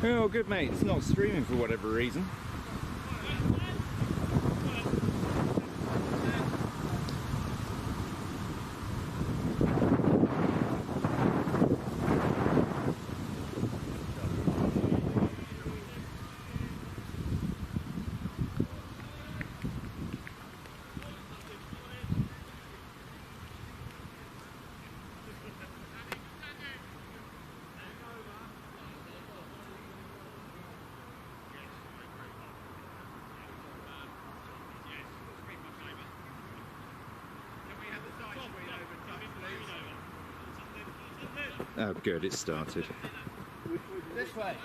Oh, good mate. It's not streaming for whatever reason. Oh, good, it started. This way.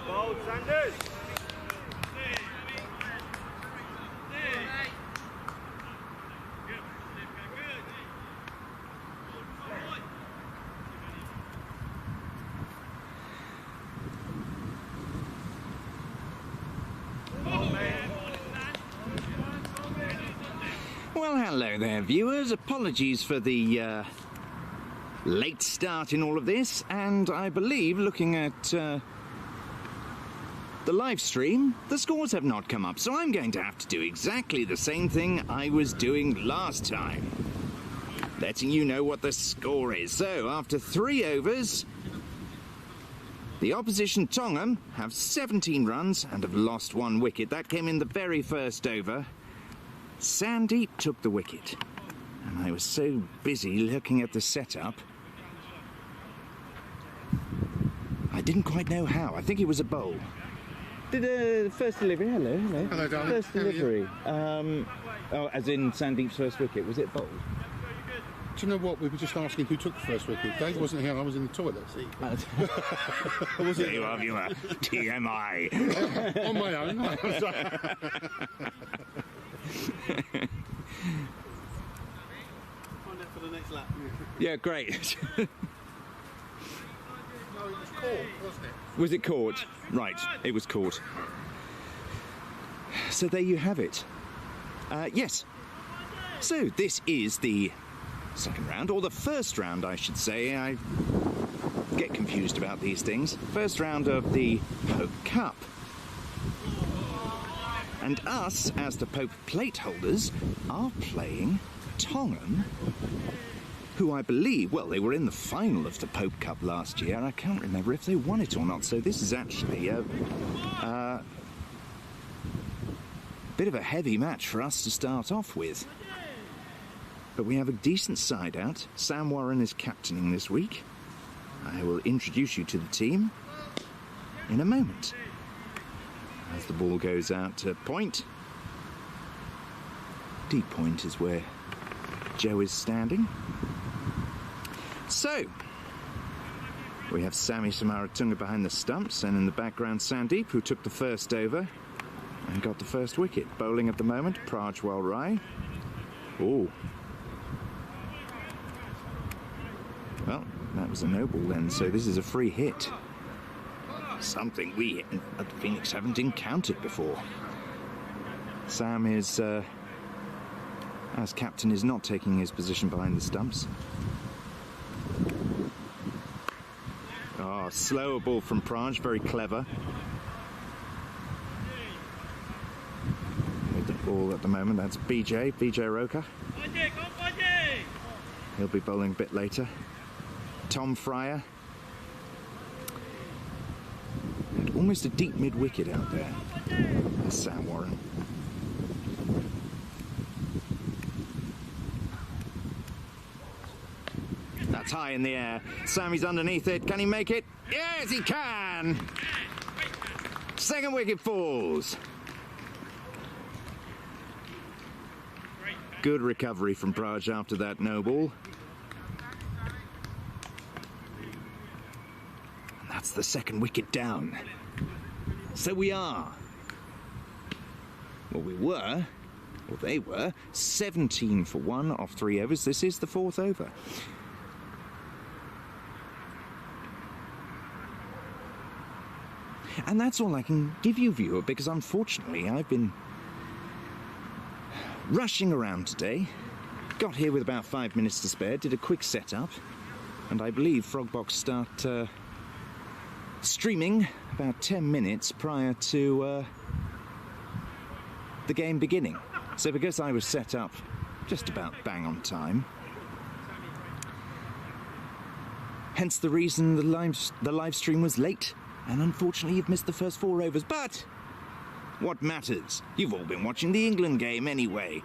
Bold, Sanders! Well, hello there, viewers. Apologies for the late start in all of this, and I believe, looking at the live stream, the scores have not come up, so I'm going to have to do exactly the same thing I was doing last time, letting you know what the score is. So, after 3 overs, the opposition Tongham have 17 runs and have lost 1 wicket. That came in the very first over. Sandeep took the wicket, and I was so busy looking at the setup, I didn't quite know how. I think it was a bowl. Did first delivery? Hello. Hello, darling. First delivery. Oh, as in Sandeep's first wicket. Was it bowled? Do you know what? We were just asking who took the first wicket. Dave wasn't here. I was in the toilet. There you are, viewer. TMI. On my own. Find out for the next lap. Yeah, great. No, it was caught, wasn't it? Was it caught? Right, it was caught. So there you have it. Yes. So this is the second round, or the first round, I should say. I get confused about these things. First round of the Pope Cup. And us, as the Pope plate holders, are playing Tongham, who I believe, well, they were in the final of the Pope Cup last year. I can't remember if they won it or not, so this is actually a bit of a heavy match for us to start off with. But we have a decent side out. Sam Warren is captaining this week. I will introduce you to the team in a moment. As the ball goes out to point. Deep point is where Joe is standing. So, we have Sammy Samaratunga behind the stumps, and in the background Sandeep, who took the first over and got the first wicket. Bowling at the moment, Prajwal Rai. Oh. Well, that was a no ball then, so this is a free hit. Something we at the Phoenix haven't encountered before. Sam is, as captain, is not taking his position behind the stumps. Oh, slower ball from Praj, very clever. With the ball at the moment, that's BJ Roker. He'll be bowling a bit later. Tom Fryer. And almost a deep mid-wicket out there. That's Sam Warren. That's high in the air. Sammy's underneath it. Can he make it? Yes, he can! Second wicket falls. Good recovery from Praj after that no ball. And that's the second wicket down. So we are. Well, we were. Well, they were 17 for 1 off 3 overs. This is the 4th over. And that's all I can give you, viewer, because unfortunately I've been rushing around today. Got here with about 5 minutes to spare, did a quick setup, and I believe Frogbox start streaming about 10 minutes prior to the game beginning. So because I was set up just about bang on time, hence the reason the live stream was late, and unfortunately you've missed the first 4 overs, but what matters? You've all been watching the England game anyway.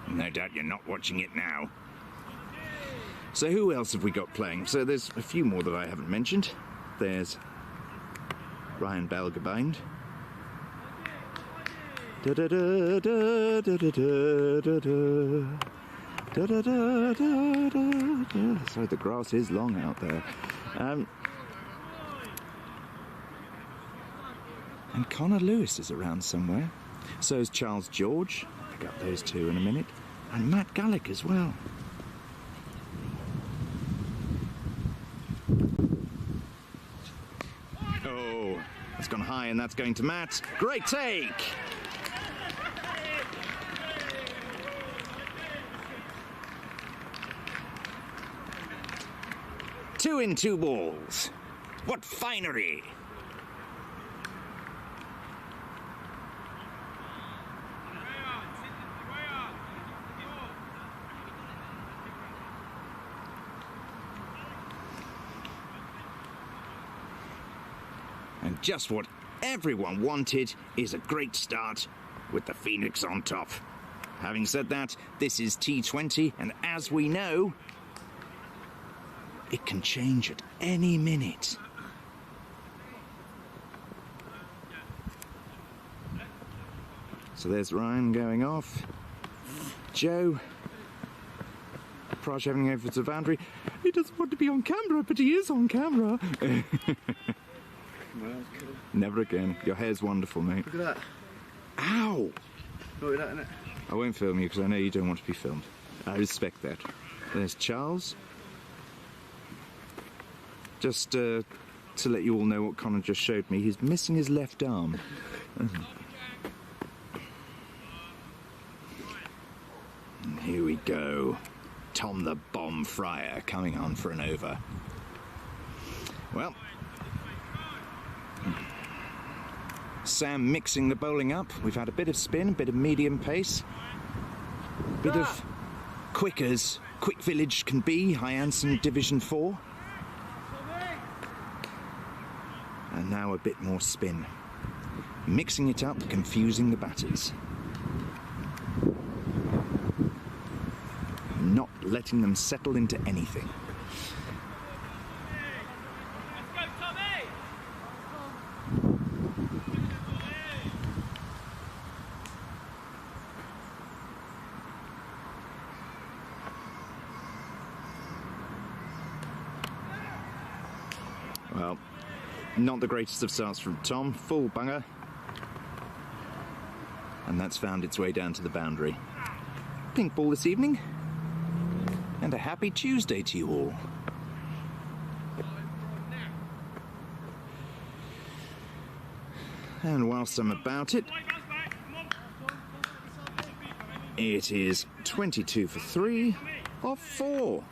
No doubt you're not watching it now. So who else have we got playing? So there's a few more that I haven't mentioned. There's Ryan Belgebind. So the grass is long out there. And Connor Lewis is around somewhere. So is Charles George. Pick up those two in a minute. And Matt Gallick as well. Oh, it's gone high and that's going to Matt. Great take! Two in 2 balls. What finery! And just what everyone wanted is a great start with the Phoenix on top. Having said that, this is T20, and as we know, it can change at any minute. So there's Ryan going off. Joe. Praj having over to the boundary. He doesn't want to be on camera, but he is on camera. Never again. Your hair's wonderful, mate. Look at that. Ow! Look at that, innit? I won't film you because I know you don't want to be filmed. I respect that. There's Charles. Just to let you all know what Connor just showed me, he's missing his left arm. And here we go. Tom the Bomb Fryer coming on for an over. Well, Sam mixing the bowling up. We've had a bit of spin, a bit of medium pace, a bit of quick as Quick Village can be, Hyanson Division 4. And now a bit more spin. Mixing it up, confusing the batters. Not letting them settle into anything. Well, not the greatest of starts from Tom. Full bunger. And that's found its way down to the boundary. Pink ball this evening. And a happy Tuesday to you all. And whilst I'm about it, it is 22 for 3 off 4.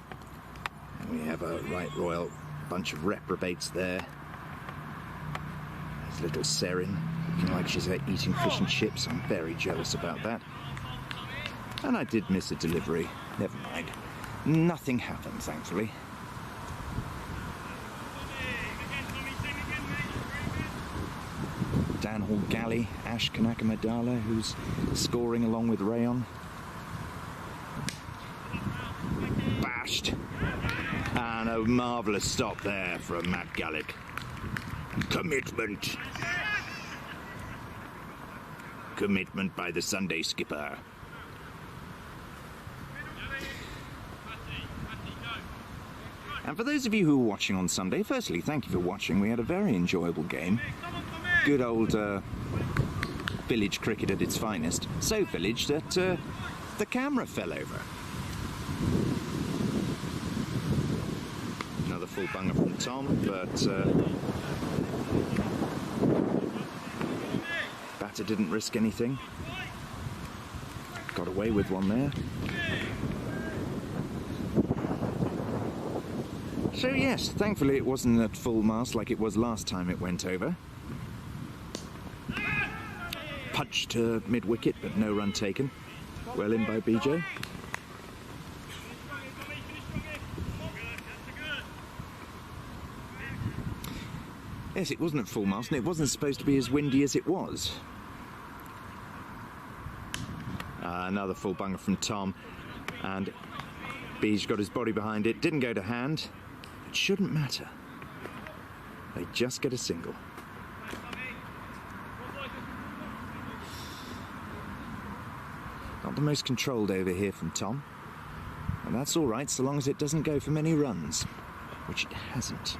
And we have a right royal bunch of reprobates there. There's little Serin, looking like she's eating fish and chips. I'm very jealous about that. And I did miss a delivery. Never mind. Nothing happened, thankfully. Dan Hall Galley, Ash Kanaka Madala, who's scoring along with Rayon. smashed. And a marvellous stop there from Matt Gallick. Commitment. Commitment by the Sunday skipper. And for those of you who were watching on Sunday, firstly, thank you for watching. We had a very enjoyable game. Good old village cricket at its finest. So village that the camera fell over. Another full bunger from Tom, but batter didn't risk anything. Got away with one there. So yes, thankfully it wasn't at full mast like it was last time it went over. Punch to mid-wicket, but no run taken. Well in by BJ. Yes, it wasn't at full mast, and it wasn't supposed to be as windy as it was. Another full bunger from Tom, and Beej got his body behind it. Didn't go to hand. It shouldn't matter. They just get a single. Not the most controlled over here from Tom. And that's all right, so long as it doesn't go for many runs, which it hasn't.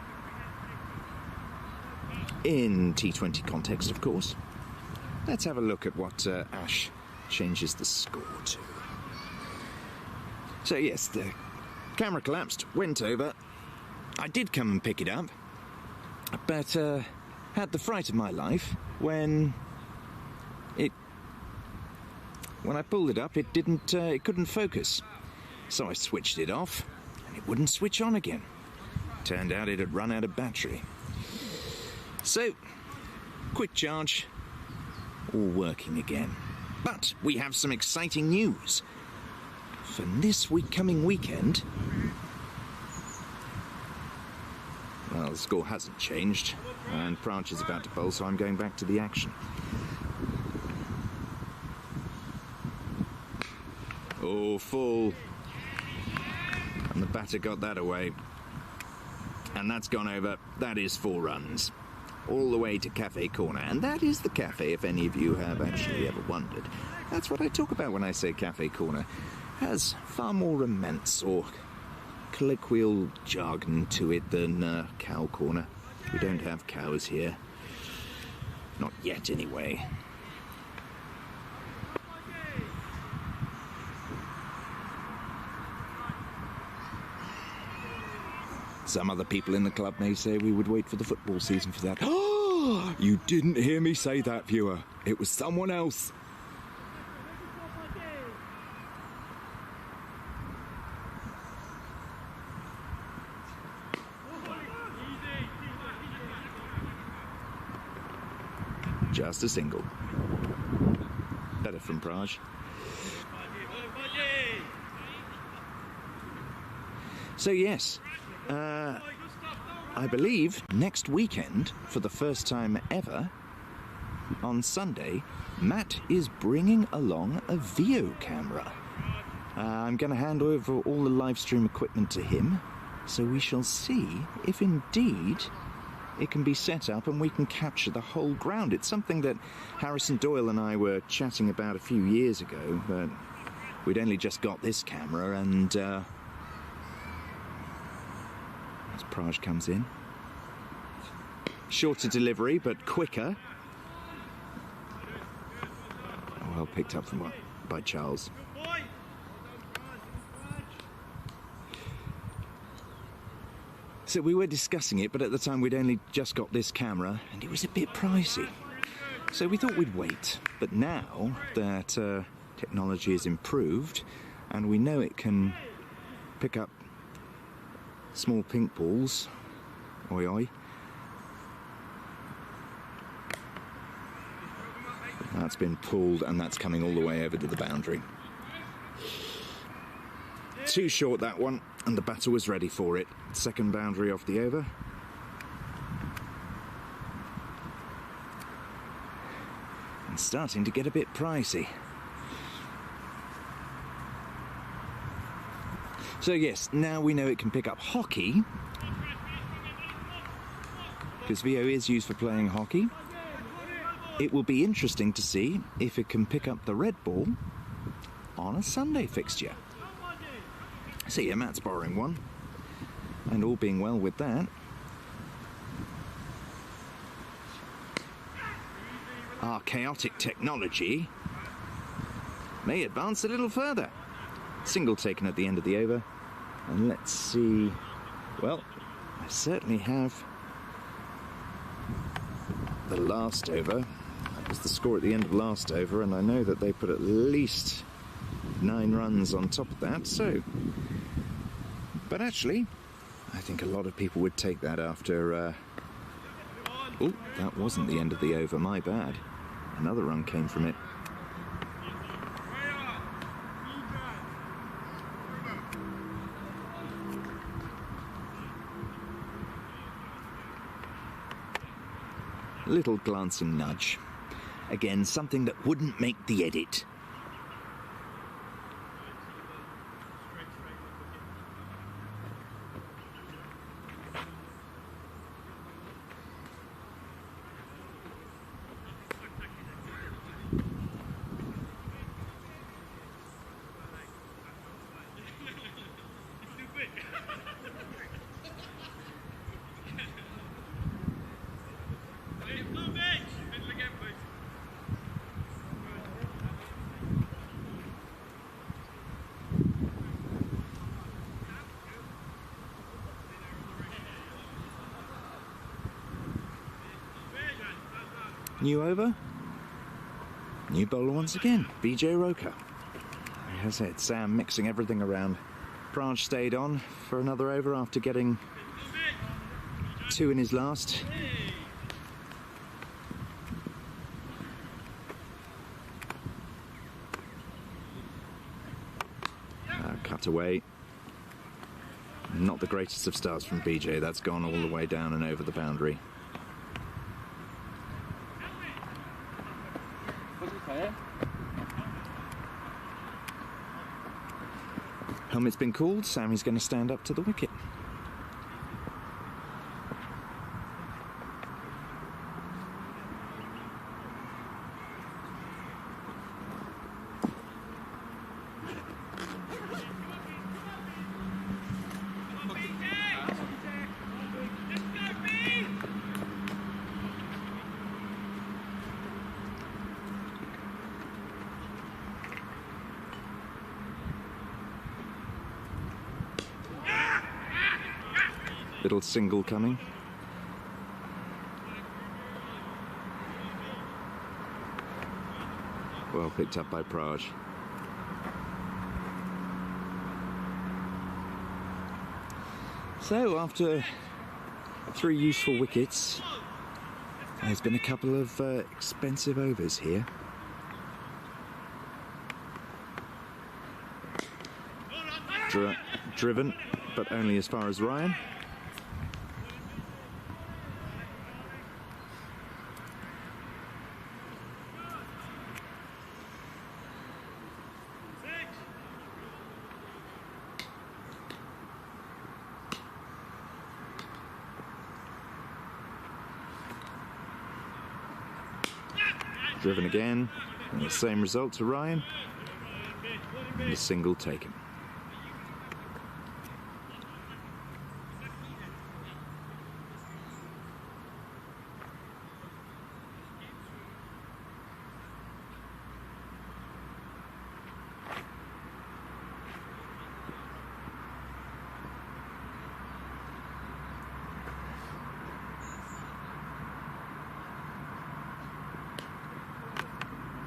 In T20 context, of course. Let's have a look at what Ash changes the score to. So yes, the camera collapsed, went over. I did come and pick it up, but had the fright of my life when I pulled it up. It couldn't focus, so I switched it off, and it wouldn't switch on again. Turned out it had run out of battery. So, quick charge, all working again. But we have some exciting news. For this coming weekend, well, the score hasn't changed, and Branch is about to bowl, so I'm going back to the action. Oh, full. And the batter got that away. And that's gone over. That is 4 runs. All the way to Cafe Corner. And that is the cafe, if any of you have actually ever wondered. That's what I talk about when I say Cafe Corner. Has far more romance or colloquial jargon to it than Cow Corner. We don't have cows here. Not yet, anyway. Some other people in the club may say we would wait for the football season for that. Oh, you didn't hear me say that, viewer. It was someone else. Just a single. Better from Praj. So yes, I believe next weekend, for the first time ever, on Sunday, Matt is bringing along a VO camera. I'm going to hand over all the live stream equipment to him, so we shall see if indeed it can be set up and we can capture the whole ground. It's something that Harrison Doyle and I were chatting about a few years ago, but we'd only just got this camera, and as Praj comes in. Shorter delivery, but quicker. Well picked up by Charles. So we were discussing it, but at the time we'd only just got this camera, and it was a bit pricey. So we thought we'd wait. But now that technology has improved, and we know it can pick up small pink balls, oi oi. That's been pulled, and that's coming all the way over to the boundary. Too short, that one, and the batter was ready for it. Second boundary off the over. And starting to get a bit pricey. So yes, now we know it can pick up hockey, because VO is used for playing hockey. It will be interesting to see if it can pick up the red ball on a Sunday fixture. See here, Matt's borrowing one, and all being well with that, our chaotic technology may advance a little further. Single taken at the end of the over, and let's see. Well, I certainly have the last over. That was the score at the end of last over, and I know that they put at least 9 runs on top of that, so. But actually, I think a lot of people would take that after. Oh, that wasn't the end of the over, my bad. Another run came from it. Little glancing nudge. Again, something that wouldn't make the edit. New over, new bowler once again, BJ Roker. Like I said, Sam mixing everything around. Praj stayed on for another over after getting 2 in his last. Cut away. Not the greatest of starts from BJ, that's gone all the way down and over the boundary. Helmet's been called, Sammy's going to stand up to the wicket. Little single coming. Well picked up by Praj. So after 3 useful wickets, there's been a couple of expensive overs here. Driven, but only as far as Ryan. Driven again, and the same result to Ryan, and a single taken.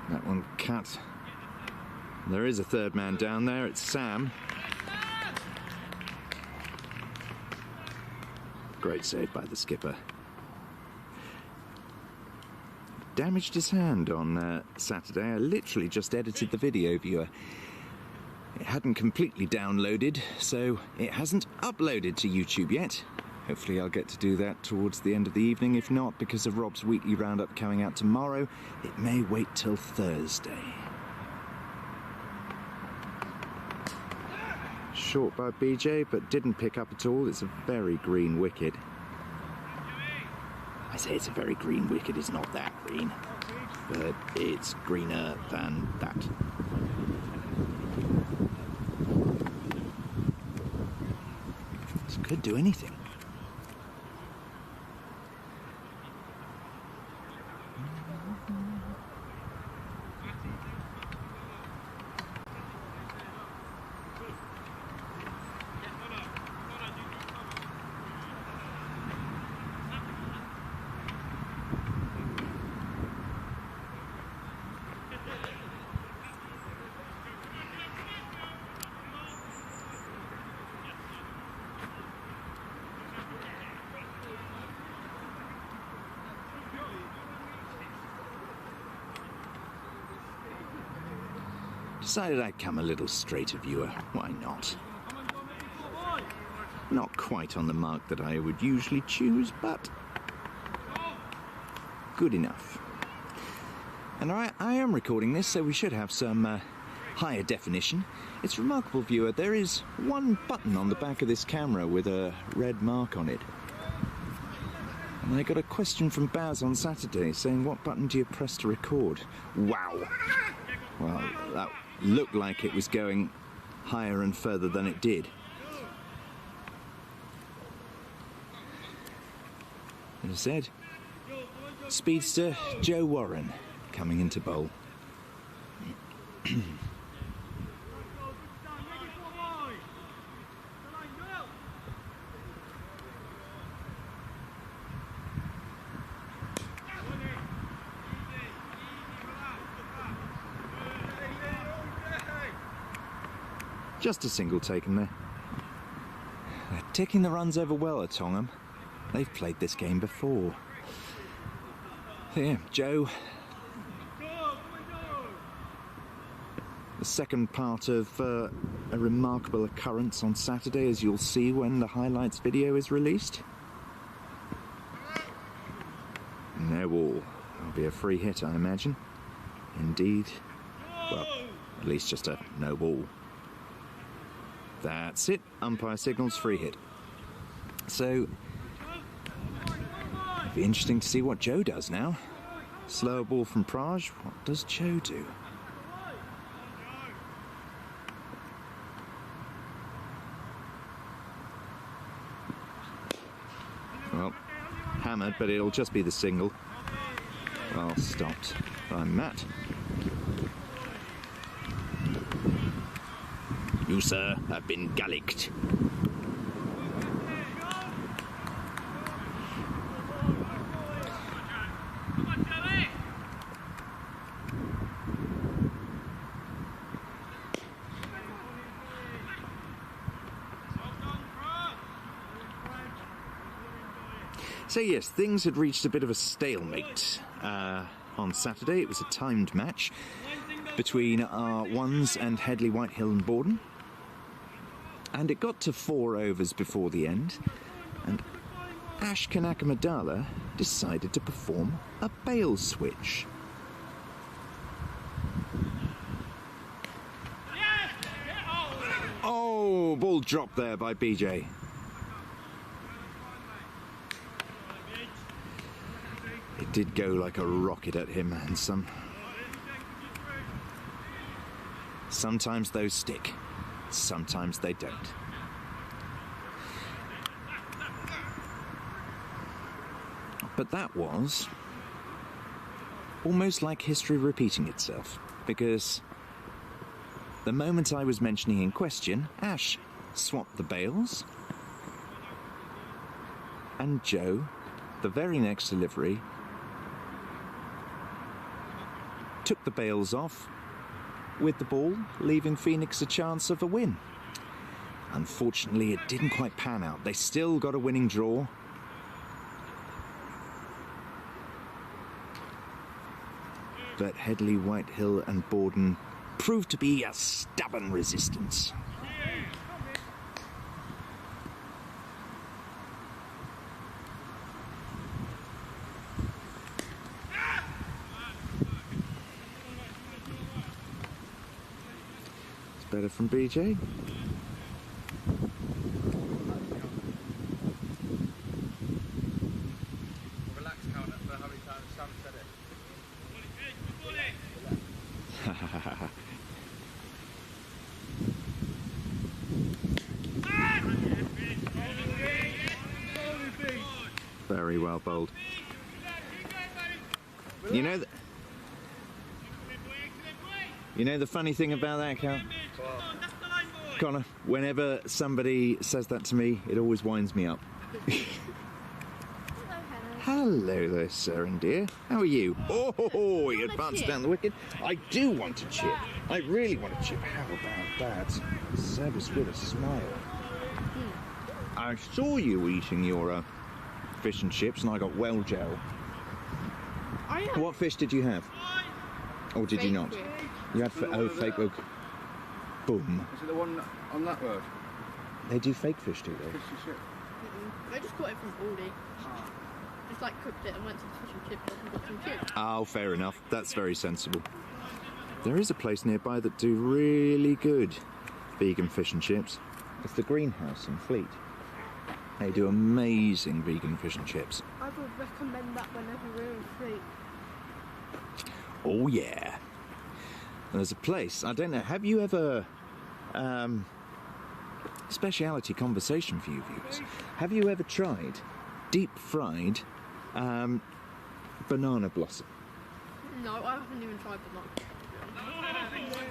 That one cut. There is a third man down there, it's Sam. Great save by the skipper. Damaged his hand on Saturday. I literally just edited the video viewer. It hadn't completely downloaded, so it hasn't uploaded to YouTube yet. Hopefully I'll get to do that towards the end of the evening. If not, because of Rob's weekly roundup coming out tomorrow, it may wait till Thursday. short by BJ, but didn't pick up at all. It's a very green wicket. I say it's a very green wicket, it's not that green, but it's greener than that. This could do anything. Decided I'd come a little straighter viewer. Why not? Not quite on the mark that I would usually choose, but good enough. And I am recording this, so we should have some higher definition. It's remarkable, viewer. There is one button on the back of this camera with a red mark on it. And I got a question from Baz on Saturday saying, what button do you press to record? Wow! Well, that looked like it was going higher and further than it did. As I said, speedster Joe Warren coming into bowl. Just a single taken there. They're ticking the runs over well at Tongham. They've played this game before. So yeah, Joe. The second part of a remarkable occurrence on Saturday, as you'll see when the highlights video is released. No ball. That'll be a free hit, I imagine. Indeed. Well, at least just a no ball. That's it. Umpire signals free hit. So, it'll be interesting to see what Joe does now. Slower ball from Praj. What does Joe do? Well, hammered, but it'll just be the single. Well stopped by Matt. You, sir, have been gallicked. So yes, things had reached a bit of a stalemate on Saturday. It was a timed match between our ones and Headley, Whitehill and Borden. And it got to 4 overs before the end, and Ash Kanakamadala decided to perform a bail switch. Oh, ball dropped there by BJ. It did go like a rocket at him, and sometimes those stick. Sometimes they don't. But that was almost like history repeating itself, because the moment I was mentioning in question, Ash swapped the bails, and Joe, the very next delivery, took the bails off with the ball, leaving Phoenix a chance of a win. Unfortunately, it didn't quite pan out. They still got a winning draw. But Headley, Whitehill and Borden proved to be a stubborn resistance. Better from BJ. Very well bowled. You know the funny thing about that, Cal? Connor, whenever somebody says that to me, it always winds me up. Hello there, sir and dear. How are you? Oh, he advances down the wicket. I do want to chip. I really want to chip. How about that? Service with a smile. I saw you eating your fish and chips, and I got well gel. What fish did you have? Or did you not? You had fake oak. Boom. Is it the one on that road? They do fake fish, do they? Fish and chip. I just got it from Aldi. Just like cooked it and went to the fish and chip shop and got some chips. Oh, fair enough. That's very sensible. There is a place nearby that do really good vegan fish and chips. It's the Greenhouse in Fleet. They do amazing vegan fish and chips. I would recommend that whenever we're in Fleet. Oh yeah. There's a place, I don't know, have you ever, speciality conversation for you viewers, have you ever tried deep fried banana blossom? No, I haven't even tried banana.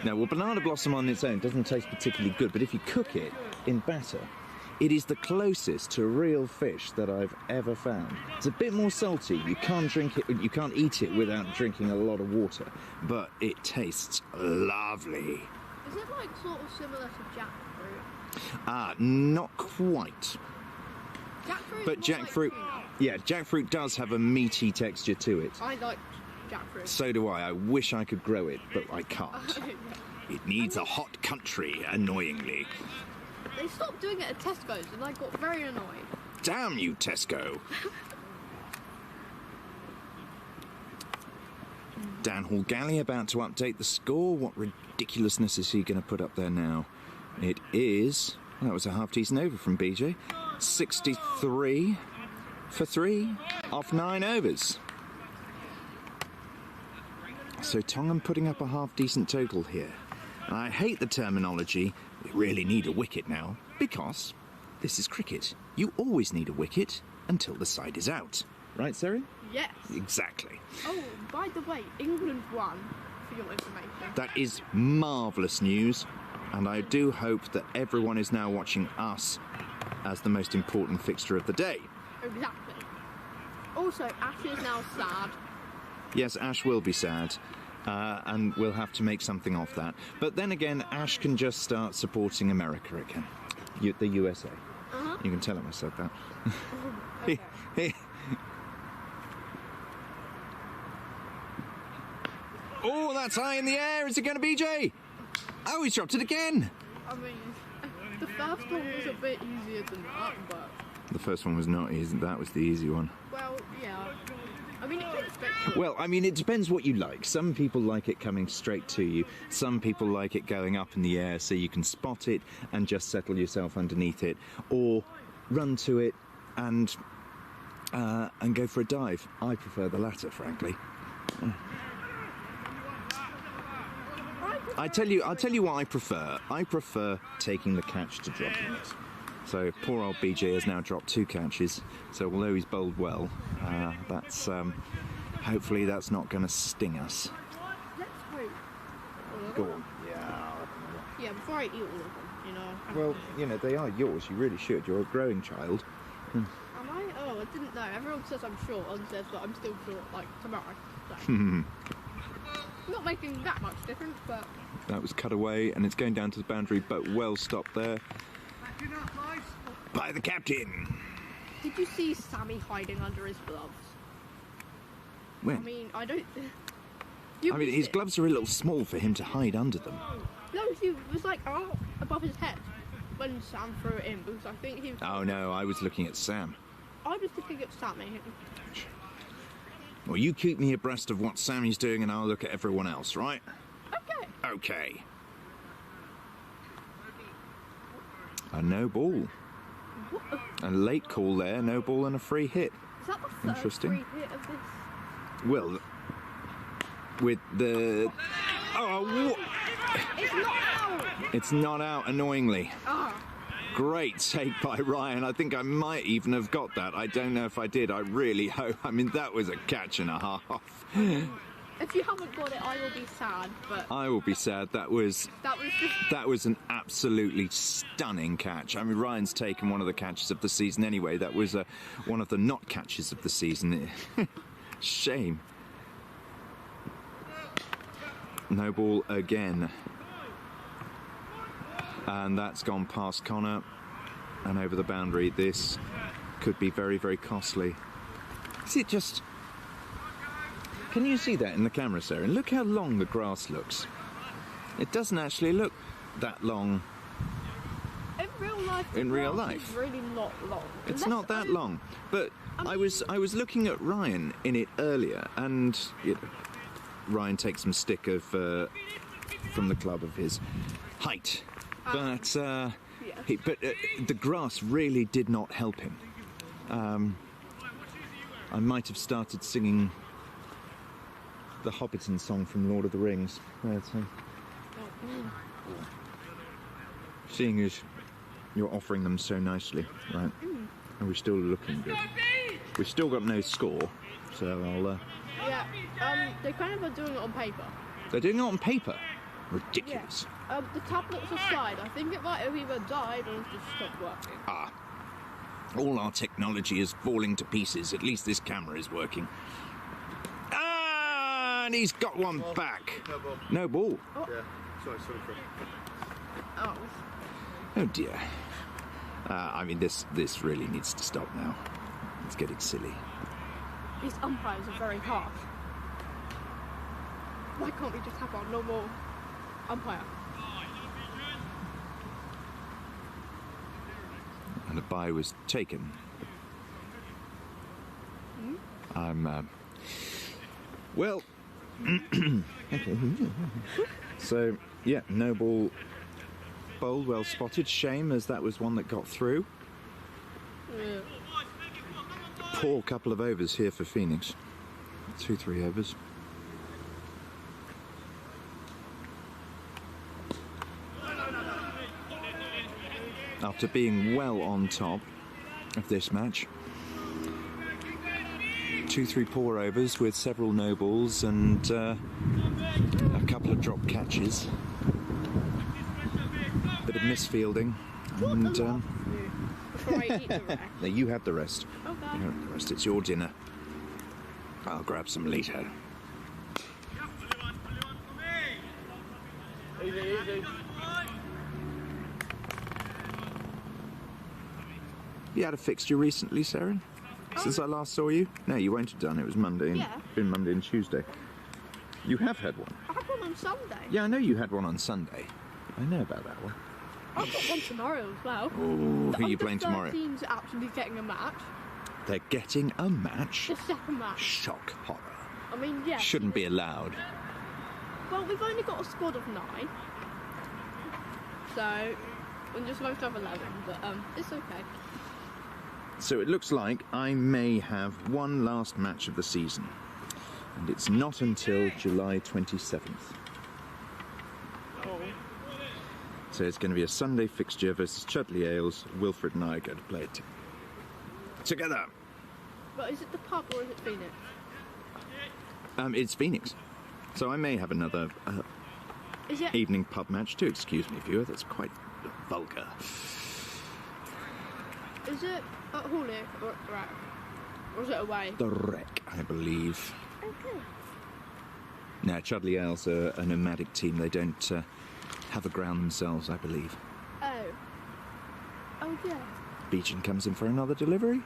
No, well, banana blossom on its own doesn't taste particularly good, but if you cook it in batter, it is the closest to real fish that I've ever found. It's a bit more salty. You can't drink it, you can't eat it without drinking a lot of water, but it tastes lovely. Is it like sort of similar to jackfruit? Not quite. Jackfruit. But jackfruit, yeah, jackfruit does have a meaty texture to it. I like jackfruit. So do I. I wish I could grow it, but I can't. It needs a hot country, annoyingly. They stopped doing it at Tesco's and I got very annoyed. Damn you, Tesco. Dan Hall-Galley about to update the score. What ridiculousness is he going to put up there now? It is... That was a half-decent over from BJ. 63 for 3 off 9 overs. So Tongham putting up a half-decent total here. I hate the terminology, we really need a wicket now, because this is cricket. You always need a wicket until the side is out. Right, Sarah? Yes. Exactly. Oh, by the way, England won, for your information. That is marvellous news, and I do hope that everyone is now watching us as the most important fixture of the day. Exactly. Also, Ash is now sad. Yes, Ash will be sad. And we'll have to make something of that. But then again, Ash can just start supporting America again. The USA. You can tell him I said that. Okay. Oh, that's high in the air. Is it going to BJ? Oh, he's dropped it again. I mean, the first one was a bit easier than that, but... The first one was not easy. That was the easy one. Well, yeah. I mean, it expected. Well, I mean, it depends what you like. Some people like it coming straight to you. Some people like it going up in the air so you can spot it and just settle yourself underneath it, or run to it and go for a dive. I prefer the latter, frankly. I'll tell you what I prefer. I prefer taking the catch to dropping it. So poor old BJ has now dropped 2 catches. So although he's bowled well, that's hopefully that's not going to sting us. Let's hope. Go on. Yeah. Yeah, before I eat all of them, you know. Well, you know, they are yours. You really should. You're a growing child. Am I? Oh, I didn't know. Everyone says I'm short and says that I'm still short, like tomorrow. So. Not making that much difference, but... That was cut away and it's going down to the boundary, but well stopped there. By the captain. Did you see Sammy hiding under his gloves? When? I mean, I don't... his gloves are a little small for him to hide under them. No, he was like above his head when Sam threw it in, because I think he... Oh no, I was looking at Sam. I was looking at Sammy. Well, you keep me abreast of what Sammy's doing and I'll look at everyone else, right? Okay. Okay. A no ball. What? A late call there, no ball and a free hit. Is that the first Interesting. free hit of this? Well, with the... Oh, It's not out! it's not out, annoyingly. Ah. Great take by Ryan. I think I might even have got that. I don't know if I did. I really hope. I mean, that was a catch and a half. If you haven't got it, I will be sad. But I will be sad. That was an absolutely stunning catch. I mean, Ryan's taken one of the catches of the season anyway. That was one of the not catches of the season. Shame. No ball again. And that's gone past Connor and over the boundary. This could be very, very costly. Is it just... Can you see that in the camera, Sarah? And look how long the grass looks. It doesn't actually look that long. In real life, in real life, it's really not long. It's not that long. But I was looking at Ryan in it earlier, and you know, Ryan takes some stick of from the club of his height, but the grass really did not help him. I might have started singing the Hobbiton song from Lord of the Rings. Seeing as you're offering them so nicely, right? And we're still looking good. We've still got no score, so I'll... Yeah, they kind of are doing it on paper. They're doing it on paper? Ridiculous. Yeah. The tablet's aside, I think it might have either died or just stopped working. Ah. All our technology is falling to pieces. At least this camera is working. And he's got one back. No ball. No ball. Oh. Yeah. Sorry, Fred. Oh. Oh dear. I mean, this really needs to stop now. It's getting silly. These umpires are very harsh. Why can't we just have our normal umpire? And a bye was taken. I'm, well... So, yeah, no ball bowled, well spotted. Shame, as that was one that got through. Yeah. Poor couple of overs here for Phoenix. 2-3 overs. After being well on top of this match. 2-3 poor overs with several no balls and a couple of drop catches. Bit of misfielding. And Before I eat the rest. there you have the rest. Okay. You have the rest. It's your dinner. I'll grab some later. Easy, easy. You had a fixture recently, Sarah? Since I last saw you? No, you won't have done. It was Monday. And, Yeah. been Monday and Tuesday. You have had one. I had one on Sunday. Yeah, I know you had one on Sunday. I know about that one. I've got one tomorrow as well. Oh, who are you playing tomorrow? The team's actually getting a match. They're getting a match? The second match. Shock horror. I mean, yeah. Shouldn't be allowed. Well, we've only got a squad of 9. So, we're just going to have 11, but it's okay. So it looks like I may have one last match of the season. And it's not until July 27th. Oh. So it's going to be a Sunday fixture versus Chudley Ales. Wilfred and I are going to play it together. But is it the pub or is it Phoenix? It's Phoenix. So I may have another Is it? evening pub match too. Excuse me, viewer. That's quite vulgar. Is it at Hawley or at the Rack? Or is it away? The Wreck, I believe. Okay. No, Chudley Ales are a nomadic team. They don't have a ground themselves, I believe. Oh. Oh, yeah. Beechin comes in for another delivery.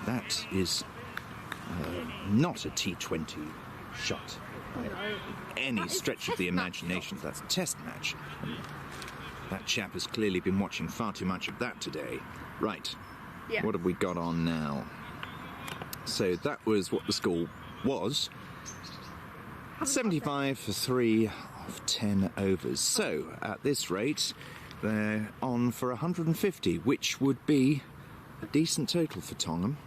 That is not a T20 shot by any That is stretch of the test match imagination. That's a test match. That chap has clearly been watching far too much of that today. Right. Yeah. What have we got on now? So that was what the score was. 75 for 3 of 10 overs. So at this rate, they're on for 150, which would be a decent total for Tongham.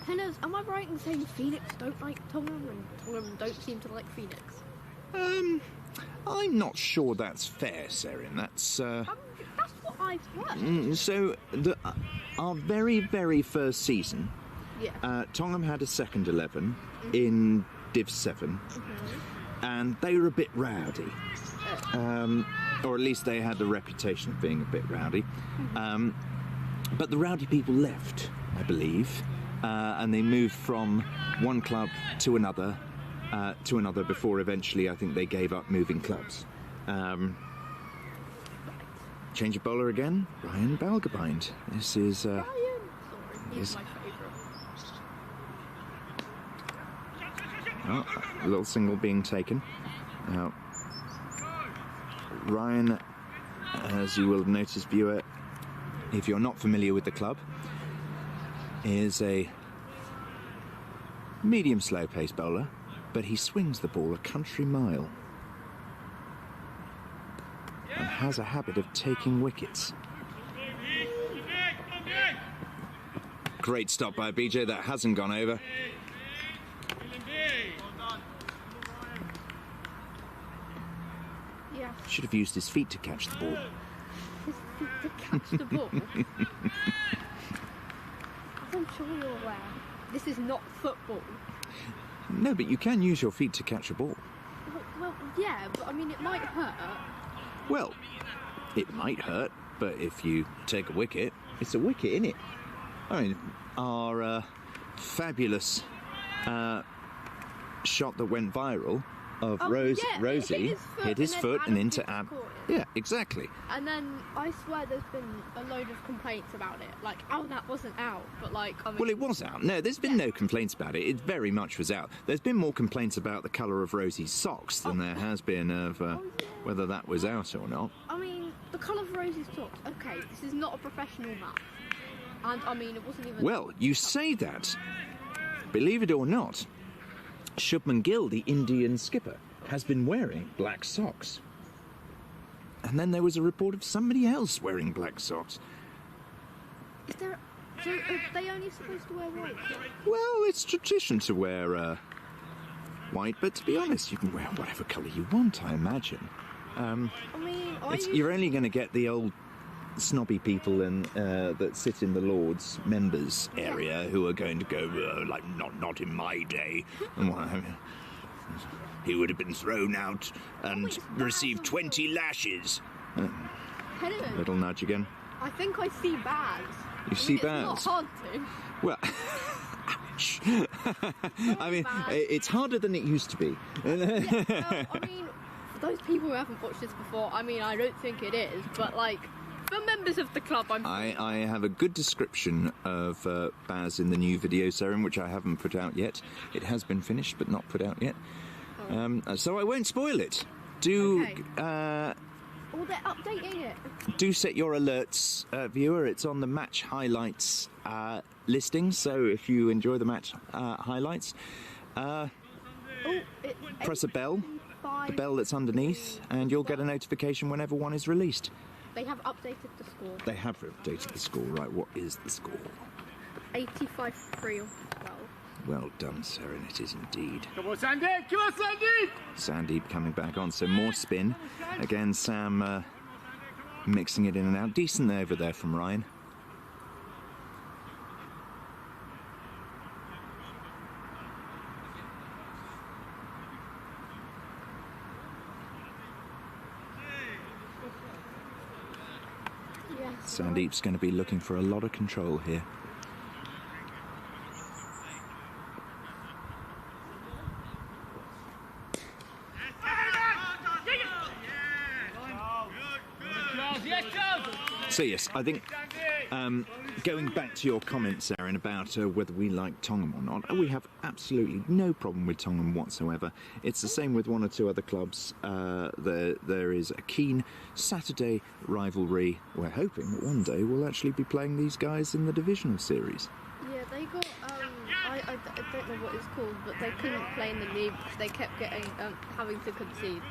Penners, am I right in saying Phoenix don't like Tongham and Tongham don't seem to like Phoenix? I'm not sure that's fair, Serin. That's what I've heard. so. Our very, very first season, Yeah. Tongham had a second 11 in Div 7, and they were a bit rowdy. Or at least they had the reputation of being a bit rowdy. But the rowdy people left, I believe, and they moved from one club to another before eventually I think they gave up moving clubs. Change of bowler again, Ryan Balgabind. This is... Ryan! Sorry, he's my favourite. a little single being taken. Now, Ryan, as you will have noticed, viewer, if you're not familiar with the club, is a medium slow pace bowler, but he swings the ball a country mile and has a habit of taking wickets. Great stop by BJ, that hasn't gone over. Yeah. Should have used his feet to catch the ball. His feet to catch the ball. As I'm sure you're aware, this is not football. No, but you can use your feet to catch a ball. Well, yeah, but I mean, it might hurt. Well, it might hurt, but if you take a wicket, it's a wicket, innit? I mean, our fabulous shot that went viral of Rosie hit his foot and into Yeah, exactly. And then I swear there's been a load of complaints about it. Like, oh, that wasn't out. But like, I mean, Well, it was out. No, there's been no complaints about it. It very much was out. There's been more complaints about the colour of Rosie's socks than there has been of whether that was out or not. I mean, the colour of Rosie's socks. Okay, this is not a professional match. And I mean, it wasn't even... Well, you say that. Believe it or not, Shubman Gill, the Indian skipper, has been wearing black socks. And then there was a report of somebody else wearing black socks. Is there... So are they only supposed to wear white? Well, it's tradition to wear white, but to be honest, you can wear whatever colour you want, I imagine. I mean, You're only going to get the old snobby people that sit in the Lords members area who are going to go, like, not in my day. And what have you. He would have been thrown out and received 20 lashes. Hello. Little nudge again. I think I see bads. You see It's bads? not hard to. Well, ouch. I mean, it's harder than it used to be. Well, I mean, for those people who haven't watched this before, I mean, I don't think it is, but like, for members of the club, I have a good description of Baz in the new video, Serin, which I haven't put out yet. It has been finished, but not put out yet. So I won't spoil it. Okay. Oh, they're updating it. Do set your alerts, viewer. It's on the match highlights listing. So if you enjoy the match highlights, press a bell, the bell that's underneath, and you'll get a notification whenever one is released. They have updated the score. They have updated the score. Right, what is the score? 85-3 or 12. Well done, Serin, it is indeed. Come on, Sandeep! Come on, Sandeep! Sandeep coming back on, so more spin. Again, Sam mixing it in and out. Decent over there from Ryan. Yes. Sandeep's going to be looking for a lot of control here. So yes, I think going back to your comments, Aaron, about whether we like Tongham or not, we have absolutely no problem with Tongham whatsoever. It's the same with one or two other clubs. There is a keen Saturday rivalry. We're hoping that one day we'll actually be playing these guys in the divisional series. Yeah, they got, I don't know what it's called, but they couldn't play in the league because they kept getting, having to concede.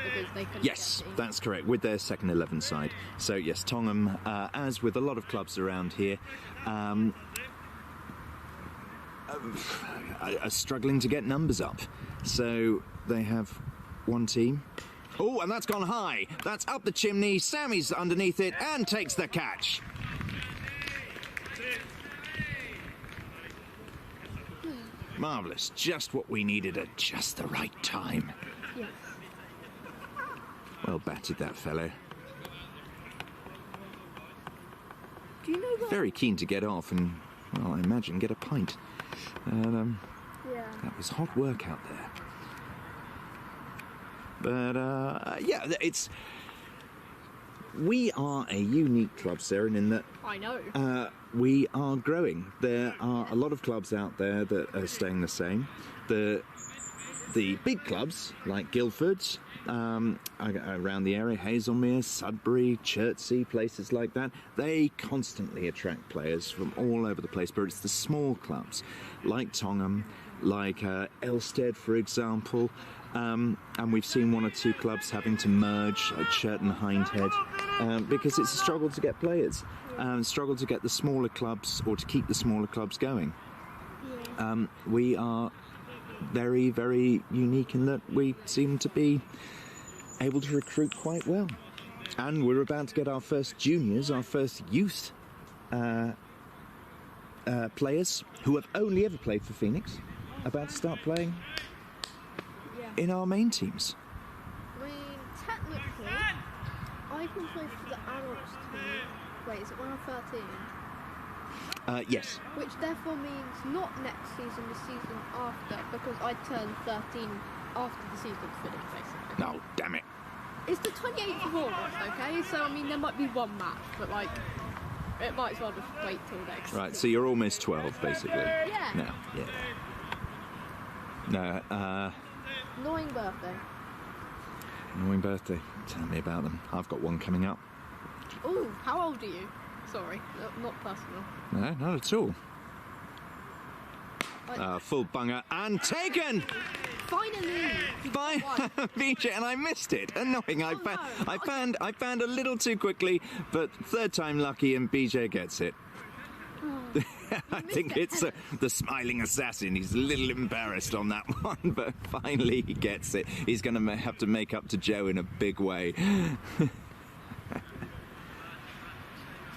Because they couldn't Yes, that's correct, with their second 11 side. So yes, Tongham, as with a lot of clubs around here, are struggling to get numbers up. So they have one team. Oh, and that's gone high. That's up the chimney. Sammy's underneath it and takes the catch. Marvellous. Just what we needed at just the right time. Yes. Well batted, that fellow. Do you know what? Very keen to get off and, well, I imagine, get a pint. And, Yeah. that was hot work out there. But, yeah, it's... We are a unique club, Sarah, in that I know. we are growing. There are a lot of clubs out there that are staying the same. The big clubs, like Guildford's, around the area, Hazelmere, Sudbury, Chertsey, places like that, they constantly attract players from all over the place. But it's the small clubs, like Tongham, like Elstead, for example, and we've seen one or two clubs having to merge, like Churton Hindhead, because it's a struggle to get players, struggle to get the smaller clubs, or to keep the smaller clubs going. Yeah. We are very, very unique in that we seem to be able to recruit quite well. And we're about to get our first juniors, our first youth players who have only ever played for Phoenix, about to start playing Yeah. in our main teams. I mean, technically, I can play for the adults team. Wait, is it when I'm 13? Yes. Which therefore means not next season, the season after, because I turned 13 after the season's finished, basically. No, damn it. It's the 28th of August, okay? So, I mean, there might be one match, but, like, it might as well just wait till next. Right, so you're almost 12, basically. Yeah. No, yeah. No, Annoying birthday. annoying birthday. Tell me about them. I've got one coming up. Ooh, how old are you? Sorry, not personal. No, not at all. Like, Full bunger and taken! finally! By BJ, and I missed it. Annoying. Oh, no. I found a little too quickly, but third time lucky, and BJ gets it. I think it's the smiling assassin. He's a little embarrassed on that one, but finally he gets it. He's going to have to make up to Joe in a big way.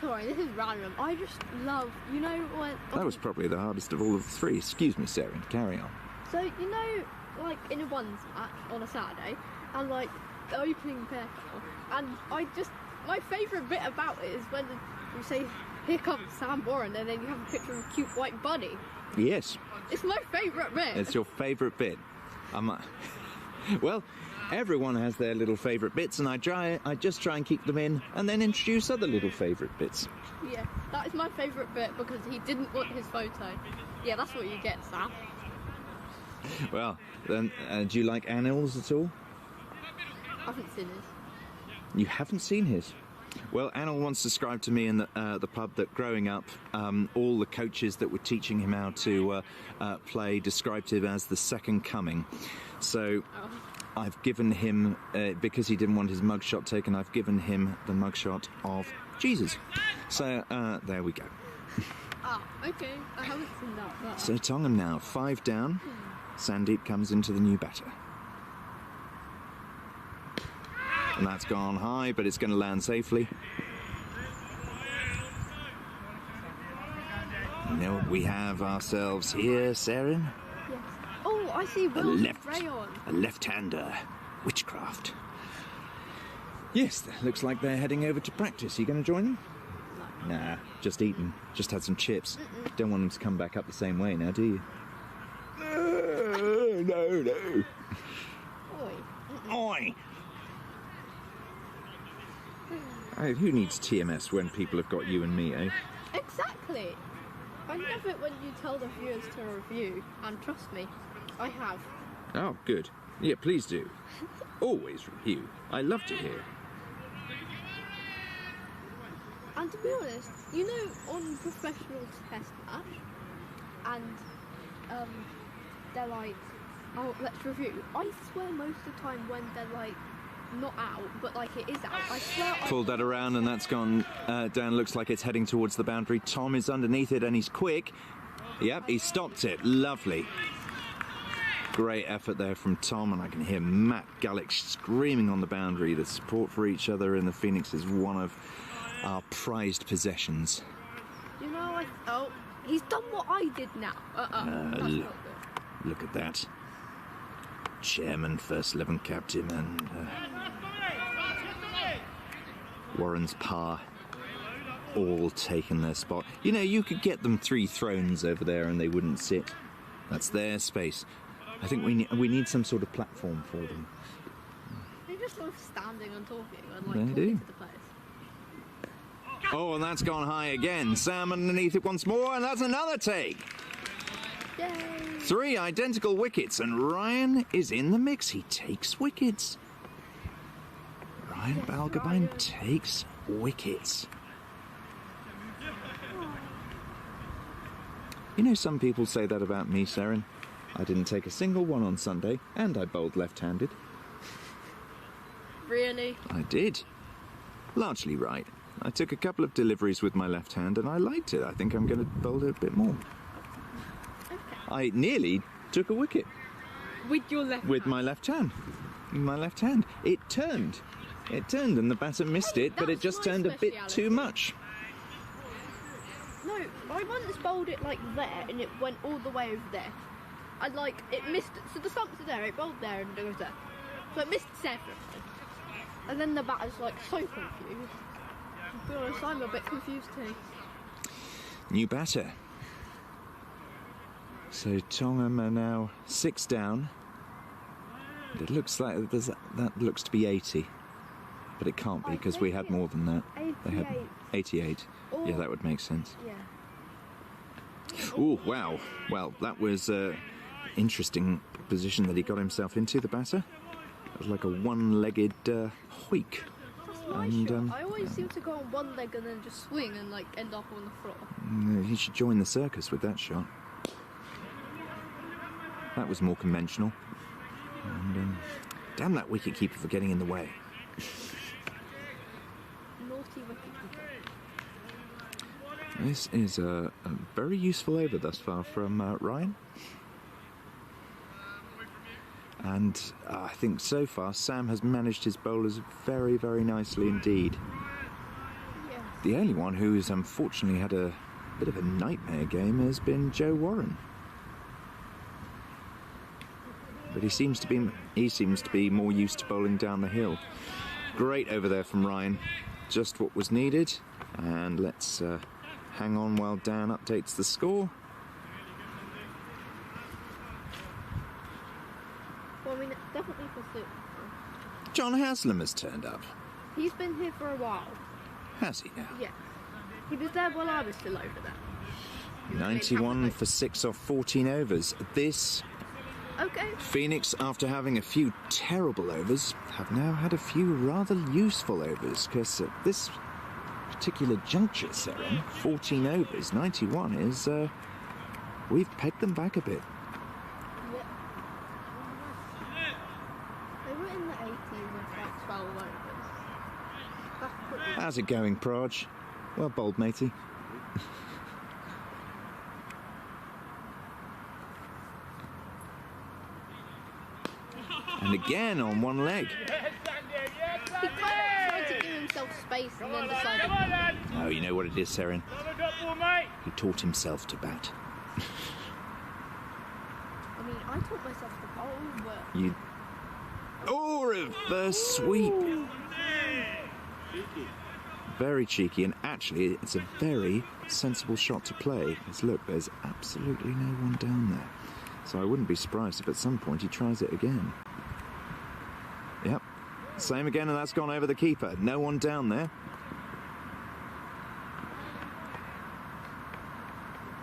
Sorry, this is random. I just love, you know what? That was probably the hardest of all of the three. Excuse me, Sarah. Carry on. So, you know, like in a ones match on a Saturday, and like the opening pair come on, and my favourite bit about it is when you say, "Here comes Sam Boren," and then you have a picture of a cute white bunny. Yes. It's my favourite bit. It's your favourite bit. Well, everyone has their little favourite bits, and I just try and keep them in, and then introduce other little favourite bits. Yeah, that is my favourite bit because he didn't want his photo. Yeah, that's what you get, Sam. Well, then, do you like animals at all? I haven't seen his. You haven't seen his? Well, Anil once described to me in the pub that growing up, all the coaches that were teaching him how to play described him as the second coming. So I've given him, because he didn't want his mugshot taken, I've given him the mugshot of Jesus. So there we go. Ah, okay. I haven't seen that. But... So Tongham now, 5 down. Sandeep comes into the new batter. And that's gone high, but it's going to land safely. You know what we have ourselves here, Saren? Yes. Oh, I see Will's rayon. A left-hander. Witchcraft. Yes, looks like they're heading over to practice. You going to join them? No. Nah, just eating. Just had some chips. Don't want them to come back up the same way now, do you? No. Oi. Oi! Hey, who needs TMS when people have got you and me, eh? Exactly. I love it when you tell the viewers to review, and trust me, I have. Oh, good. Yeah, please do. Always review. I love to hear. And to be honest, you know, on professional test match, and they're like, oh, let's review. I swear most of the time when they're like, not out, but like it is out, I swear. Pulled that around and that's gone down. Looks like it's heading towards the boundary. Tom is underneath it and he's quick. Yep, he stopped it. Lovely. Great effort there from Tom, and I can hear Matt Gullick screaming on the boundary. The support for each other in the Phoenix is one of our prized possessions. You know, oh, he's done what I did now. That's not good. Look at that. Chairman, first 11 captain, and Warren's pa all taken their spot. You know, you could get them 3 thrones over there and they wouldn't sit. That's their space. I think we need some sort of platform for them. They're just sort of standing and talking and like They talking do. to the players. Oh, and that's gone high again. Sam underneath it once more, and that's another take. Yay! 3 identical wickets, and Ryan is in the mix. He takes wickets. Ryan Yes, Balgobine Ryan. takes wickets. You know, some people say that about me, Seren. I didn't take a single one on Sunday, and I bowled left-handed. Really? I did. Largely right. I took a couple of deliveries with my left hand, and I liked it. I think I'm going to bowl it a bit more. Okay. I nearly took a wicket With your left with hand. my left hand. In my left hand. It turned. It turned, and the batter missed it, but it That's just my turned a bit speciality. too much. No, I once bowled it like there, and it went all the way over there. And like, it missed, so the stumps are there, it bowled there, and it goes there. So it missed 7. And then the batter's like so confused. To be honest, I'm a bit confused too. New batter. So Tongham are now 6 down. It looks like that looks to be 80. But it can't be, I because we think had more than that. They had 88. 88. Or- Yeah, that would make sense. Yeah. Oh, wow. Well, that was an interesting position that he got himself into, the batter. It was like a one-legged hoik. That's my And, shot. I always seem to go on one leg and then just swing and like end up on the floor. He should join the circus with that shot. That was more conventional. And, damn that wicket-keeper for getting in the way. Naughty wicket-keeper. This is a very useful over thus far from Ryan. And I think so far Sam has managed his bowlers very, very nicely indeed. Yeah. The only one who's unfortunately had a bit of a nightmare game has been Joe Warren. But he seems to be more used to bowling down the hill. Great over there from Ryan. Just what was needed. And let's hang on while Dan updates the score. Well, I mean, it's definitely pursuit. John Haslam has turned up. He's been here for a while. Has he now? Yeah. He was there while I was still over there. 91 for 6 off 14 overs. This Okay. Phoenix, after having a few terrible overs, have now had a few rather useful overs, because at this particular juncture, Seren, 14 overs, 91 is, we've pegged them back a bit. Yeah. They were in the 80s with like 12 overs. That's pretty How's it going, Praj? Well bowled, matey. And again on one leg. He kind of tried to give himself space and then decided. Oh, you know what it is, Seren? He taught himself to bat. I mean, I taught myself to bowl, but. You... Oh, reverse sweep. Very cheeky, and actually it's a very sensible shot to play. Because look, there's absolutely no one down there. So I wouldn't be surprised if at some point he tries it again. Yep, same again, and that's gone over the keeper. No one down there.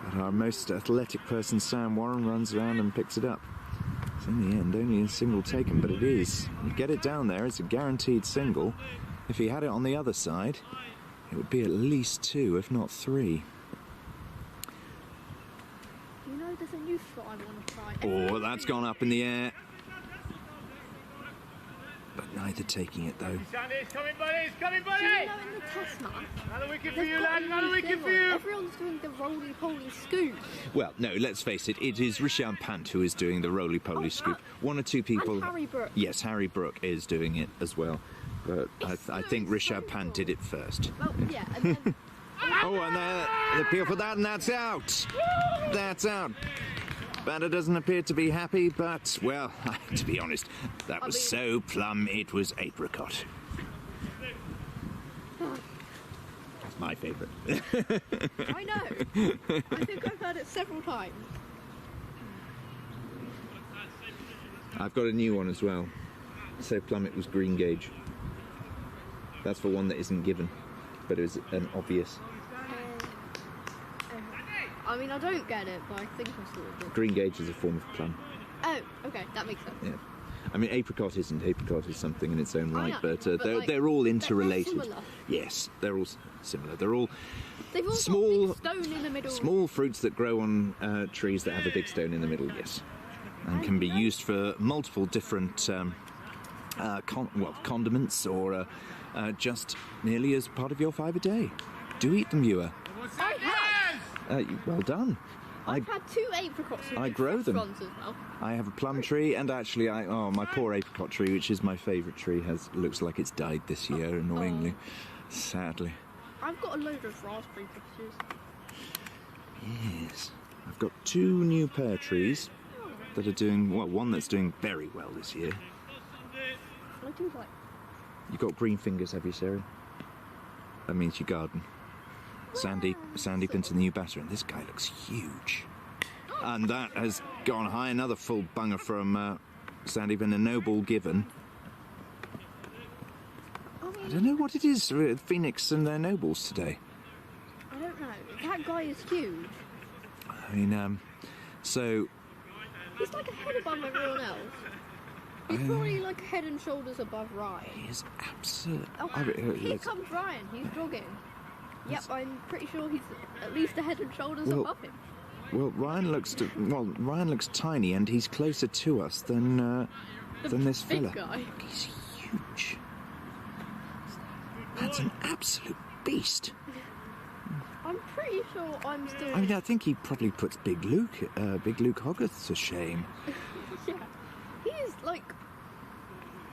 But our most athletic person, Sam Warren, runs around and picks it up. So in the end, only a single taken, but it is. You get it down there, it's a guaranteed single. If he had it on the other side, it would be at least 2, if not 3. You know, there's a new shot I want to try. Oh, that's gone up in the air. But neither taking it though. Sandy, it's coming, buddy, it's coming, Do buddy! you know in the test match? Another wicket for they've you, got lad, a another new wicket thing for on. you! Everyone's doing the roly-poly scoop. Well, no, let's face it, it is Rishabh Pant who is doing the roly-poly scoop. One or two people... And Harry Brook. Yes, Harry Brook is doing it as well. But I think Rishabh Pant did it first. Well, yeah, and then... Oh, and the appeal for that, and that's out! That's out. Batter doesn't appear to be happy, but, well, to be honest, that was so plum it was apricot. My favourite. I know. I think I've heard it several times. I've got a new one as well. So plum it was green gauge. That's for one that isn't given, but it was an obvious. I mean, I don't get it, but I think I sort of do. Green gauge is a form of plum. Oh, okay, that makes sense. Yeah. I mean, apricot isn't. Apricot is something in its own right, know, but, but like, they're all interrelated. They're similar. Yes, they're all similar. They're all They've all small, got a big stone in the middle. small fruits that grow on trees that have a big stone in the middle. Yes, and can be used for multiple different condiments or just merely as part of your five a day. Do eat them, viewer. I have. Well done. I've had 2 apricots. I grow them. As well. I have a plum tree, and actually, my poor apricot tree, which is my favourite tree, looks like it's died this year, annoyingly, sadly. I've got a load of raspberry bushes. Yes, I've got 2 new pear trees that are doing well. One that's doing very well this year. I do like. You've got green fingers, have you, Sarah? That means your garden. Sandy into the new batter, and this guy looks huge. And that has gone high. Another full bunger from Sandeep, and a no ball given. I don't know what it is with Phoenix and their no balls today. I don't know. That guy is huge. I mean, so... He's like a head above everyone else. He's probably like head and shoulders above Ryan. He is absolutely... Oh, here comes Ryan. He's jogging. Yep, I'm pretty sure he's at least a head and shoulders above him. Well, Ryan looks tiny, and he's closer to us than this fella. Big guy. Look, he's huge. That's an absolute beast. I'm pretty sure I'm still. I mean, I think he probably puts Big Luke Hogarth to shame. Yeah, he's like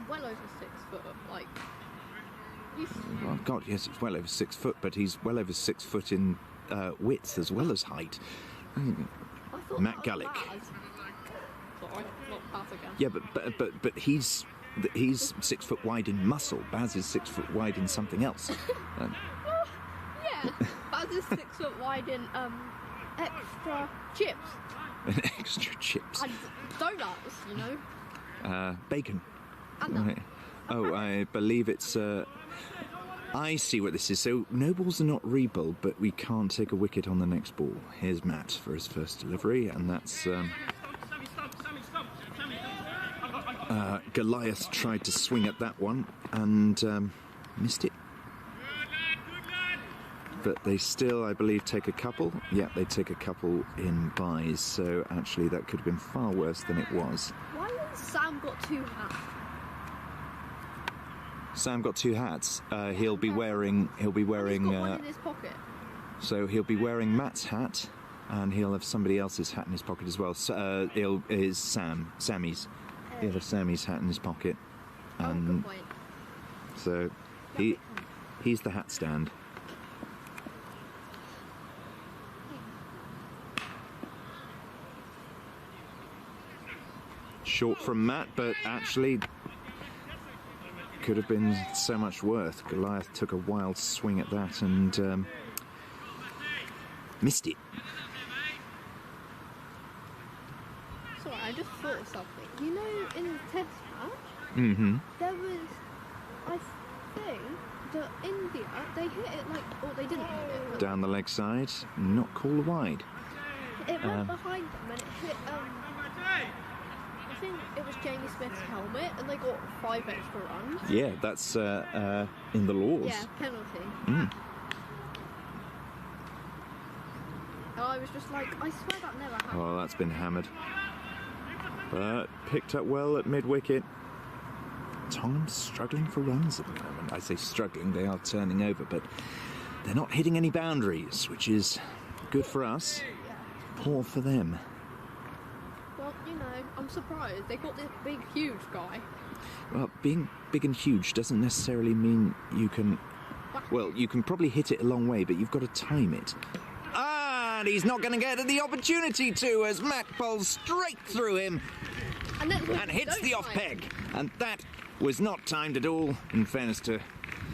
well over 6 foot. Like, Oh God, yes, it's well over 6 foot, but he's well over 6 foot in width as well as height. I thought Matt that was Gallick. Baz. Sorry, not Baz again. Yeah, but he's 6 foot wide in muscle. Baz is 6 foot wide in something else. Yeah, Baz is 6 foot wide in extra chips. Extra chips. And donuts, you know. Bacon. And that. Right. Oh, I believe it's... I see what this is. So, no balls are not rebowled, but we can't take a wicket on the next ball. Here's Matt for his first delivery, and that's... Goliath tried to swing at that one and missed it. But they still, I believe, take a couple. Yeah, they take a couple in buys, so actually that could have been far worse than it was. Why has Sam got 2 hats? Sam got 2 hats. He'll be wearing. He's got one in his pocket. So he'll be wearing Matt's hat, and he'll have somebody else's hat in his pocket as well. So, Sammy's. He'll have Sammy's hat in his pocket, and Good point. so he's the hat stand. Short from Matt, but actually could have been so much worse. Goliath took a wild swing at that and missed it. Sorry, I just thought of something. You know, in the test match, there was, I think, that India, they hit it like, or they didn't hit it. Down the leg side, not called wide. It went behind them and it hit, I think it was Jamie Smith's helmet, and they got 5 extra runs. Yeah, that's in the laws. Yeah, penalty. I was just like, I swear that never happened. Oh, that's been hammered. But picked up well at mid-wicket. Tongham's struggling for runs at the moment. I say struggling, they are turning over, but they're not hitting any boundaries, which is good for us, poor for them. Well, you know, I'm surprised. They got this big, huge guy. Well, being big and huge doesn't necessarily mean you can... Well, you can probably hit it a long way, but you've got to time it. And he's not going to get the opportunity to, as Matt bowls straight through him And hits the off peg. And that was not timed at all, in fairness to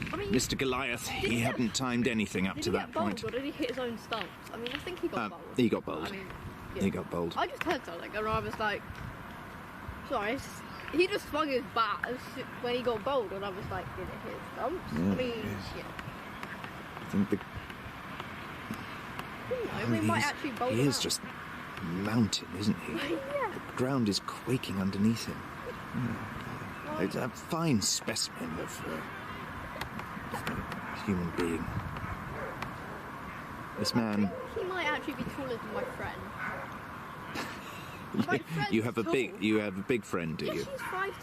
Mr. Goliath. He hadn't timed anything up to that point. Or did he hit his own stumps? I mean, I think he got bowled. He got bowled. I mean, He got bowled. I just heard something, and I was like, sorry, he just swung his bat when he got bowled, and I was like, did it hit his stumps? Yeah, I mean, I think we might actually bowl he him is out. just mountain, isn't he? Yeah. The ground is quaking underneath him. It's a fine specimen of a human being. This man. He might actually be taller than my friend. You have a big friend, do Yeah, you? she's 5'10".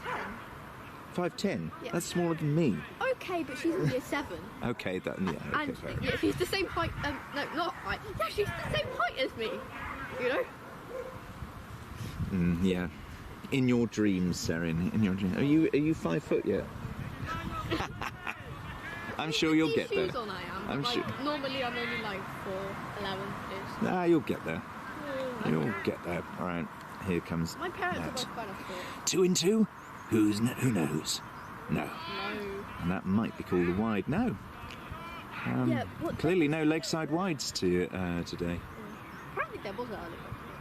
5'10"? Yeah. That's smaller than me. Okay, but she's in year 7. Okay, okay, And fair enough. yeah, she's the same height. No, not height. Yeah, she's the same height as me. You know. Yeah. In your dreams, Serin. In your dreams. Are you 5 foot yet? I'm sure you'll get there. Shoes on, I am. I'm like, sure. Normally, I'm only like 4'11". Ah, you'll get there. You'll get there. All right. Here comes. My parents Matt. are both kind of short. 2 and 2. Who knows? No. No. And that might be called a wide. No. Yeah, what? Clearly no leg side wides today. Apparently there was earlier.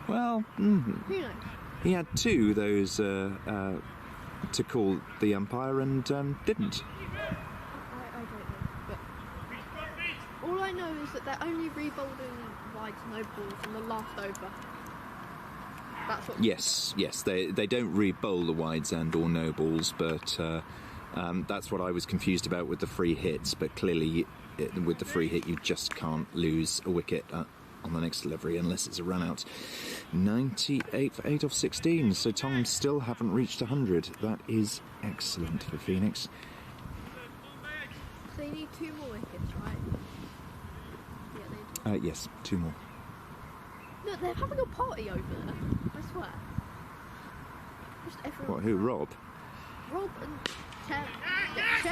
Well, Who knows? he had 2 those to call the umpire and didn't. I don't know. But all I know is that they're only rebowling wides, no balls in the last over. That's what. Yes, they don't re-bowl the wides and or no balls, but that's what I was confused about with the free hits. But clearly, with the free hit, you just can't lose a wicket on the next delivery unless it's a run out. 98 for 8 off 16, so Tongham still haven't reached 100. That is excellent for Phoenix. So you need 2 more wickets, right? Yeah, they do. Yes, 2 more. Look, they're having a party over there. I swear. Just everyone. What? Who? Rob? Rob and Cher.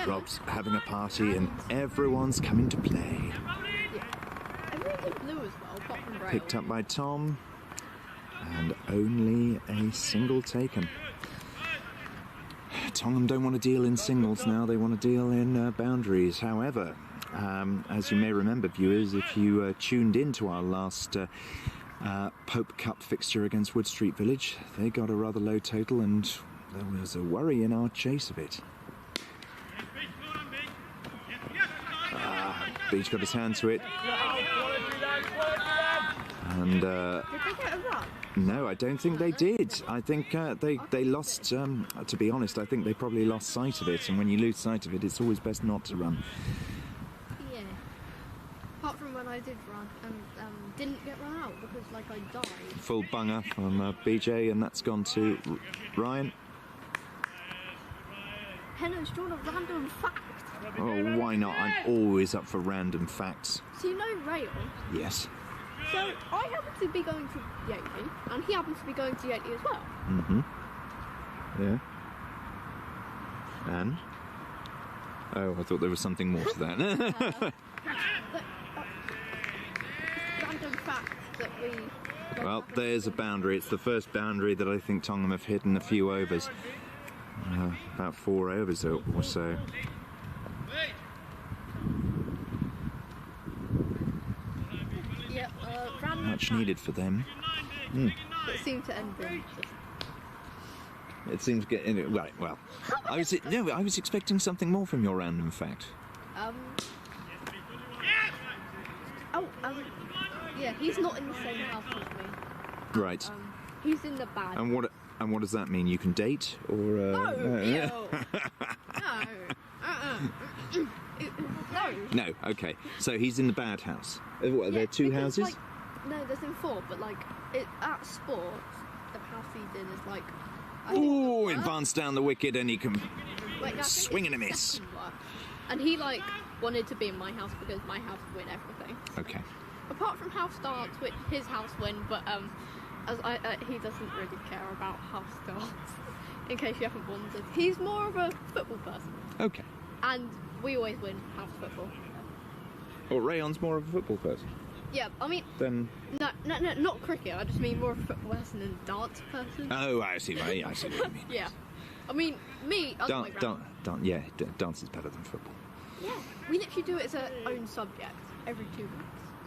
Rob's having a party and everyone's coming to play. Yeah. Everyone's in blue as well, apart from Braille. Picked up by Tom, and only a single taken. Tongham don't want to deal in singles now, they want to deal in boundaries. However, as you may remember, viewers, if you tuned into our last Pope Cup fixture against Wood Street Village, they got a rather low total and there was a worry in our chase of it. Beach got his hand to it. And Did they get a run? no, I don't think they did. I think they lost, to be honest, I think they probably lost sight of it. And when you lose sight of it, it's always best not to run. Yeah. Apart from when I did run and didn't get run out because, like, I died. Full bunger from BJ, and that's gone to Ryan. Henno's drawn a random fact. Oh, why not? I'm always up for random facts. So you know Rail? Yes. So I happen to be going to Yateley, and he happens to be going to Yateley as well. Mm-hmm. Yeah. And? Oh, I thought there was something more to that. Random fact that we... Well, there's a boundary. It's the first boundary that I think Tongham have hit in a few overs. About 4 overs or so. Yep, random Much fact needed for them. that seemed to end in just... It seems to get right. Well, I was expecting something more from your random fact. Yeah, he's not in the same house as me. Right. He's in the bad. And what does that mean? You can date or? No, ew. No. No. Okay. So he's in the bad house. What? Are there 2 because, houses? like, no, there's in 4, but like at sports, the house he's in is like. Ooh, advanced down the wicket, and he can Wait, no, I think Swing and a it's miss. second worst. And he like wanted to be in my house because my house win everything. Okay. Apart from house darts, which his house win, but he doesn't really care about house darts. In case you haven't wondered, he's more of a football person. Okay. And we always win house football. Well, Rayon's more of a football person. Yeah, I mean, Then. no, not cricket. I just mean more of a football person than a dance person. Oh, I see what you mean. Yeah, I mean, me. Dance is better than football. Yeah, we literally do it as our own subject every 2 weeks.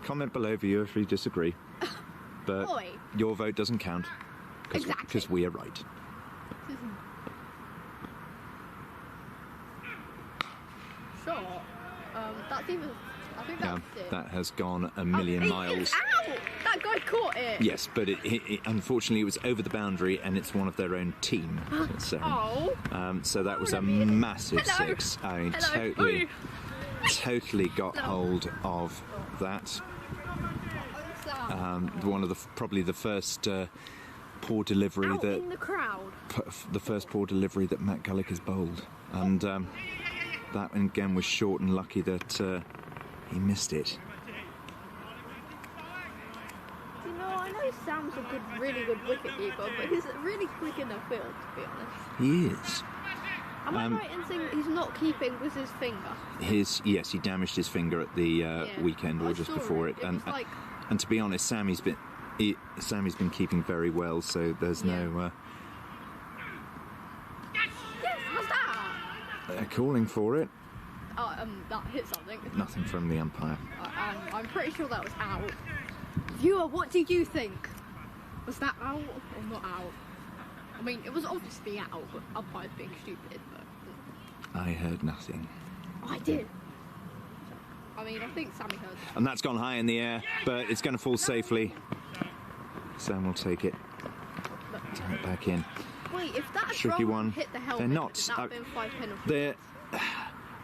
Comment below if you disagree. But Oi. your vote doesn't count. Exactly. Because we are right. Sure. That's even. I think that's it. That has gone a million miles. Ow! That guy caught it. Yes, but it unfortunately it was over the boundary, and it's one of their own team. So, Oh. so that was a let me in. massive Hello. 6. I mean, Hello. totally got Hello. hold of that. One of probably the first poor delivery Out that in the crowd. the first poor delivery that Matt Gullick has bowled, and that again was short and lucky that he missed it. You know, I know Sam's a really good wicketkeeper, but he's really quick in the field, to be honest. He is. Am I right in saying he's not keeping with his finger? Yes, he damaged his finger at the weekend or I just saw before it. it, It was like- and to be honest, Sammy's been keeping very well, so there's no. Yes, what's that? They're calling for it. That hit something. Nothing from the umpire. I'm pretty sure that was out. Viewer, what do you think? Was that out or not out? I mean, it was obviously out, but umpire's being stupid, but... I heard nothing. I did. I mean, I think Sammy heard. And that's gone high in the air, but it's going to fall safely. Sam will take it. Turn it back in. Wait, if that Tricky drum one. hit the helmet, They're not. would that have been 5 penalties? They're.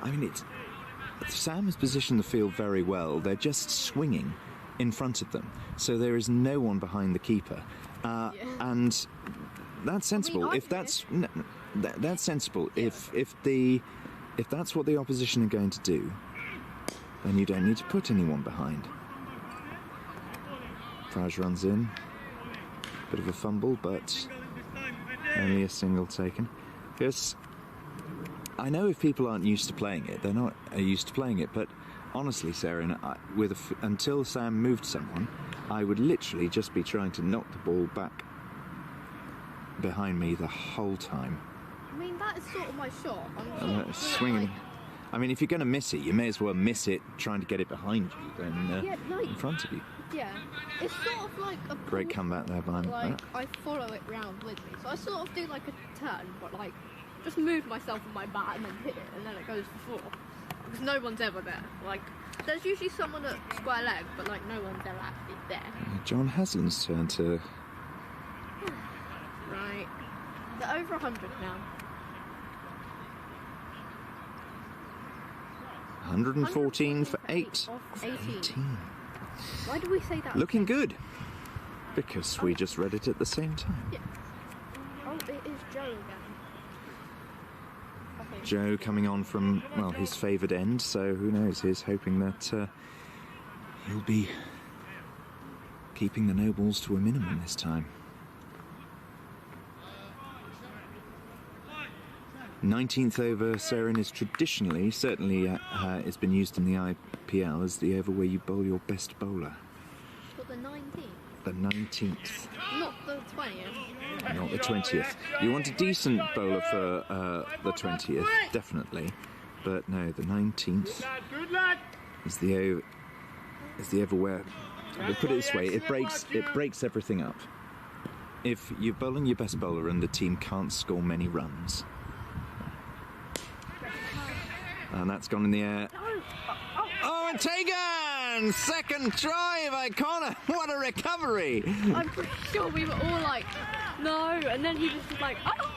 I mean, Sam has positioned the field very well. They're just swinging in front of them, so there is no one behind the keeper, and that's sensible. If that's that's sensible. Yeah. If that's what the opposition are going to do, then you don't need to put anyone behind. Farage runs in. Bit of a fumble, but only a single taken. Because I know if people aren't used to playing it, they're not used to playing it. But honestly, Sarah, until Sam moved someone, I would literally just be trying to knock the ball back behind me the whole time. I mean, that is sort of my shot. I'm sort of swinging. like, I mean, if you're going to miss it, you may as well miss it trying to get it behind you than in front of you. yeah, it's sort of like a Great comeback there by like I follow it round with me, so I sort of do like a turn, but like just move myself with my bat and then hit it, and then it goes for 4 because no one's ever there. Like there's usually someone at square leg, but like no one's ever actually there. John Haslam's turn to. Right, they're over 100 now. 114 for 8. Off 18. Why do we say that? Looking good. Because we just read it at the same time. Yeah. Oh, it is Joe again. Okay. Joe coming on from, well, his favoured end, so who knows, he's hoping that he'll be keeping the no balls to a minimum this time. 19th over, Seren, is traditionally, certainly it's been used in the IPL as the over where you bowl your best bowler. But the 19th? The 19th. Not the 20th. Not the 20th. You want a decent bowler for the 20th, definitely. But no, the 19th Good lad. is the over where, we'll put it this way, it breaks everything up. If you're bowling your best bowler and the team can't score many runs, and that's gone in the air. Oh, and taken! Second try by Connor. What a recovery! I'm pretty sure we were all like, no, and then he was just like, oh,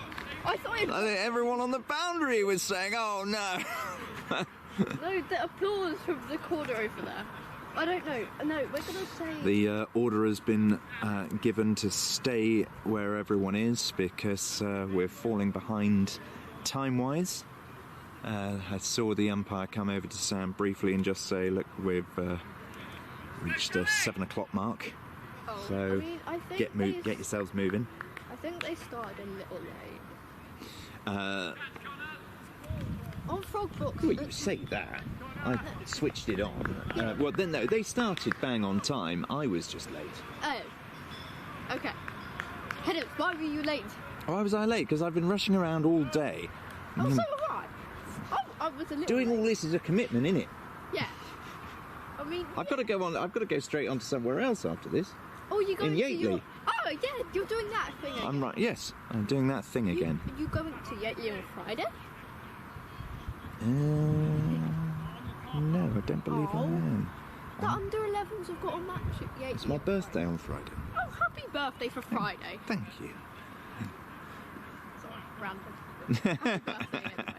I thought it I think everyone on the boundary was saying, oh no. No, the applause from the corner over there. I don't know. No, we're gonna say The order has been given to stay where everyone is because we're falling behind time-wise. I saw the umpire come over to Sam briefly and just say, look, we've reached the 7 o'clock mark. Oh, So I mean, I think get yourselves moving. I think they started a little late. On Frog Books. Well, you say that. I switched it on. Well, then, no, they started bang on time. I was just late. Oh. Okay. Henry, why were you late? Why was I late? Because I've been rushing around all day. Oh, so have I. Oh, I was a little Doing late. all this is a commitment, innit? Yeah. I mean, I've got to go on. I've got to go straight on to somewhere else after this. oh, you going in to Yateley. your... Oh, yeah, you're doing that thing again. I'm right. Yes, I'm doing that thing again. You going to Yateley on Friday? No, I don't believe I am. The under 11s have got a match at Yateley. It's my birthday on Friday. Oh, happy birthday for Friday. Thank you. Sorry, random. Happy birthday anyway.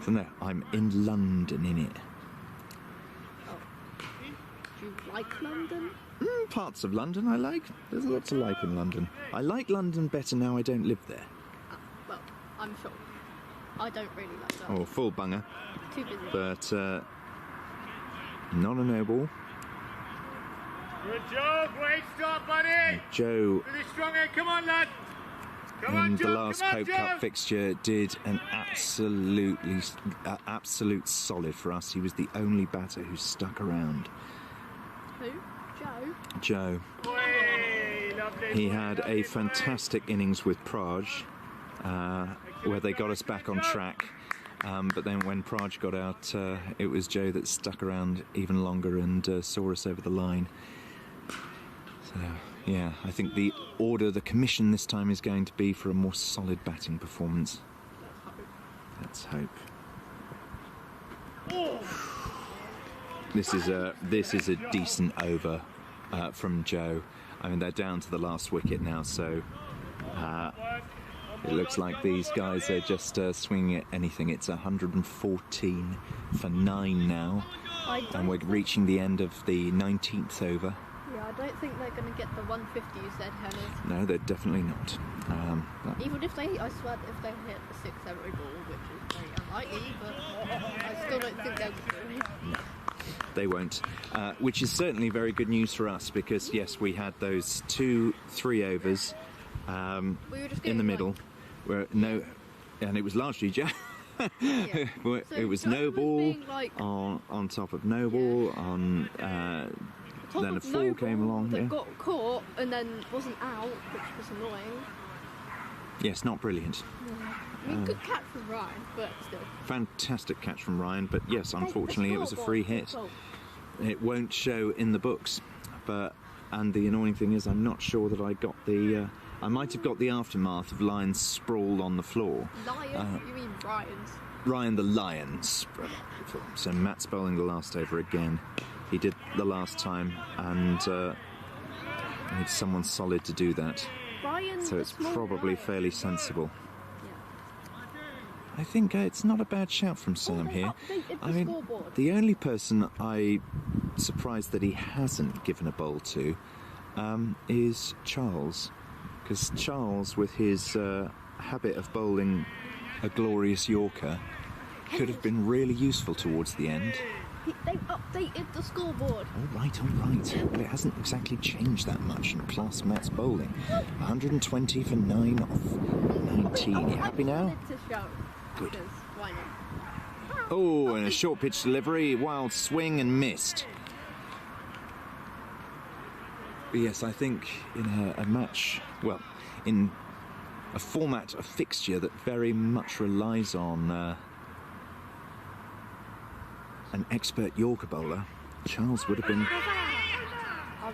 So no, I'm in London, innit? Oh. Do you like London? Parts of London I like. There's a lot to like in London. I like London better now I don't live there. Well, I'm sure. I don't really like that. Oh, full bunger. Too busy. But not a no ball. Good job, great start, buddy. Joe Really strong end, come on, lad. Come on, in the Joe, last come on, Pope Joe. Cup fixture did an absolute solid for us. He was the only batter who stuck around. Who? Joe? Joe. Way, lovely. He had a fantastic innings with Praj, where they got us back on track. But then when Praj got out, it was Joe that stuck around even longer and saw us over the line. So, yeah, I think the commission this time is going to be for a more solid batting performance. Let's hope. This is a decent over from Joe. I mean, they're down to the last wicket now, so it looks like these guys are just swinging at anything. It's 114 for 9 now, and we're reaching the end of the 19th over. Yeah, I don't think they're going to get the 150 you said, Henry. No, they're definitely not. Even if they, I swear, if they hit the 6 every ball, which is very unlikely, but I still don't think they will. They won't, which is certainly very good news for us because, yes, we had those 2-3 overs We were just in the getting, middle, where and it was largely Joe. Yeah. It was Joe no was ball being, like, on top of no ball, on top then a of 4 no came ball along. that Yeah. got caught and then wasn't out, which was annoying. Yes, not brilliant. I mean, good catch from Ryan, but still. Fantastic catch from Ryan, but yes, unfortunately it was a free hit. Oh, It won't show in the books, and the annoying thing is I'm not sure that I got the I might have got the aftermath of Lion sprawled on the floor. Lion? You mean Ryan's? Ryan the Lion sprawled on the floor. So Matt's bowling the last over again. He did the last time, and needs someone solid to do that. Ryan, So the it's small probably Ryan. fairly sensible. Yeah. I think it's not a bad shout from Sam they here. updated the I mean, scoreboard. the only person I'm surprised that he hasn't given a bowl to is Charles. Because Charles, with his habit of bowling a glorious Yorker, could have been really useful towards the end. They updated the scoreboard. All right. But it hasn't exactly changed that much in class Matt's bowling. 120 for 9 off 19. You happy now? I wanted to show. Good. Because why not? Oh, and a short pitch delivery, wild swing and missed. But yes, I think in a match, well, in a format, a fixture that very much relies on an expert Yorker bowler, Charles would have been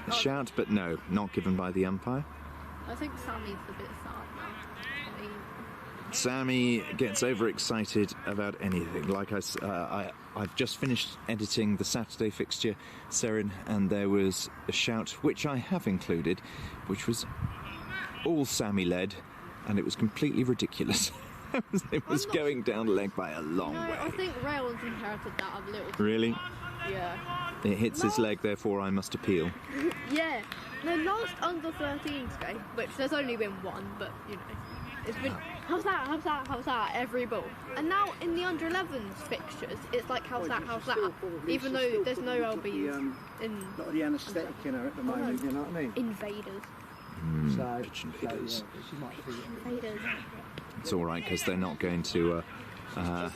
a shout, but no, not given by the umpire. I think Sammy's a bit sad now. I mean, Sammy gets overexcited about anything. Like I've just finished editing the Saturday fixture, Serin, and there was a shout, which I have included, which was all Sammy-led, and it was completely ridiculous. It was going down the leg by a long way. I think Rayl's inherited that a little. Really? Yeah. It hits his leg, therefore I must appeal. Yeah. The last under 13s game, which there's only been one, but you know, it's been how's that, how's that, how's that, every ball. And now in the under 11s fixtures, it's like, how's that, how's that, even though there's no LBs in... A lot of the anaesthetic in her at the moment, you know what I mean? Invaders. Pitch invaders. She might feel Invaders. It's all right because they're not going to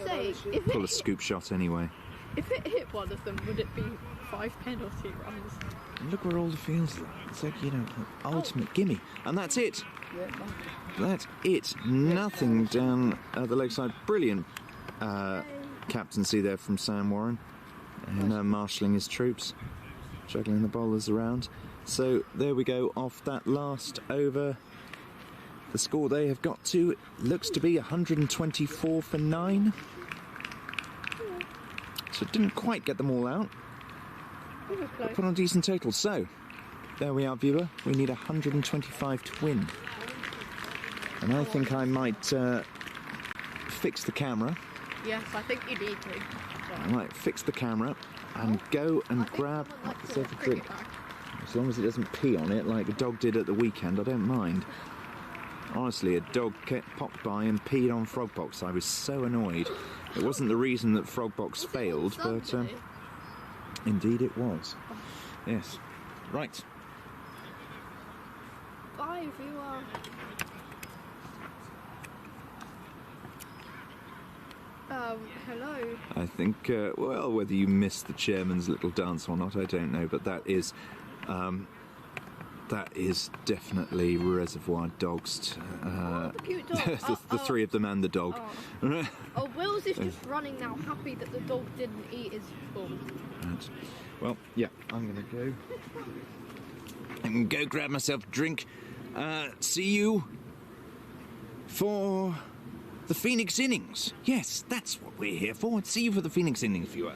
Say, pull a scoop shot anyway. if it hit one of them, would it be 5 penalty runs? And look where all the fields are. It's like, you know, ultimate gimme. And that's it. That's it. Nothing down the leg side. Brilliant captaincy there from Sam Warren. And marshalling his troops. Juggling the bowlers around. So there we go off that last over. The score they have got to looks to be 124 for 9. So it didn't quite get them all out. But put on a decent total. So there we are, viewer. We need 125 to win. And I think I might fix the camera. Yes, I think you need to. I might fix the camera and go and grab myself a drink. As long as it doesn't pee on it like a dog did at the weekend, I don't mind. Honestly, a dog popped by and peed on Frogbox. I was so annoyed. It wasn't the reason that Frogbox failed, but indeed it was. Yes. Right. Bye, viewer. Hello. I think, well, whether you missed the chairman's little dance or not, I don't know, but that is definitely Reservoir Dogs. The cute dog. The three of them and the dog. Oh, Wills is just running now, happy that the dog didn't eat his food. Right. Well, yeah, I'm going to go. I'm going to go grab myself a drink. See you for the Phoenix innings. Yes, that's what we're here for. See you for the Phoenix innings, viewer.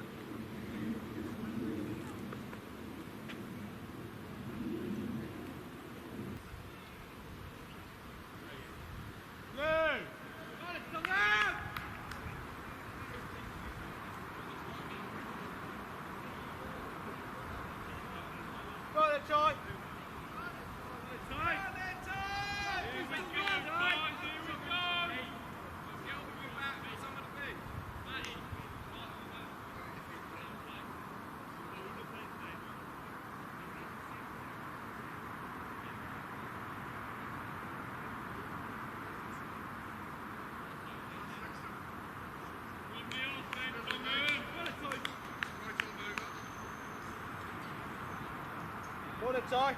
Morning, Ty.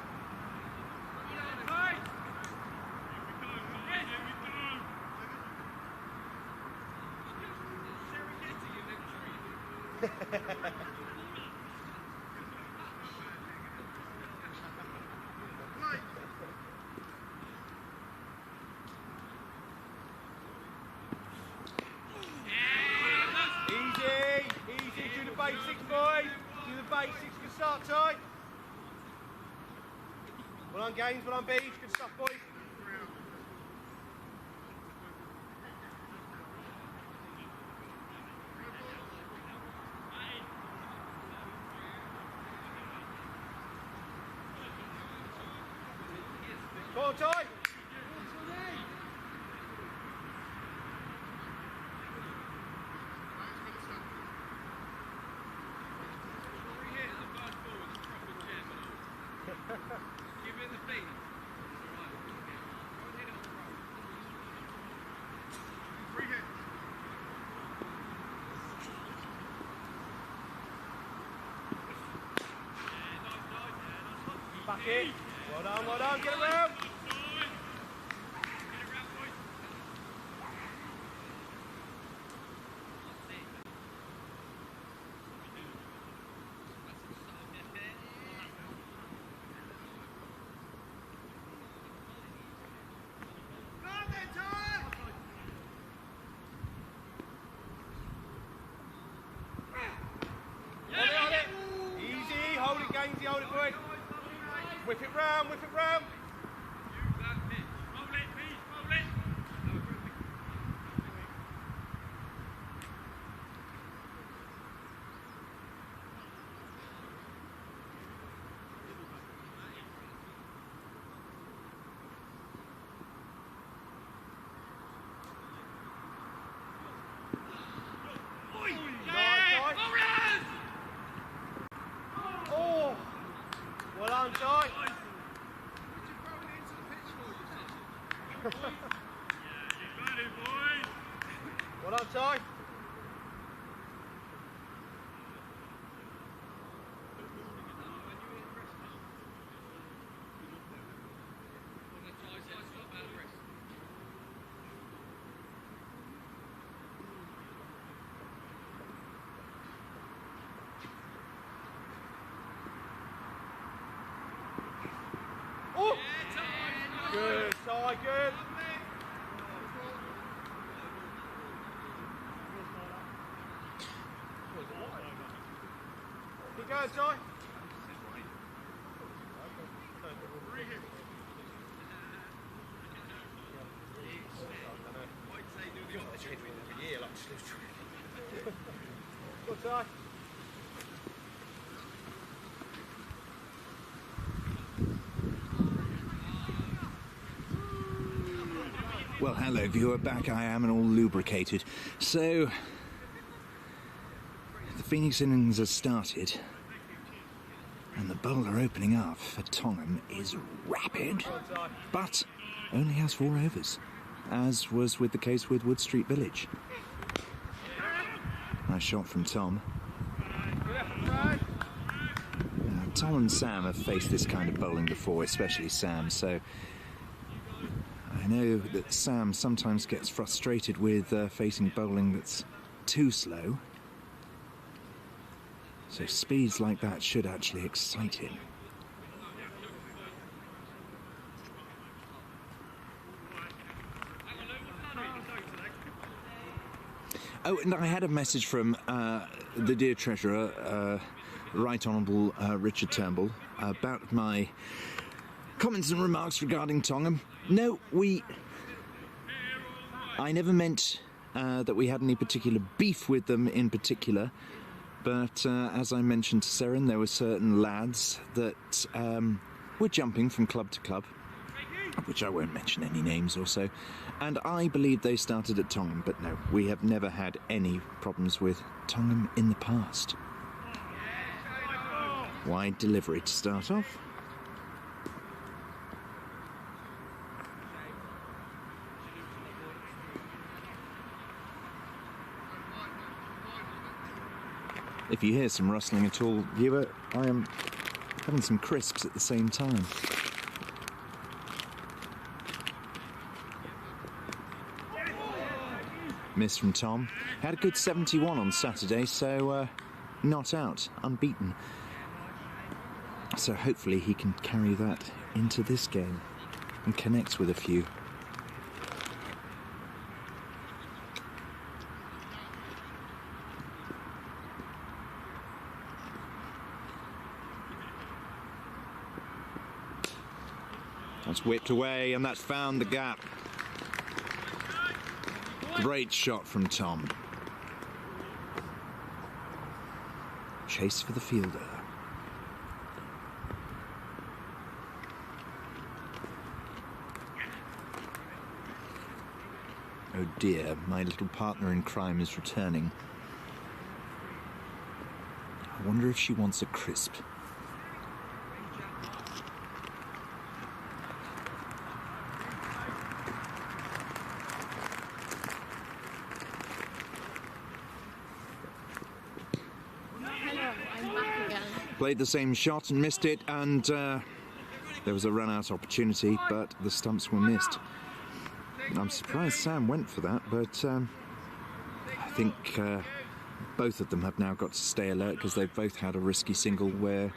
Easy, do the basics, boys. Do the basics, good start, Ty. Well on games, well on bees, good stuff, boys. Go on, Ty. Back in. Well done, get around. On it. Easy, hold it, Gainsy, hold it, boy. Whip it round, whip it round. Ty, good. Keep going, Ty. Good, Ty. Well, hello viewer, back I am and all lubricated. So, the Phoenix innings has started, and the bowler opening up for Tongham is rapid, but only has 4 overs, as was with the case with Wood Street Village. Nice shot from Tom. Tom and Sam have faced this kind of bowling before, especially Sam, so I know that Sam sometimes gets frustrated with facing bowling that's too slow. So speeds like that should actually excite him. Oh, and I had a message from the dear Treasurer, Right Honourable Richard Turnbull, about my comments and remarks regarding Tongham. No, I never meant that we had any particular beef with them in particular, but as I mentioned to Seren, there were certain lads that were jumping from club to club, which I won't mention any names or so, and I believe they started at Tongham, but no, we have never had any problems with Tongham in the past. Wide delivery to start off. If you hear some rustling at all, viewer, I am having some crisps at the same time. Miss from Tom. Had a good 71 on Saturday, so not out, unbeaten. So hopefully he can carry that into this game and connect with a few. That's whipped away and that's found the gap. Great shot from Tom. Chase for the fielder. Oh dear, my little partner in crime is returning. I wonder if she wants a crisp. Played the same shot and missed it, and there was a run-out opportunity, but the stumps were missed. I'm surprised Sam went for that, but I think both of them have now got to stay alert because they've both had a risky single where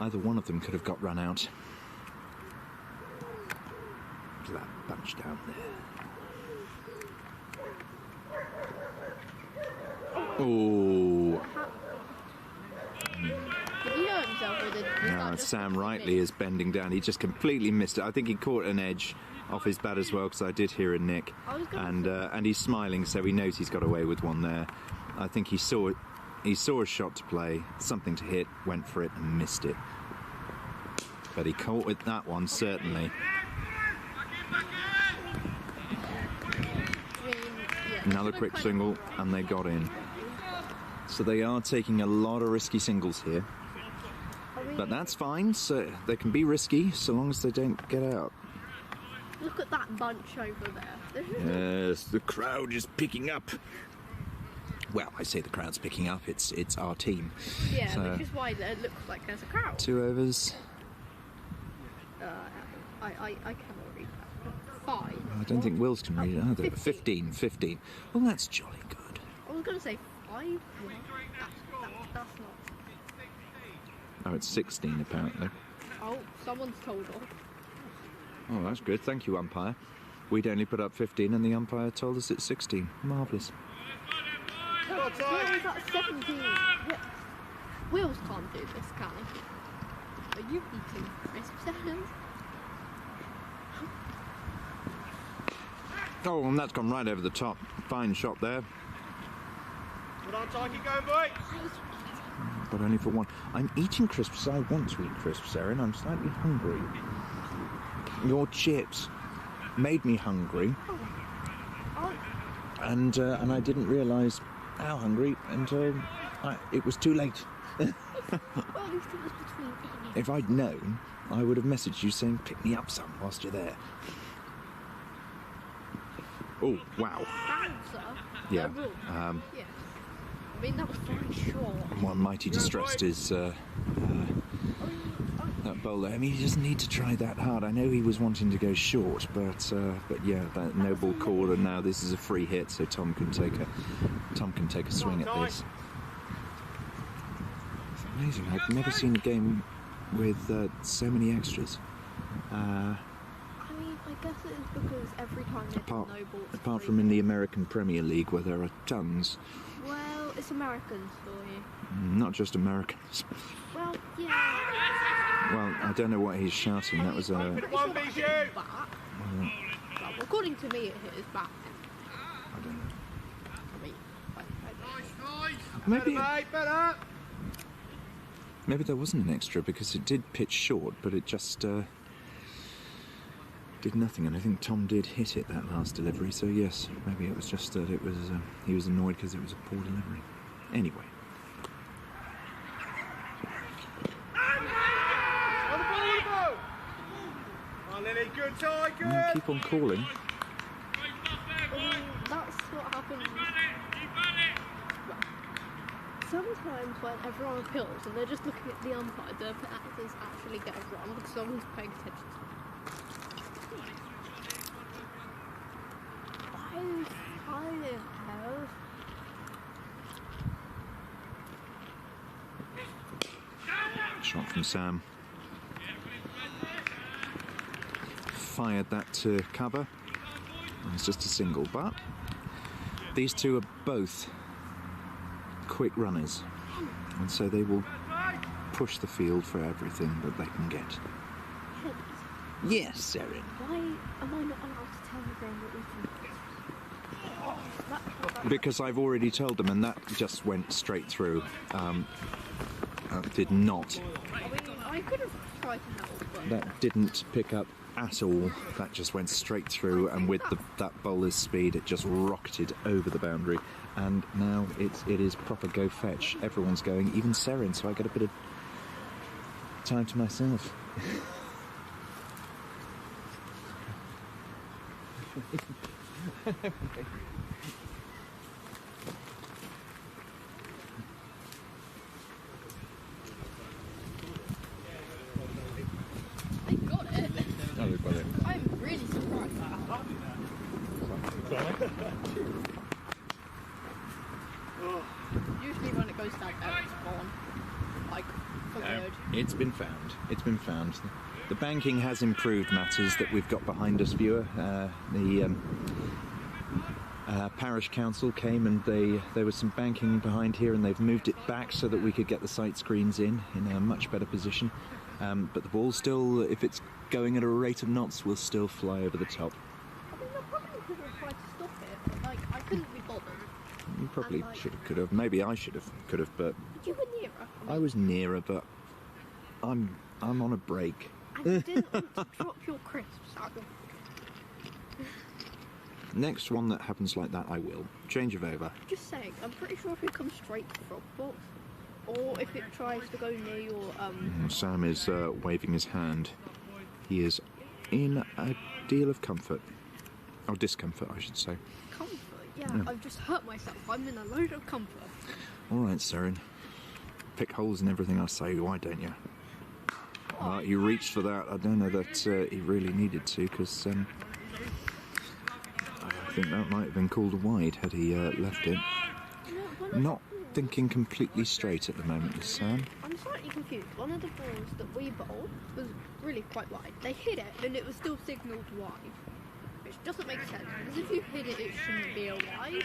either one of them could have got run out. Look at that bunch down there. Oh. No, Sam Rightly is bending down. He just completely missed it. I think he caught an edge off his bat as well, because I did hear a nick. And he's smiling, so he knows he's got away with one there. I think he saw a shot to play, something to hit, went for it and missed it. But he caught with that one, certainly. Another quick single, and they got in. So they are taking a lot of risky singles here. But that's fine, so they can be risky so long as they don't get out. Look at that bunch over there. Yes, the crowd is picking up. Well, I say the crowd's picking up, it's our team. Yeah, so, which is why it looks like there's a crowd. 2 overs. I cannot read that. 5. I don't think Wills can read it either. 15. Well, that's jolly good. I was going to say 5. Yeah, that's not. Oh, it's 16 apparently. Oh, someone's told off. Oh, that's good. Thank you, umpire. We'd only put up 15 and the umpire told us it's 16. Marvellous. Come on, Ty. Where was that 17? Yeah. Wheels can't do this, can he? Are you eating crisp seconds? Oh, and that's gone right over the top. Fine shot there, Come on, Ty, keep going, boy. but only for one. I'm eating crisps. I want to eat crisps, Erin. I'm slightly hungry. Your chips made me hungry, and I didn't realise how hungry until it was too late. Well, at least it was between. If I'd known, I would have messaged you saying, pick me up some whilst you're there. Oh, wow. Bouncer? Yeah. Yeah. I mean, that was very short. One mighty distressed is that bowler. I mean, he doesn't need to try that hard. I know he was wanting to go short, but yeah, that noble call, and now this is a free hit, so Tom can take a swing at this. It's amazing. I've never seen a game with so many extras. I mean, I guess it is because every time they no balls. Apart from in the American Premier League, where there are tons. Well, it's Americans for you. Not just Americans. Well, yeah. Well, I don't know what he's shouting. That was a. One beat you. Well, according to me, it hit his back. I don't know. I mean, Maybe, Better, mate, better. maybe there wasn't an extra because it did pitch short, but it just did nothing. And I think Tom did hit it that last delivery. So yes, maybe it was just that it was he was annoyed because it was a poor delivery. Anyway. On the ball. Oh, Lily, good, Ty, good. Keep on calling. that's what happens. Sometimes when everyone appeals and they're just looking at the umpire, the actors actually get it wrong because someone's paying attention to them. Shot from Sam. Fired that to cover. It's just a single, but these two are both quick runners, and so they will push the field for everything that they can get. Yes, Erin. Why am I not allowed to tell everyone what we can? Because I've already told them, and that just went straight through. Did not. I mean, I could have tried to help, but That didn't pick up at all. That just went straight through, and with that bowler's speed, it just rocketed over the boundary. And now it is proper go fetch. Everyone's going, even Serin, so I get a bit of time to myself. I got it. Oh, we've got it. I'm really surprised by that. Usually when it goes down there, it's gone. Like, for good. It's been found. It's been found. The banking has improved matters that we've got behind us, viewer. The parish council came and there was some banking behind here, and they've moved it back so that we could get the sight screens in a much better position. But the ball still, if it's going at a rate of knots, will still fly over the top. I mean, I probably could have tried to stop it, but, like, I couldn't be bothered. You probably And, like, should have, could have. Maybe I should have, could have, but You were nearer. I was nearer. But I'm on a break. And you didn't want to drop your crisps out of. Next one that happens like that, I will. Change of over. Just saying, I'm pretty sure if it comes straight to frog box, or if it tries to go near your Sam is waving his hand. He is in a deal of comfort. Or discomfort, I should say. comfort. Yeah, I've just hurt myself. I'm in a load of comfort. All right, Serin. Pick holes in everything I say, why don't you? Well, he reached for that. I don't know that he really needed to, because I think that might have been called a wide had he left it. Not thinking completely straight at the moment, is Sam. I'm slightly slightly confused. One of the balls that we bowled was really quite wide. They hit it and it was still signalled wide, which doesn't make sense because if you hit it, it shouldn't be a wide.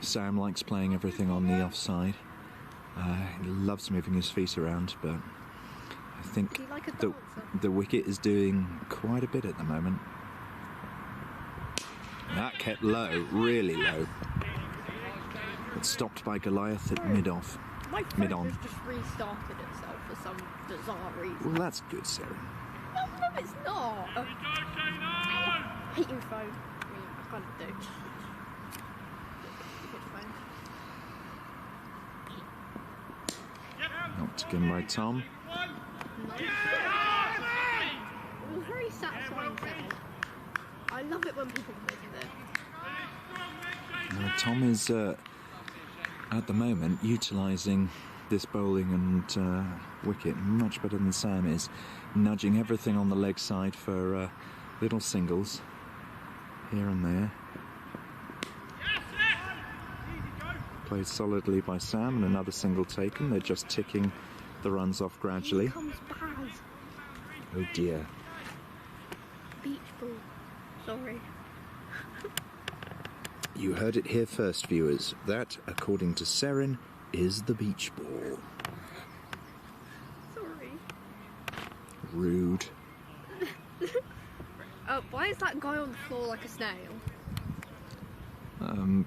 Sam likes playing everything on the offside. He loves moving his feet around, but I think Like a the wicket is doing quite a bit at the moment. That kept low, really low. It's stopped by Goliath at mid-off. My phone has just restarted itself for some bizarre reason. Well, that's good, Sarah. No, it's not. I hate your phone. I mean, I kind of do. Knocked again by Tom. No. It was very satisfying sound. I love it when people make it. Tom is, at the moment, utilising this bowling and wicket much better than Sam is, nudging everything on the leg side for little singles here and there. Played solidly by Sam and another single taken. They're just ticking the runs off gradually. Here comes Baz. Oh dear. Beach ball. Sorry. You heard it here first, viewers. That, according to Seren, is the beach ball. Sorry. Rude. Why is that guy on the floor like a snail?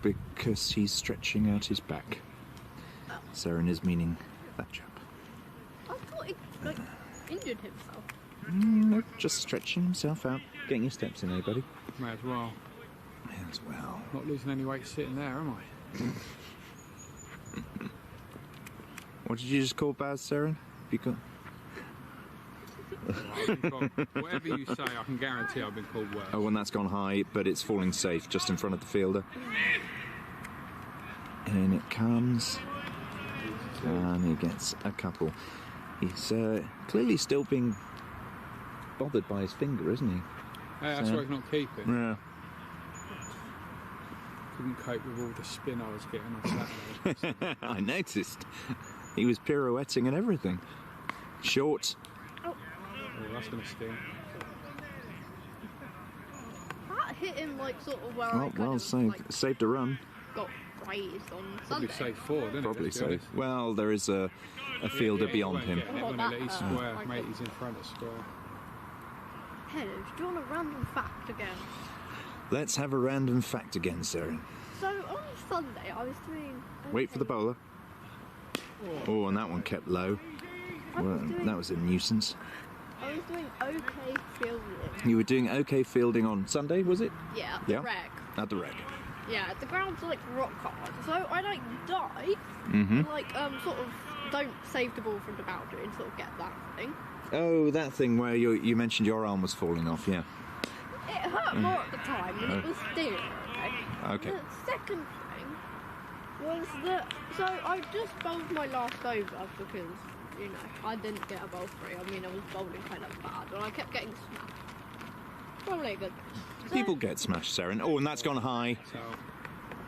Because he's stretching out his back. Seren is meaning that chap. I thought he, injured himself. No, just stretching himself out. Getting your steps in, eh, buddy? May as well. May as well. Not losing any weight sitting there, am I? What did you just call Baz, Seren? Whatever you say, I can guarantee I've been called worse. Oh, when that's gone high, but it's falling safe just in front of the fielder. In it comes. And he gets a couple. He's clearly still being bothered by his finger, isn't he? That's why he's not keeping. Yeah. Couldn't cope with all the spin I was getting on Saturday. I noticed. He was pirouetting and everything. Short. Oh, that's going to sting. That hit him like sort of where I Oh, kind well, of saved a run. got raised on Probably Sunday. safe forward, didn't Probably it? so. Well, there is a fielder beyond him. He's square, mate, he's in front of square. Hello, do you want a random fact again? Let's have a random fact again, Seren. So on Sunday I was doing... Wait for the bowler. Oh, and that one kept low. Well, that was a nuisance. I was doing okay fielding. You were doing okay fielding on Sunday, was it? Yeah, at the rec. At the rec. Yeah, the ground's like rock hard. So I like dive, like sort of don't save the ball from the boundary and sort of get that thing. Oh, that thing where you mentioned your arm was falling off, yeah. It hurt more at the time and it was still okay. Okay. The second thing was that, so I just bowled my last over because, you know, I didn't get a bowl free. I mean, I was bowling kind of bad and I kept getting smashed. Probably a good thing. People get smashed, Seren. Oh, and that's gone high.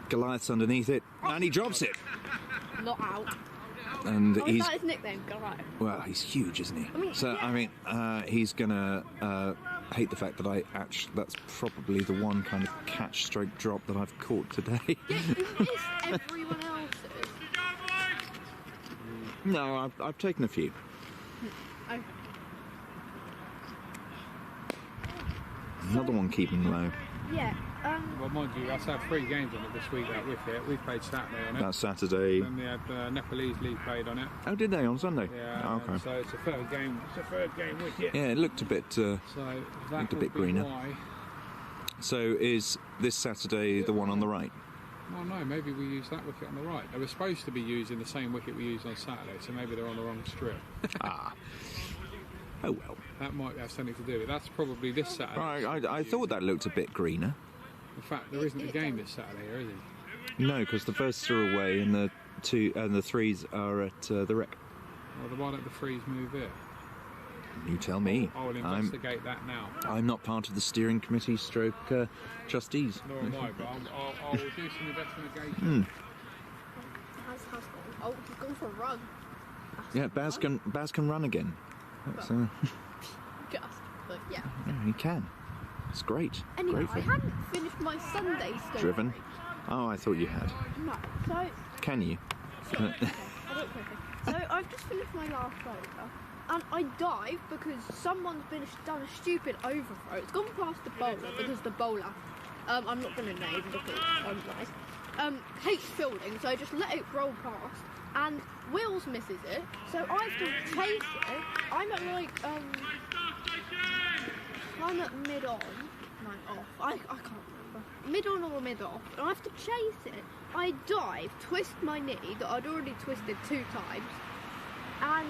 Goliath's underneath it, and he drops it. Not out. And Oh, is he's that his nickname, Goliath? well, he's huge, isn't he? I mean, so yeah. I mean, he's gonna hate the fact that that's probably the one kind of catch stroke drop that I've caught today. Yeah, you missed everyone else's. No, I've taken a few. Okay. Another one keeping low. Yeah, Well, mind you, I had 3 games on it this week, that wicket. We played Saturday on it. That's Saturday. Then we had Nepalese League played on it. Oh, did they on Sunday? Yeah, Oh, okay. so it's a third game. It's a third game wicket. Yeah, it looked a bit. So that looked a would bit be greener. why. So is this Saturday the one on the right? Well, no, maybe we use that wicket on the right. They were supposed to be using the same wicket we used on Saturday, so maybe they're on the wrong strip. Ah. Oh well. That might have something to do with it. That's probably this Saturday. Right, I thought that looked a bit greener. In fact, there isn't a game this Saturday, here, is it? No, because the firsts are away and the 2 and the 3s are at the rec. Well, why don't the frees move it? You tell me. I will investigate that now. I'm not part of the steering committee stroke trustees. Nor am I, but I will do some investigation. has gone. Oh, he's gone for a run. Yeah, Baz can run again. That's, Just, but yeah. yeah, he can. It's great. Anyway, Great for I him. hadn't finished my Sunday story. Driven? Oh, I thought you had. No, so... Can you? I don't think so. So I've just finished my last over, and I dived because someone's done a stupid overthrow. It's gone past the bowler because the bowler, I'm not going to name because I'm nice, hates fielding, so I just let it roll past, and Wills misses it, so I have to chase it. I'm at like, I'm at mid-on, no, off, I can't remember, mid-on or mid-off, and I have to chase it. I dive, twist my knee that I'd already twisted 2 times, and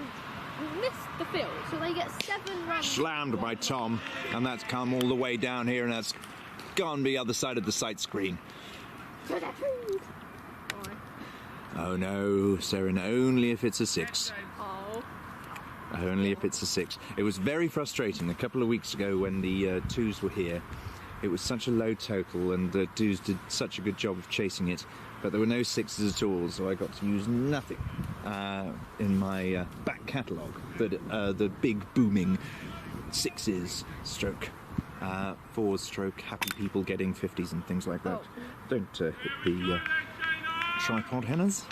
missed the field, so they get 7 runs. Slammed by Tom, and that's come all the way down here, and that's gone the other side of the sight screen. Oh no, Seren, only if it's a 6. Oh. Only if it's a 6. It was very frustrating a couple of weeks ago when the 2s were here. It was such a low total, and the 2s did such a good job of chasing it, but there were no 6s at all, so I got to use nothing in my back catalogue. But the big booming 6s stroke 4s stroke happy people getting 50s and things like that. Oh. Don't hit the tripod henners.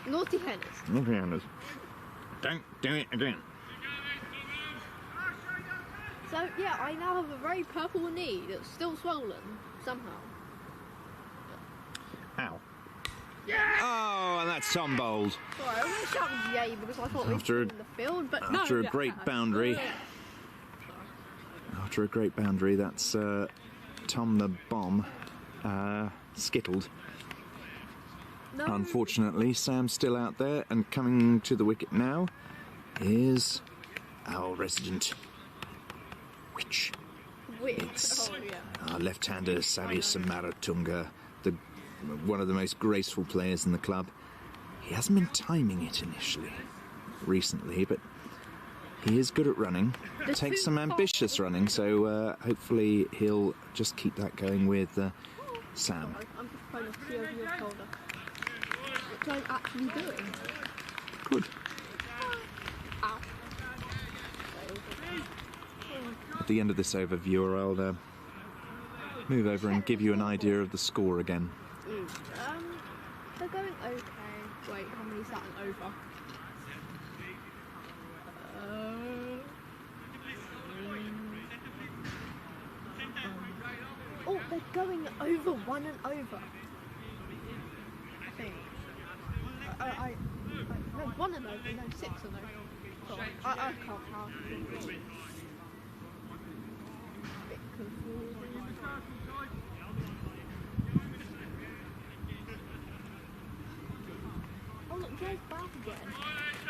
Naughty henners. Naughty henners. Don't do it again. So yeah, I now have a very purple knee that's still swollen somehow. Ow. Yeah. Oh, and that's Tom bowled. Sorry, I was shouting yay because I thought After we were in the field, but no. After a great boundary. After a great boundary, that's Tom the bomb skittled. No. Unfortunately, Sam's still out there, and coming to the wicket now is our resident witch. It's oh, yeah. our left-hander Savvy Samaratunga, one of the most graceful players in the club. He hasn't been timing it initially, recently, but he is good at running. Takes some ambitious running, so hopefully he'll just keep that going with Sam. I'm just trying to see over your shoulder. Which I'm actually doing. Good. Ow. At the end of this overview, I'll move over and give you an idea of the score again. They're going okay. Wait, how many's that an over? Oh, they're going over 1 and over. I think. No, 1 and over, no, 6 and over. Sorry, I can't count. Bit confusing. Oh look, Joe's back again.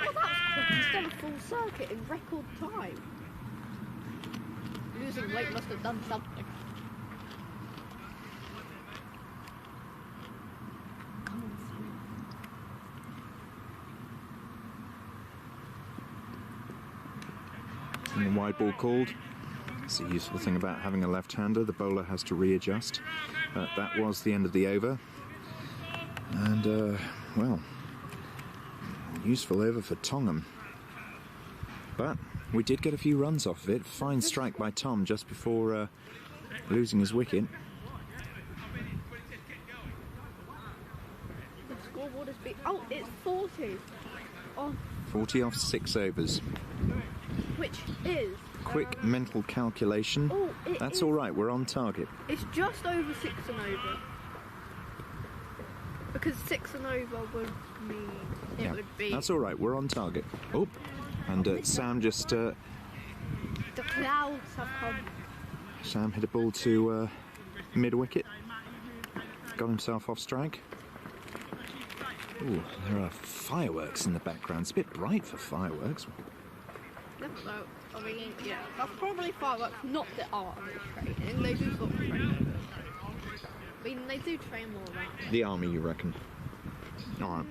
Oh, that's quick. He's done a full circuit in record time. Losing weight must have done something. Come on, And the wide ball called. It's a useful thing about having a left-hander. The bowler has to readjust. That was the end of the over. And, well, useful over for Tongham. But we did get a few runs off of it. Fine strike by Tom just before losing his wicket. the scoreboard has been... Oh, it's 40. Oh, 40 off 6 overs. which is... Quick mental calculation. Oh, That's is, all right, we're on target. It's just over 6 and over. Because 6 and over would mean it would be... That's all right, we're on target. Oh, and Sam just... The clouds have come. Sam hit a ball to mid-wicket. Got himself off strike. Ooh, there are fireworks in the background. It's a bit bright for fireworks. Never know. I mean, yeah, that's probably fireworks, not the army training. They do sort of train. I mean, they do train more around. The army, you reckon? All right.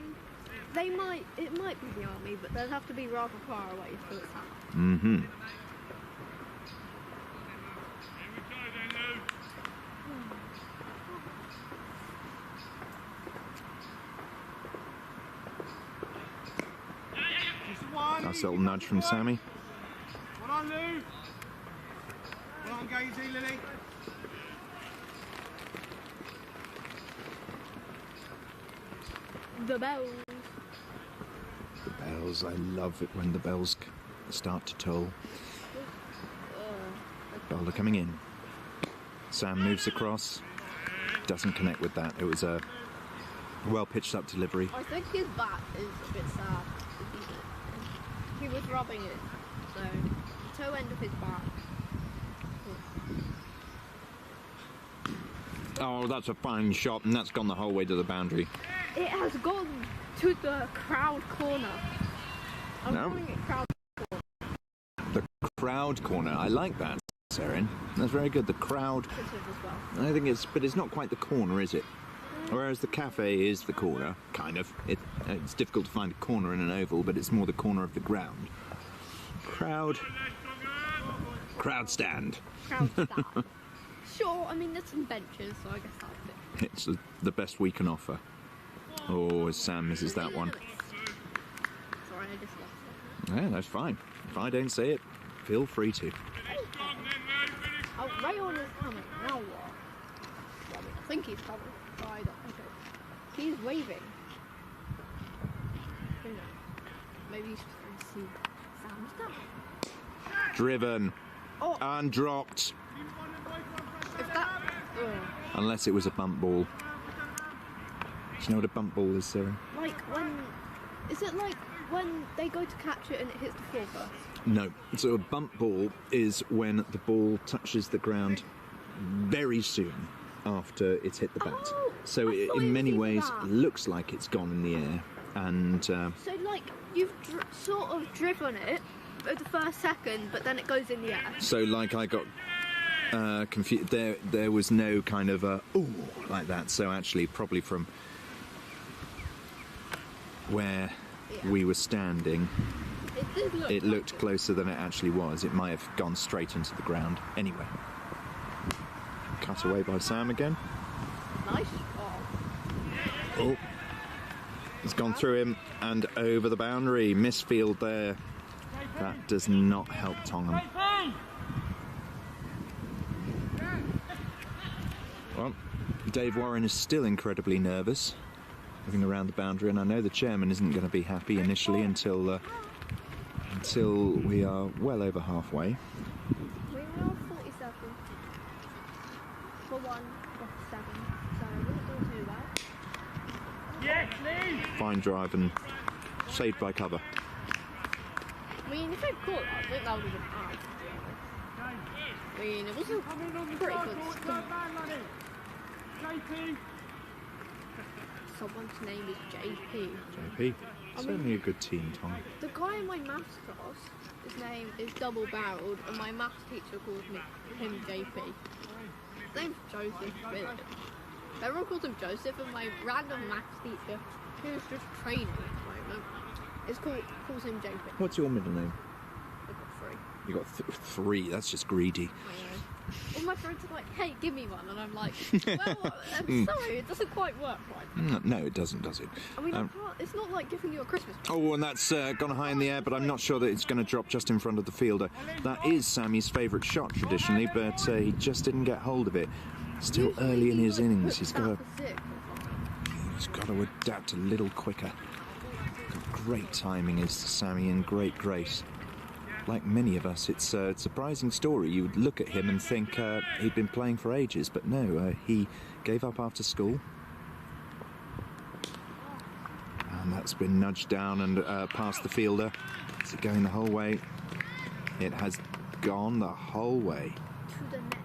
They might, it might be the army, but they'll have to be rather far away so it's happening. Mm-hmm. Nice little nudge from Sammy. Well on, Lou. Well on, Gainsey, Lily. The bells. The bells, I love it when the bells start to toll. Bowler coming in. Sam moves across. Doesn't connect with that. It was a well pitched up delivery. I think his bat is a bit sad. He was rubbing it, so the toe end of his bat. Oh, that's a fine shot, and that's gone the whole way to the boundary. It has gone to the crowd corner. I'm No. calling it crowd. The crowd corner. I like that, Seren. That's very good. The crowd. As well. I think but it's not quite the corner, is it? Whereas the cafe is the corner, kind of. It's difficult to find a corner in an oval, but it's more the corner of the ground. Crowd stand. Crowd stand. Sure, I mean there's some benches, so I guess that's it. It's the best we can offer. Oh, Sam misses that one. Sorry, I just lost it. Yeah, that's fine. If I don't say it, feel free to. Oh, Rayon is coming. Now what? Well, I mean, I think he's coming. So I don't know. He's waving. Who knows? Maybe he's just trying to see Sam's coming. Driven. Oh. And dropped. If that... Unless it was a bump ball. Do you know what a bump ball is, Sarah? Like when... Is it like when they go to catch it and it hits the floor first? No. So a bump ball is when the ball touches the ground very soon after it's hit the bat. Oh, so I thought in it many was ways that. it looks like it's gone in the air. And So like you've sort of driven it for the first second, but then it goes in the air. so like I got confused. There was no kind of ooh like that. So actually probably from where we were standing, it looked closer than it actually was. It might have gone straight into the ground. Anyway, cut away by Sam again. Nice. Oh, it's gone through him and over the boundary. Misfield there. That does not help Tongham. Well, Dave Warren is still incredibly nervous, moving around the boundary, and I know the chairman isn't going to be happy initially until we are well over halfway. We are 47 for 1 of 7, so we didn't do too bad. Yes, Lee. Fine drive and saved by cover. I mean, if they'd caught that, I think that would have been out. I mean, it was a pretty good stunt. JP. Someone's name is JP. JP, certainly a good team, Tom. The guy in my maths class, his name is double barreled, and my maths teacher calls him JP. His name's Joseph, really. Everyone calls him Joseph, and my random maths teacher, who's just training at the moment, calls him JP. What's your middle name? I've got 3. You got 3. That's just greedy. I know. All my friends are like, hey, give me one, and I'm like, well, I'm sorry, it doesn't quite work right. No, it doesn't, does it? I mean, it's not like giving you a Christmas present. Oh, and that's gone high in the air, but I'm not sure that it's going to drop just in front of the fielder. That is Sammy's favourite shot traditionally, but he just didn't get hold of it. Still Usually early in he, his like, innings. puts He's got that for 6 or something. to adapt a little quicker. Got great timing is Sammy and great grace. Like many of us, it's a surprising story. You would look at him and think he'd been playing for ages, but no, he gave up after school. And that's been nudged down and past the fielder. Is it going the whole way? It has gone the whole way. To the net.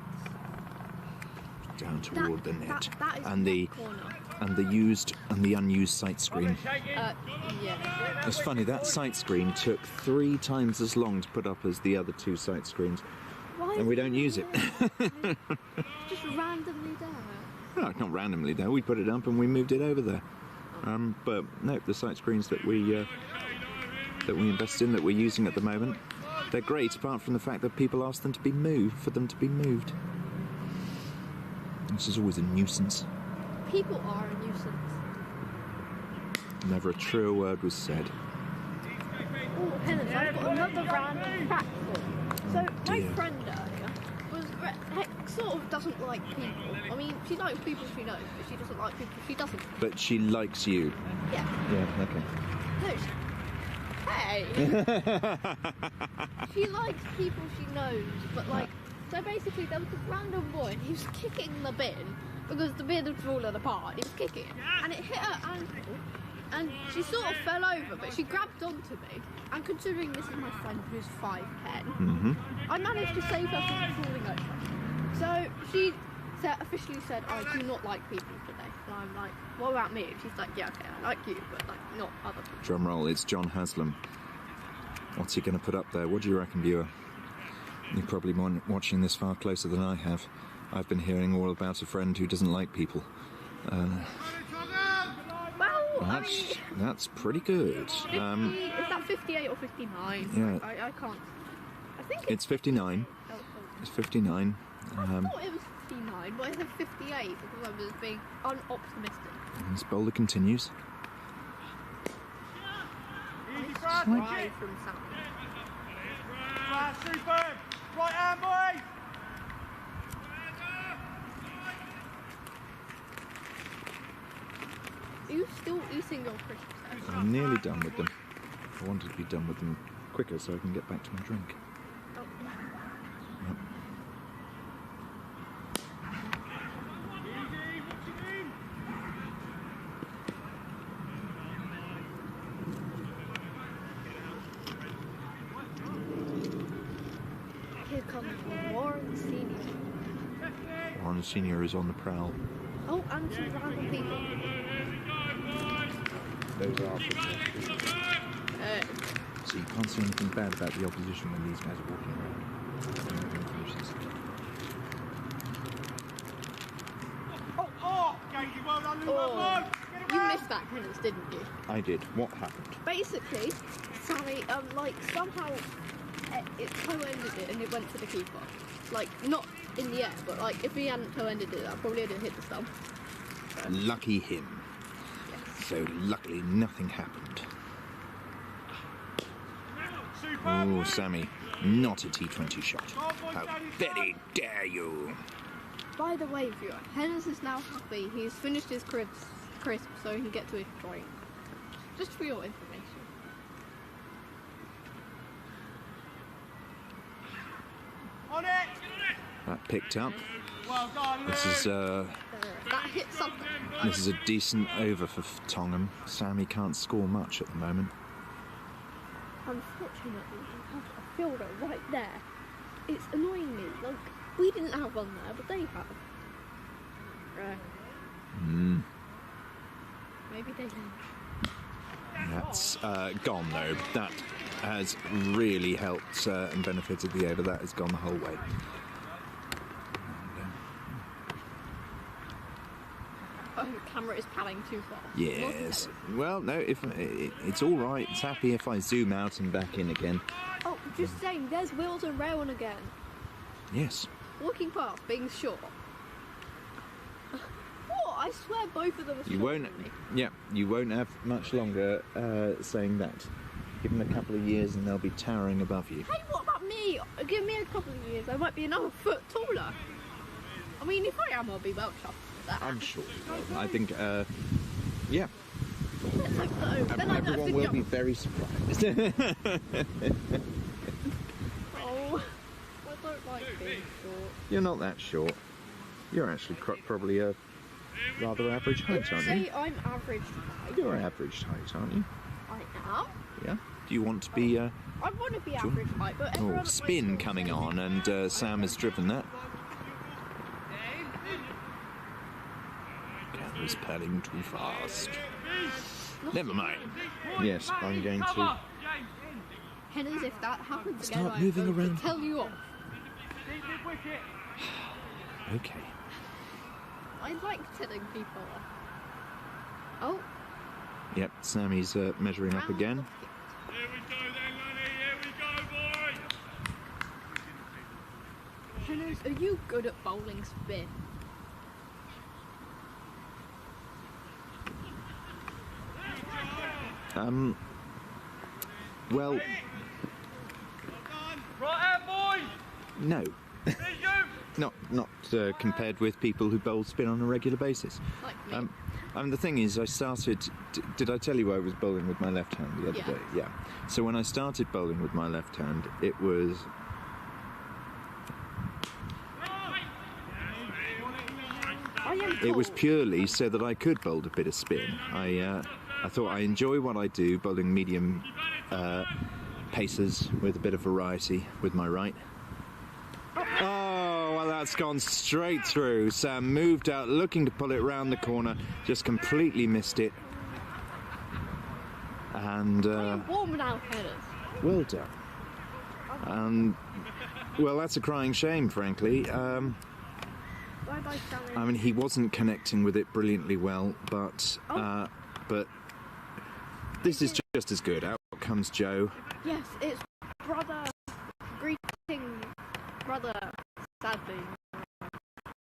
Down toward the net. That is and the corner. and the used and the unused sight screen. Yeah. It's funny, that sight screen took 3 times as long to put up as the other 2 sight screens. Why And we don't use it. Just randomly there. No, not randomly though. We put it up and we moved it over there. But no, the sight screens that we invest in, that we're using at the moment, they're great. Apart from the fact that people ask them to be moved, for them to be moved. This is always a nuisance. People are a nuisance. Never a truer word was said. Oh, Helen, I've got another random fact for you. So, my friend earlier sort of doesn't like people. I mean, she likes people she knows, but she doesn't like people she doesn't. But she likes you. Yeah. Yeah, okay. No, she likes people she knows, but like, so basically there was this random boy and he was kicking the bin because the bin had fallen apart. He was kicking it and it hit her ankle and she sort of fell over, but she grabbed onto me. And considering this is my friend who's 5'10", I managed to save her from falling over. So she officially said, I do not like people today. And I'm like, what about me? And she's like, yeah, okay, I like you, but like not other people. Drum roll, it's John Haslam. What's he going to put up there? What do you reckon, viewer? You're probably watching this far closer than I have. I've been hearing all about a friend who doesn't like people. That's pretty good. 50, is that 58 or 59? Yeah. I can't. I think it's 59. It's 59. I thought it was 59, but I said 58 because I was being unoptimistic. This bowler continues. Nice try from Sam. Super! Right hand, boys! Are you still eating your crisps? I'm nearly done with them. I wanted to be done with them quicker so I can get back to my drink. Oh. Yep. Here comes Warren Senior. Warren Senior is on the prowl. Oh, and some random people. Those are so you can't say anything bad about the opposition when these guys are walking around. Katie, well done, You missed that penance, didn't you? I did. What happened? Basically, Sammy, like somehow it toe-ended it and it went to the keeper. Like not in the air, but like if he hadn't toe-ended it, that probably didn't hit the stump. So. Lucky him. Yes. So luckily nothing happened. Oh, Sammy, not a T20 shot. How very dare you! By the way, viewer, Hennis is now happy. He's finished his crisp so he can get to his drink. Just for your information. On it! That picked up. Well done, This is That hit something. this is a decent over for Tongham. Sammy can't score much at the moment. Unfortunately, we have a fielder right there. It's annoying me. Like, we didn't have one there, but they have. Maybe they didn't. That's gone though. That has really helped and benefited the over. That has gone the whole way. Oh, the camera is panning too far. Yes. Well, no. If it's all right. It's happy if I zoom out and back in again. Oh, just saying. There's Wills and Rowan again. Yes. Walking past, being short. What? I swear both of them are You shorter won't. than me. Yeah. You won't have much longer saying that. Give them a couple of years and they'll be towering above you. Hey, what about me? Give me a couple of years. I might be another foot taller. I mean, if I am, I'll be well chuffed with that. I'm sure you will. I think. Yeah. Let's hope so. Then I don't have Everyone to will jump. be very surprised. Oh, I don't like being short. You're not that short. You're actually probably a rather average height, aren't you? Say I'm average height. You're average height, aren't you? I am. Yeah. Do you want to be? I want to be average height, but everyone Oh, at my spin school coming says on, and Sam has driven that. Camera's padding too fast. Never mind. Yes, I'm going to Hennes, if that happens Start again, I'm moving going around. to tell you off. Okay. I like telling people off. Oh, Yep, Sammy's measuring up round again. of Here we go then, Lenny, here we go, boy! Hennes, are you good at bowling spin? Well, Right out, boys! no. Here's you! Not compared with people who bowl spin on a regular basis. Like me. The thing is, I started... Did I tell you I was bowling with my left hand the other day? Yeah. So when I started bowling with my left hand, it was... It was purely so that I could bowl a bit of spin. I thought I enjoy what I do, bowling medium paces with a bit of variety with my right. Oh, well, that's gone straight through. Sam moved out, looking to pull it round the corner, just completely missed it. And warm now, headers. well done. Well, that's a crying shame, frankly. Bye-bye, Sammy. I mean, he wasn't connecting with it brilliantly well, but this is just as good. Out comes Joe. Yes, it's brother greeting brother, sadly.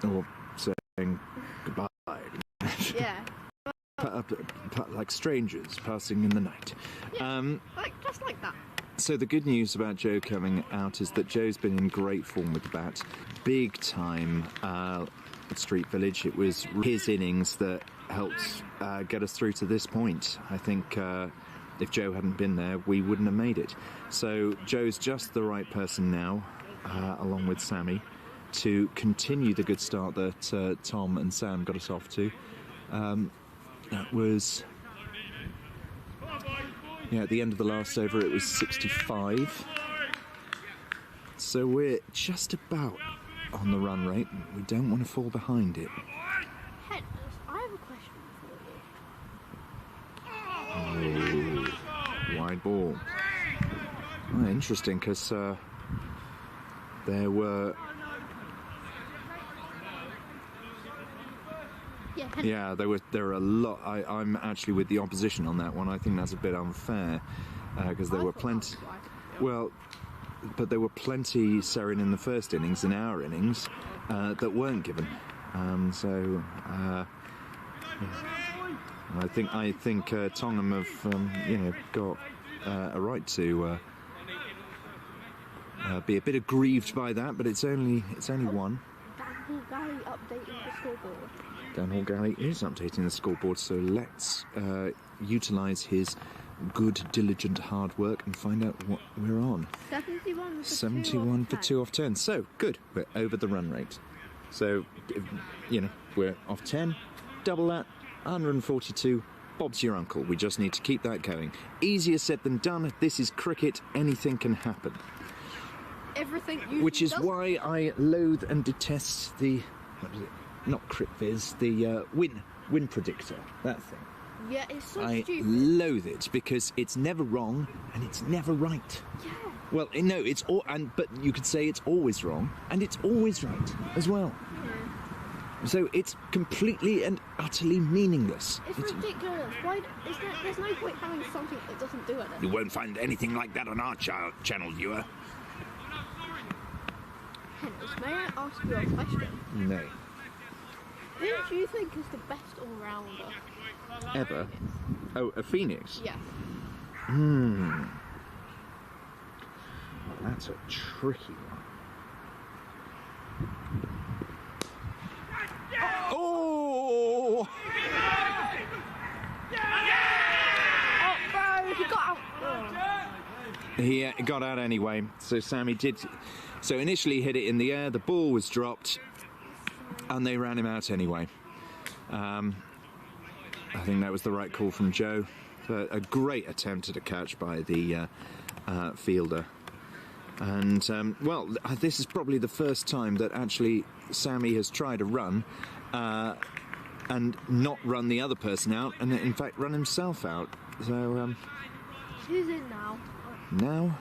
Or saying goodbye. Yeah. Like strangers passing in the night. Yeah, just like that. So the good news about Joe coming out is that Joe's been in great form with the bat. Big time at Street Village. It was his innings that helped get us through to this point. I think if Joe hadn't been there, we wouldn't have made it. So Joe's just the right person now, along with Sammy, to continue the good start that Tom and Sam got us off to. That was... Yeah, at the end of the last over, it was 65. So we're just about on the run rate. We don't want to fall behind it. Headers, I have a question for you. Oh, wide ball. Oh, interesting, because there were... Yeah, there are a lot. I'm actually with the opposition on that one. I think that's a bit unfair because there were plenty. Well, but there were plenty, Seren, in the first innings, in our innings, that weren't given. So I think Tongham have got a right to be a bit aggrieved by that, but it's only one. Dan Gary updating the scoreboard. Dan Hall Galley is updating the scoreboard, so let's utilise his good, diligent hard work and find out what we're on. 71 for 2 off 10. So, good. We're over the run rate. So, we're off 10. Double that. 142. Bob's your uncle. We just need to keep that going. Easier said than done. This is cricket. Anything can happen. Everything Which is why I loathe and detest the... What is it? Not CritViz, the win predictor, that thing. Yeah, it's so I stupid. loathe it because it's never wrong and it's never right. Yeah. Well, no, but you could say it's always wrong and it's always right as well. Yeah. So it's completely and utterly meaningless. It's ridiculous. There's no point having something that doesn't do anything. You won't find anything like that on our channel, viewer. Henry, may I ask you a question? No. Who do you think is the best all-rounder? Ever? Oh, a Phoenix? Yeah. That's a tricky one. Oh! Oh, bro, he got out. Oh. He got out anyway, so Sammy did... So initially hit it in the air, the ball was dropped, and they ran him out anyway. I think that was the right call from Joe. A great attempt at a catch by the fielder. And, well, this is probably the first time that actually Sammy has tried a run and not run the other person out, and in fact run himself out. So, who's in now? Now,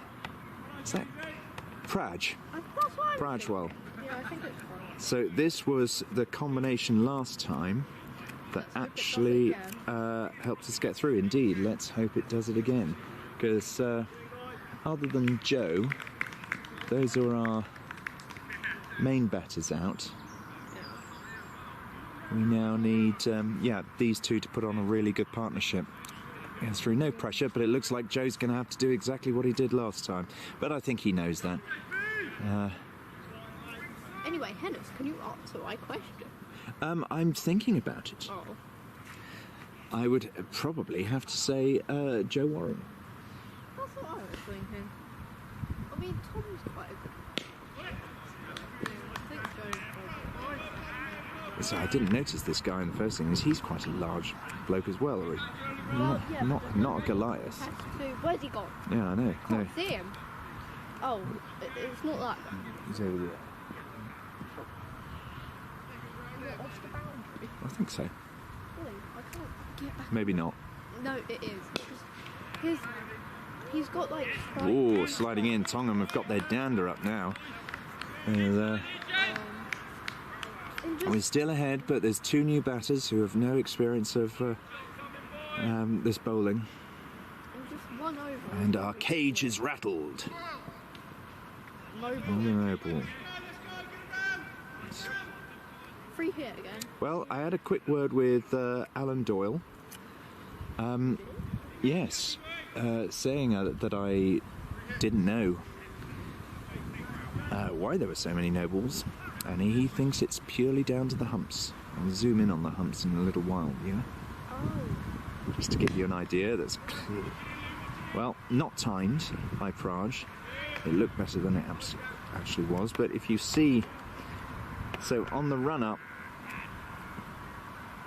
is that Praj? That's what Prajwell. Yeah, I think it's fine. So this was the combination last time that actually helped us get through. Indeed, let's hope it does it again. Because other than Joe, those are our main batters out. We now need, these two to put on a really good partnership. It's through no pressure, but it looks like Joe's going to have to do exactly what he did last time. But I think he knows that. Anyway, Hennis, can you answer my question? I'm thinking about it. Oh. I would probably have to say Joe Warren. That's what I was thinking. I mean, Tom's quite a good... I think Joe's quite good. So I didn't notice this guy in the first thing. He's quite a large bloke as well. Or not a Goliath. Where's he gone? Yeah, I know. Can't see him. Oh, it's not that guy. He's over there. Off the boundary. I think so. Really? I can't get back. Maybe not. No, it is. Because he's got like... Oh, sliding in. Tongham have got their dander up now. And, we're still ahead, but there's 2 new batters who have no experience of this bowling. And just one over. And our cage is rattled. No ball. No ball. Free hit again. Well, I had a quick word with Alan Doyle. Yes, saying that I didn't know why there were so many no balls, and he thinks it's purely down to the humps. I'll zoom in on the humps in a little while, yeah? Oh. Just to give you an idea that's clear. Well, not timed by Praj. It looked better than it actually was, but if you see... So on the run-up,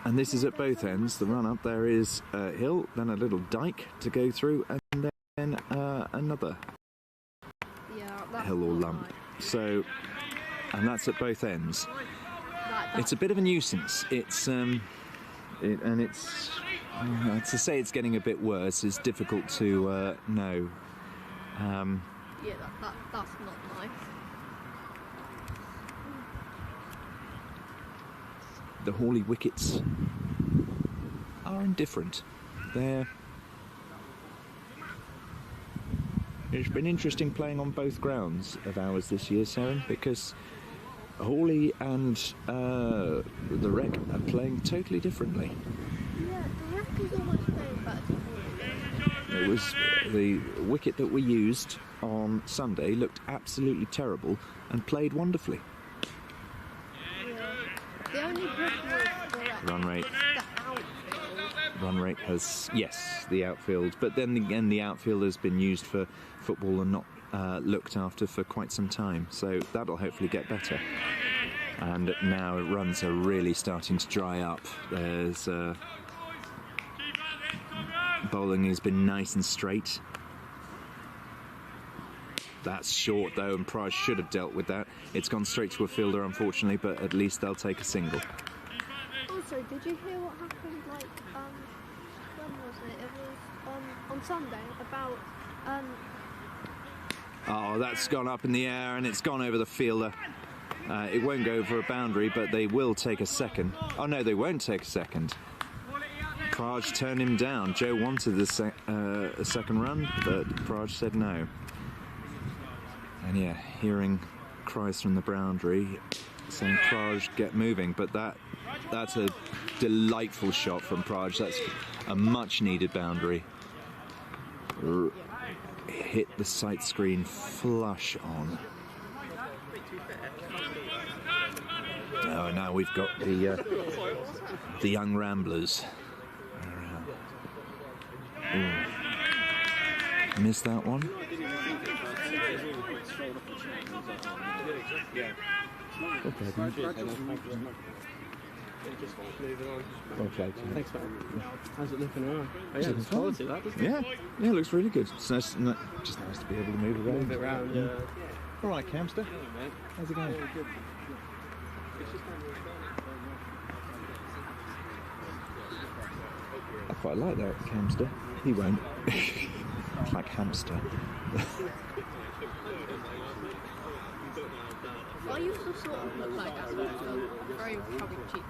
and this is at both ends, the run-up, there is a hill, then a little dike to go through, and then another hill or lump. Nice. So, and that's at both ends. It's a bit of a nuisance. It's to say it's getting a bit worse is difficult to know. Yeah, that's not nice. The Hawley wickets are indifferent. It's been interesting playing on both grounds of ours this year, Saren, because Hawley and the Wreck are playing totally differently. Yeah, the Wreck is almost playing better than Hawley. It was the wicket that we used on Sunday looked absolutely terrible and played wonderfully. The only problem with the Wreck Run rate. is the outfield. Run rate has, yes, the outfield, but then again the outfield has been used for football and not looked after for quite some time, so that'll hopefully get better. And now runs are really starting to dry up. There's bowling has been nice and straight. That's short though, and Price should have dealt with that. It's gone straight to a fielder, unfortunately, but at least they'll take a single. Also, did you hear what happened, like, when was it? It was on Sunday, about, Oh, that's gone up in the air and it's gone over the fielder. It won't go over a boundary, but they will take a second. Oh no, they won't take a second. Praj turned him down. Joe wanted a second run, but Praj said no. And yeah, hearing cries from the boundary saying Praj get moving, but that's a delightful shot from Praj. That's a much needed boundary. Hit the sight screen flush on. Oh, now we've got the young ramblers. Missed that one. Thanks, man. How's it looking around? Oh, yeah, it's quality, that, doesn't it? Yeah, it looks really good. It's nice, just nice to be able to move around. Move it around, yeah. All right, Camster. How's it going? I quite like that, Camster. He won't. It's like hamster. I used to sort of look like that, but very probably cheap.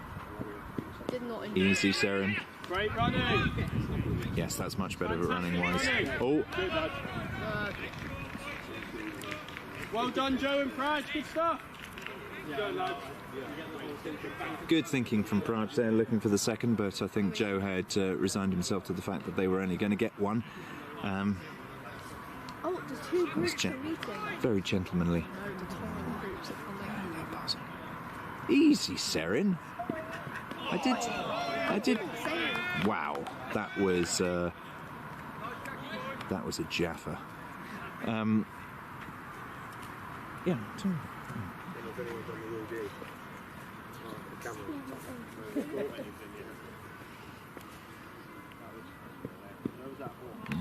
Did not enjoy Easy, Saren. Great running. Yes, that's much better at running wise. Oh, Good, lad. Well done, Joe and Praj. Good stuff. Good, lad. Good thinking from Praj there, looking for the second, but I think Joe had resigned himself to the fact that they were only going to get one. Oh, the two groups gen- are meeting. Very gentlemanly. No, the Tongham groups are coming. Easy, Serin. I did. Wow, that was a Jaffa. Yeah.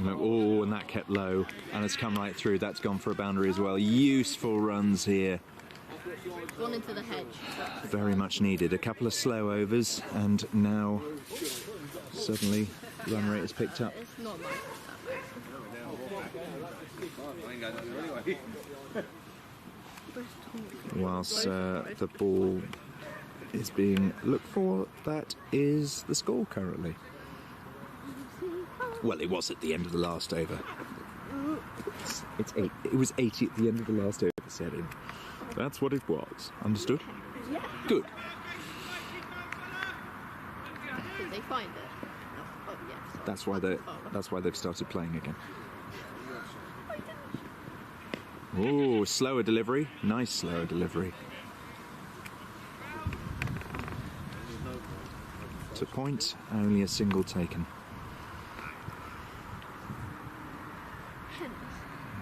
Oh, and that kept low, and it's come right through. That's gone for a boundary as well. Useful runs here. Gone into the hedge. Very much needed. A couple of slow overs, and now suddenly run rate has picked up. It's not nice. Whilst the ball is being looked for, that is the score currently. Well, it was at the end of the last over. It's 8. It was 80 at the end of the last over, Serin. That's what it was. Understood? Yeah. Good. Did they find it? Oh, yes. That's why they've started playing again. Oh, slower delivery. Nice slower delivery. To point, only a single taken.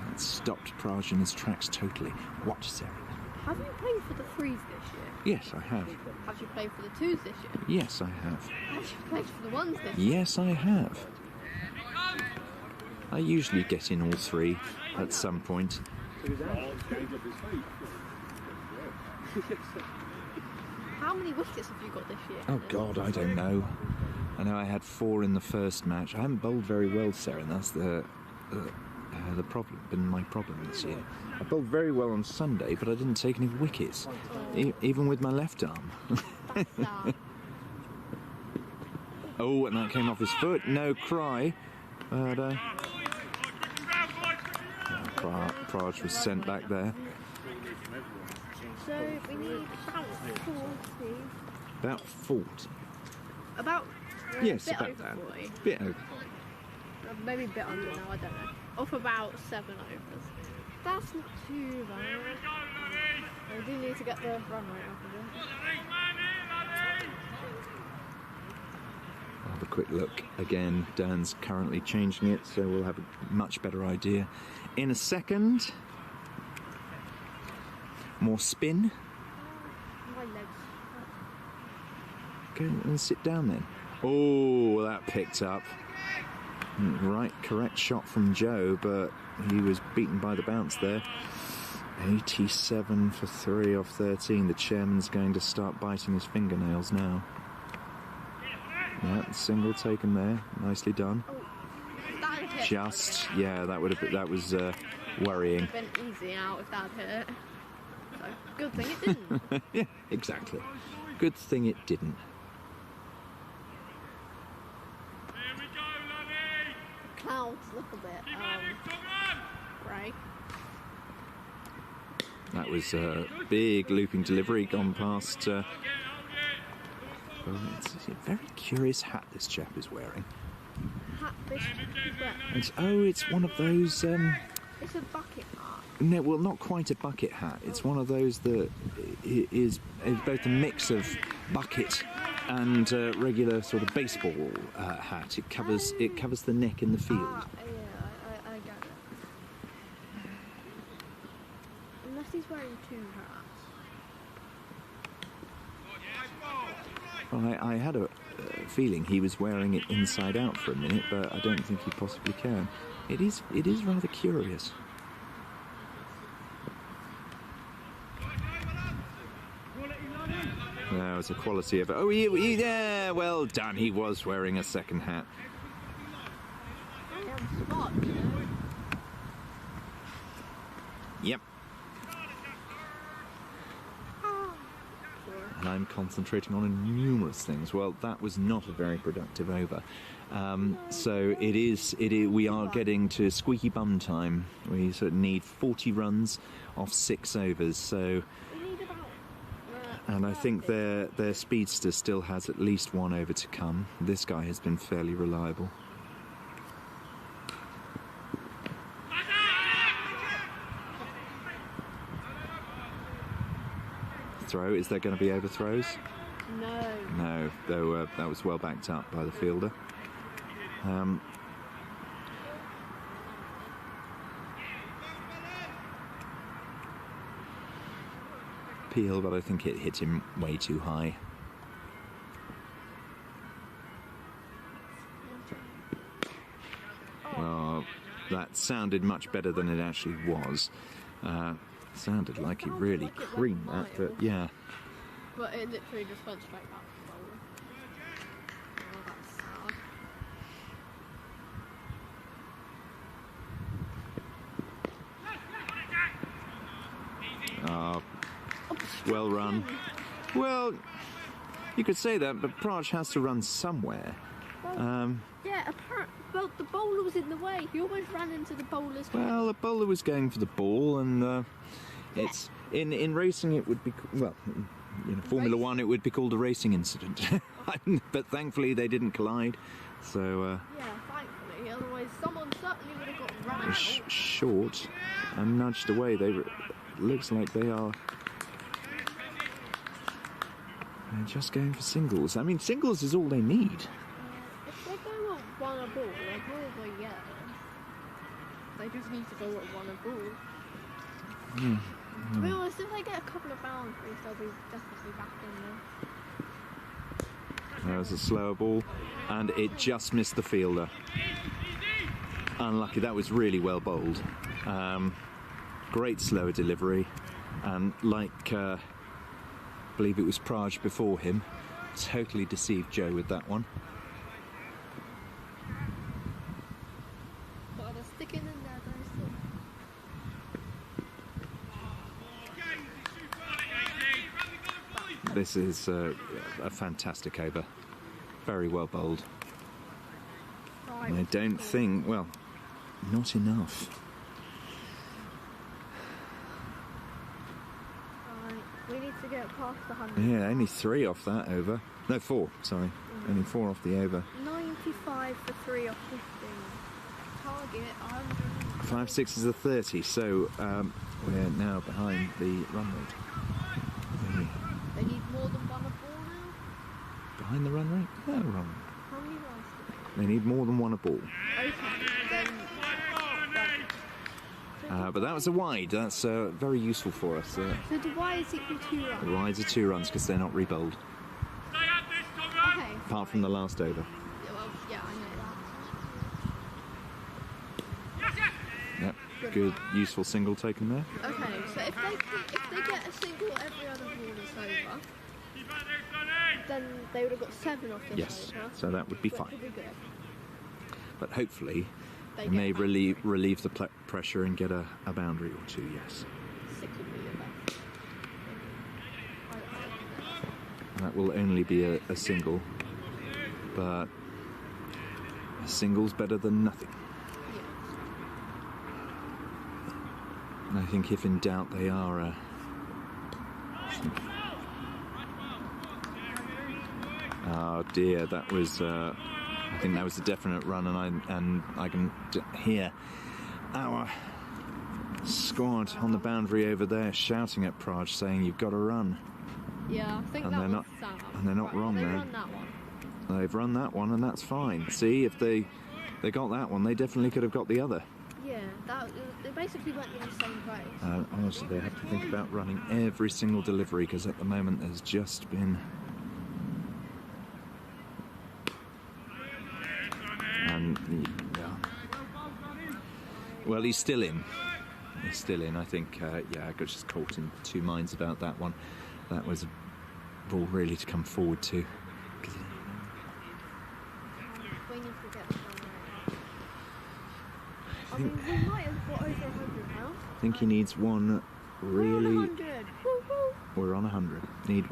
That stopped Praj in his tracks totally. What, Serin? Have you played for the threes this year? Yes, I have. Have you played for the twos this year? Yes, I have. Have you played for the ones this year? Yes, I have. I usually get in all three at some point. How many wickets have you got this year? Oh God, I don't know. I know I had 4 in the first match. I haven't bowled very well, Serin. That's the problem. Been my problem this year. I bowled very well on Sunday, but I didn't take any wickets, even with my left arm. That's sad. Oh, and that came off his foot. No cry. But Praj was sent back there. So we need about 40. About 40. About Yes, bit about over that. 40. Bit over. Maybe a bit under now, I don't know. Off about 7 overs. That's not too bad. We do need to get the run rate up a bit. Have a quick look again. Dan's currently changing it, so we'll have a much better idea in a second. More spin. My legs. Go and sit down then. Oh, that picked up. Right, correct shot from Joe, but he was beaten by the bounce there. 87 for 3 off 13. The chairman's going to start biting his fingernails now. Yeah, single taken there. Nicely done. Oh, that hit. Just, yeah, that was worrying. It would have been easy out if that hit. So, good thing it didn't. Yeah, exactly. Good thing it didn't. Clouds look a bit grey. That was a big looping delivery gone past. Oh, it's a very curious hat this chap is wearing. Hat fish. It's one of those. It's a bucket hat. No, well, not quite a bucket hat. It's one of those that is both a mix of bucket and regular sort of baseball hat. It covers the neck in the field. Yeah, I get it. Unless he's wearing 2 hats. Well, I had a feeling he was wearing it inside out for a minute, but I don't think he possibly can. It is rather curious. That was a quality of it. Oh, yeah, well done. He was wearing a second hat. I am smart, you know. Yep. And I'm concentrating on numerous things. Well, that was not a very productive over. So we are getting to squeaky bum time. We sort of need 40 runs off 6 overs. So, We need about And I think their speedster still has at least 1 over to come. This guy has been fairly reliable. Throw, is there going to be overthrows? No. No, though that was well backed up by the fielder. Peel, but I think it hit him way too high. Oh, that sounded much better than it actually was. Sounded like he really creamed that, but yeah. But it literally just went straight back to the bowler. Oh, that's sad. Well run. Well, you could say that, but Praj has to run somewhere. Yeah, well, the bowler was in the way. He almost ran into the bowler's head. Well, the bowler was going for the ball, and it's in racing it would be, well, in Formula One it would be called a racing incident. But thankfully they didn't collide. So yeah, thankfully. Otherwise, someone certainly would have got run out. Short and nudged away. Looks like they're just going for singles. I mean, singles is all they need. If they go at 1 a ball, they'll probably get it. They just need to go at 1 a ball. To be honest, if they get a couple of boundaries, they'll be definitely back in there. There was a slower ball, and it just missed the fielder. Unlucky. That was really well bowled. Great slower delivery, and like I believe it was Praj before him, totally deceived Joe with that one. But they're sticking in there, though, still. This is a fantastic over. Very well bowled. Right. I don't think, well, not enough. Right. We need to get past the 100. Yeah, only 3 off that over. No, 4, sorry. Only 4 off the over. 95 for 3 off 15. Target 100. 5 6 is a 30, so we're now behind the run rate. They need more than 1 a ball now? Behind the run rate? No, wrong. How many runs do They need more than 1 a ball. Okay, then... But that was a wide. That's very useful for us. So the Y is equal to 2 runs? The wides are 2 runs because they're not rebowled. Okay. Apart from the last over. Yeah, well, yeah, I know Yep. Good, useful single taken there. that. Okay, so if they get a single every other ball is over, then they would have got 7 off this Yes, over. so that would be Which fine. would be good. But hopefully They they may get relieve the pressure and get a boundary or 2, yes. 6 would be your best. That will only be a single, but a single's better than nothing. And I think if in doubt they are oh dear, that was I think that was a definite run, and I can hear our squad on the boundary over there shouting at Praj saying you've got to run. Yeah, I think And that they're was not- Sam. and they're not wrong they there. run that one. They've run that one, and that's fine. See, if they got that one, they definitely could have got the other. Yeah, they basically went in the same place. Honestly, they have to think about running every single delivery, because at the moment there's just been... And, yeah. Well, he's still in. He's still in. I think, yeah, I got just caught in 2 minds about that one. That was a ball really to come forward to. We need to get the run rate. I mean, we might have got over 100 now. I think he needs one We're on really... 100. Woo-hoo. We're on 100. Need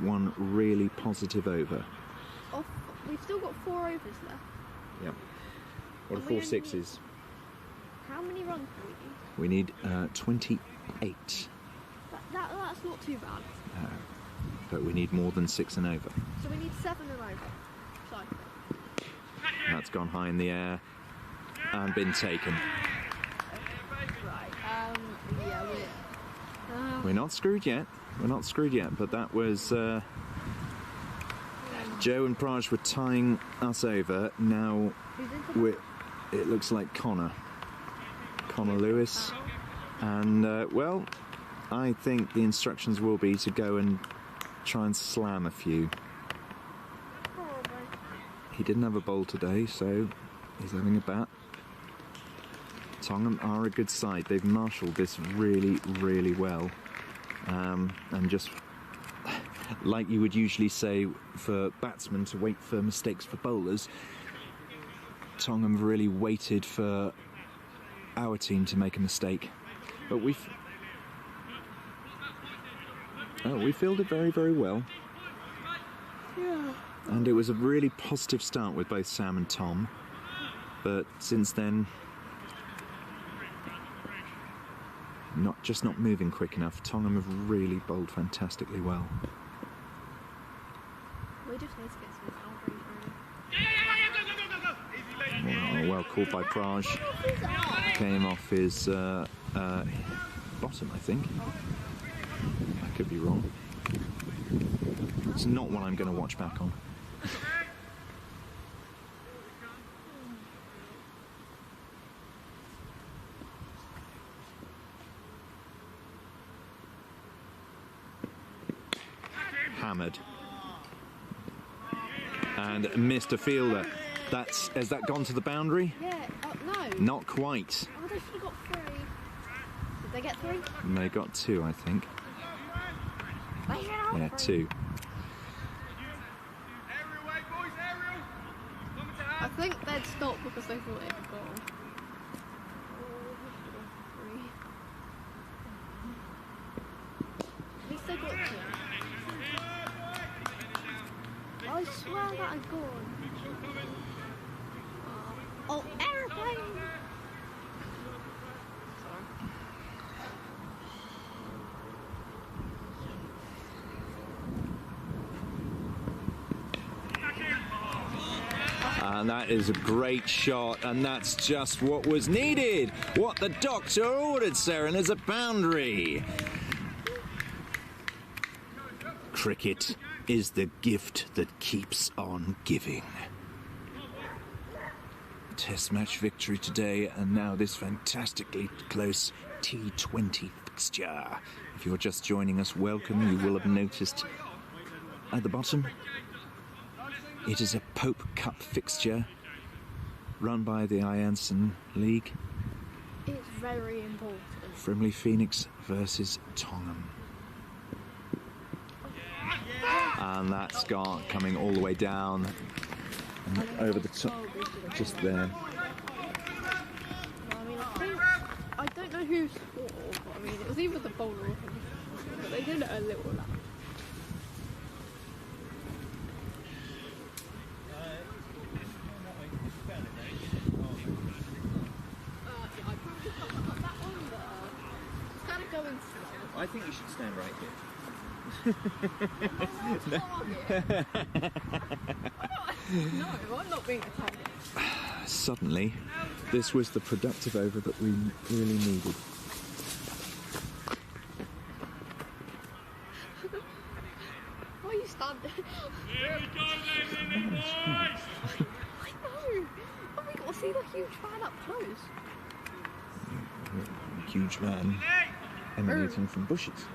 one really positive over. We've still got 4 overs left. Yep. What are And we 4 only sixes? How many runs do we need? We need 28. That's not too bad. but we need more than 6 and over. So we need 7 and over. Sorry. That's gone high in the air and been taken. Right. Yeah, We're not screwed yet. We're not screwed yet, but that was... Joe and Praj were tying us over. Now it looks like Connor Lewis. And, well, I think the instructions will be to go and try and slam a few. He didn't have a bowl today, so he's having a bat. Tongham are a good side. They've marshalled this really, really well. And just like you would usually say for batsmen to wait for mistakes for bowlers, Tongham have really waited for our team to make a mistake. But we fielded very, very well. Yeah. And it was a really positive start with both Sam and Tom. But since then, not moving quick enough. Tongham have really bowled fantastically well. We just need to get some boundaries. Well called by Praj. Came off his bottom, I think. I could be wrong. It's not one I'm going to watch back on. Hammered. And missed a fielder. Has that gone to the boundary? Yeah, no. Not quite. Oh, they should have got 3. Did they get 3? They got 2, I think. They should have Yeah, 3. 2. I think they'd stop because they thought it had gone. At least they got 2. I swear that had gone. Oh, airplane! And that is a great shot, and that's just what was needed. What the doctor ordered, Seren, is a boundary. Cricket is the gift that keeps on giving. Test match victory today, and now this fantastically close T20 fixture. If you're just joining us, welcome. You will have noticed at the bottom, it is a Pope Cup fixture run by the Ianson League. It's very important. Frimley Phoenix versus Tongham. And that's gone, coming all the way down and over the top, just there. I don't know who scored, but I mean, it was either the bowler or him. But they did it a little lap. I probably can't look at that one, but it's kind of going slow. I think you should stand right here. No, I'm not being a target. Suddenly, this was the productive over that we really needed. Why are you standing? Here we go then, boys! I know. Oh, we got to see the huge fan up close. Huge man emanating from bushes.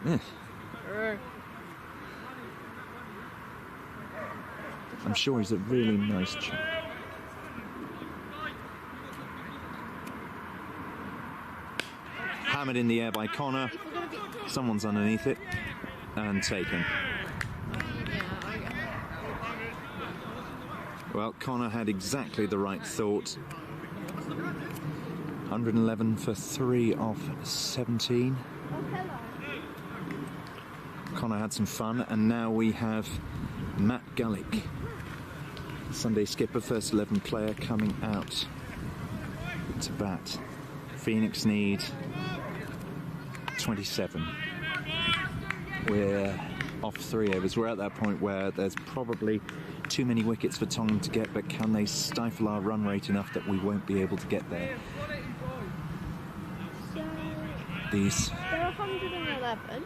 Yes. I'm sure he's a really nice chap. Hammered in the air by Connor. Someone's underneath it and taken. Well, Connor had exactly the right thought. 111 for 3 off 17. Connor had some fun, and now we have Matt Gullick, Sunday skipper, first 11 player, coming out to bat. Phoenix need 27. We're off 3 overs. We're at that point where there's probably too many wickets for Tongham to get, but can they stifle our run rate enough that we won't be able to get there? So These they're 111,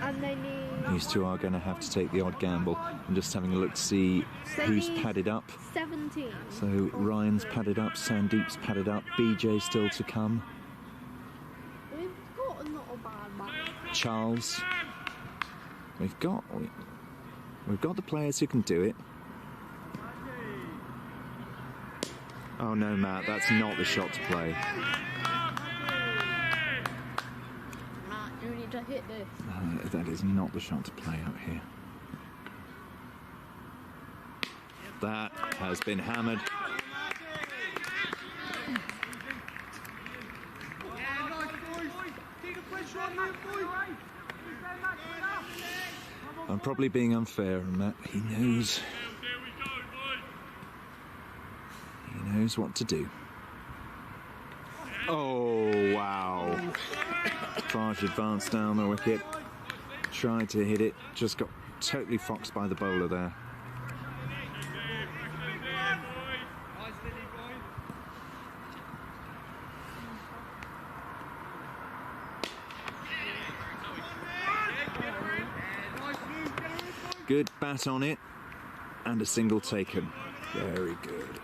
and they need. These two are going to have to take the odd gamble. I'm just having a look to see who's padded up. 17. So Ryan's padded up, Sandeep's padded up, BJ still to come. We've got not a bad match. Charles. We've got the players who can do it. Oh no, Matt, that's not the shot to play. Matt, you need to hit this. That is not the shot to play out here. That has been hammered. I'm probably being unfair on Matt. He knows what to do. Oh, wow. Farge advanced down the wicket. Tried to hit it. Just got totally foxed by the bowler there. Good bat on it. And a single taken. Very good.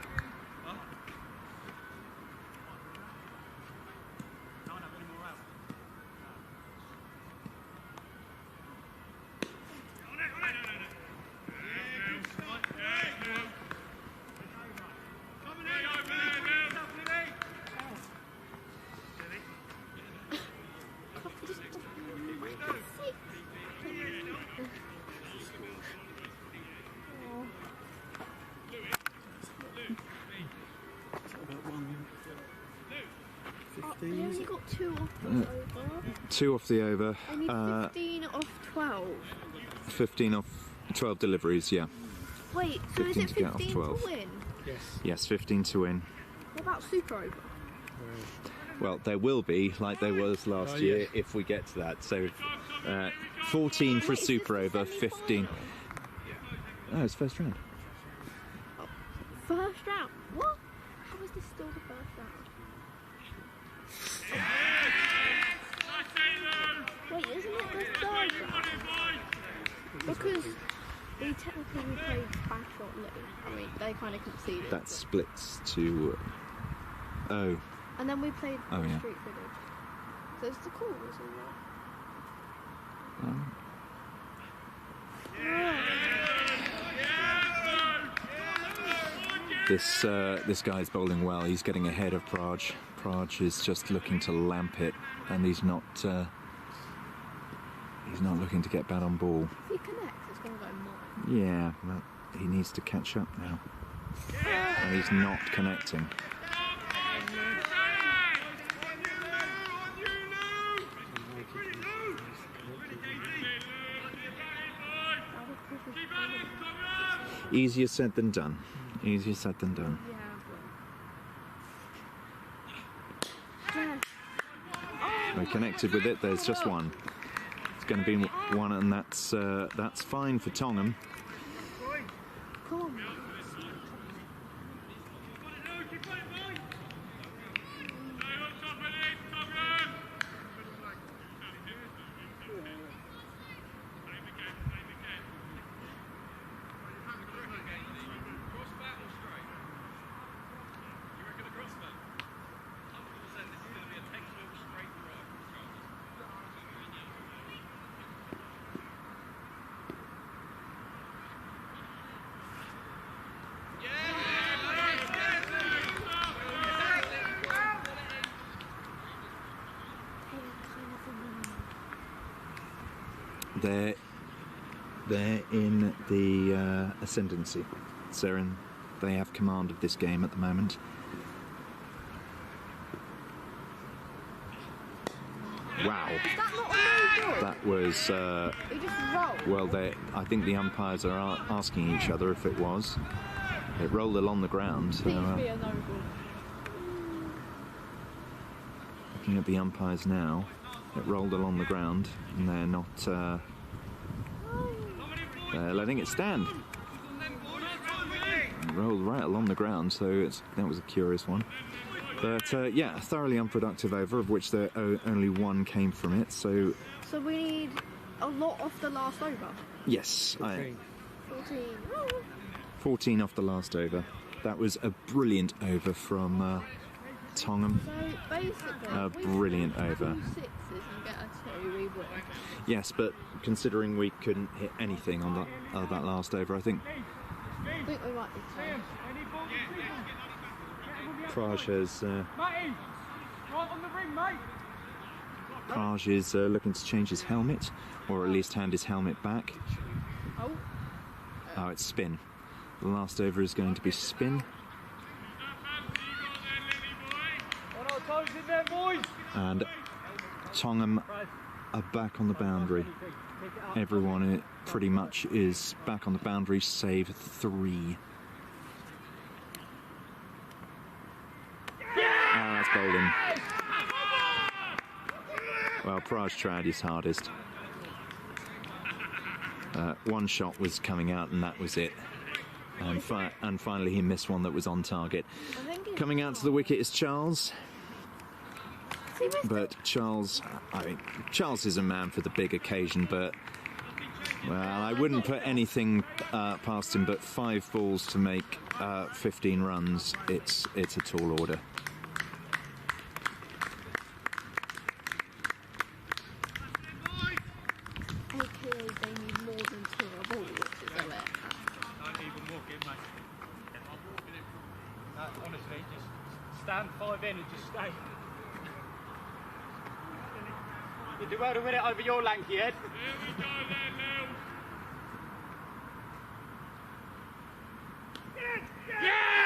They only got 2 off the over. 2 off the over. I need 15 off 12. 15 off 12 deliveries, yeah. Wait, so is 15 it to get off 15 12. to win? Yes, 15 to win. What about super over? Well, there will be, like there was last year, if we get to that. So, 14 for a super over, 15. Oh, it's first round. Oh, first round? What? How is this still the first round? Wait, isn't it the third round? Because we technically played back shot Lee. I mean, they kind of conceded. That splits to... oh. And then we played yeah. Street Village. So it's the calls, isn't it? This guy's bowling well. He's getting ahead of Praj. Praj is just looking to lamp it, and he's not looking to get bat on ball. If he connects, it's going to go mine. Yeah, well, he needs to catch up now, and he's not connecting. Easier said than done. Easier said than done. Yeah. We connected with it. There's just one. It's going to be one, and that's fine for Tongham. Come on. They're in the ascendancy. So they have command of this game at the moment. Wow. Is that not a no-good? That was... He just rolled. well, I think the umpires are asking each other if it was. It rolled along the ground. So, Please be a no-good. looking at the umpires now, it rolled along the ground, and they're not... letting it stand. Rolled right along the ground, so that was a curious one. But yeah, a thoroughly unproductive over, of which only one came from it. So we need a lot off the last over. yes, 14. 14 off the last over. That was a brilliant over from Tongham. So basically, A brilliant over. 2 sixes and get a 2, we win. Yes, but considering we couldn't hit anything on that last over, I think I think we might be 10. Praj has. Matty, right on the ring, mate. Praj is looking to change his helmet, or at least hand his helmet back. Oh. Oh, it's spin. The last over is going to be spin. On our toes in there, boys. And Tongham are back on the boundary. Everyone pretty much is back on the boundary, save 3. Ah, that's bowled in. Well, Praj tried his hardest. One shot was coming out and that was it. And finally he missed one that was on target. Coming out to the wicket is Charles. But Charles is a man for the big occasion, but well, I wouldn't put anything past him, but 5 balls to make 15 runs, it's a tall order. AKA they need more than 2 a ball, which is a bit. Don't even walk in, mate. Honestly, just stand 5 in and just stay. You do well to win it over your lanky head. Here we go then, Lil.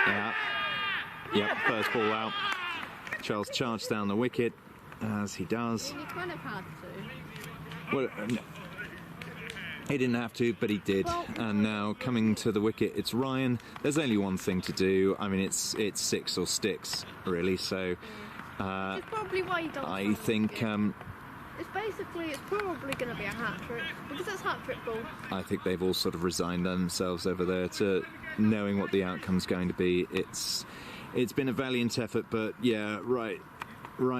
Yeah. Yep, first ball out. Charles charged down the wicket, as he does. You kind of had to. Well, no, he didn't have to, but he did. And now coming to the wicket, it's Ryan. There's only one thing to do. I mean, it's 6 or sticks, really. So It's probably why you don't. I think It's probably going to be a hat trick because it's hat trick ball. I think they've all sort of resigned themselves over there to knowing what the outcome's going to be. It's been a valiant effort, but yeah, right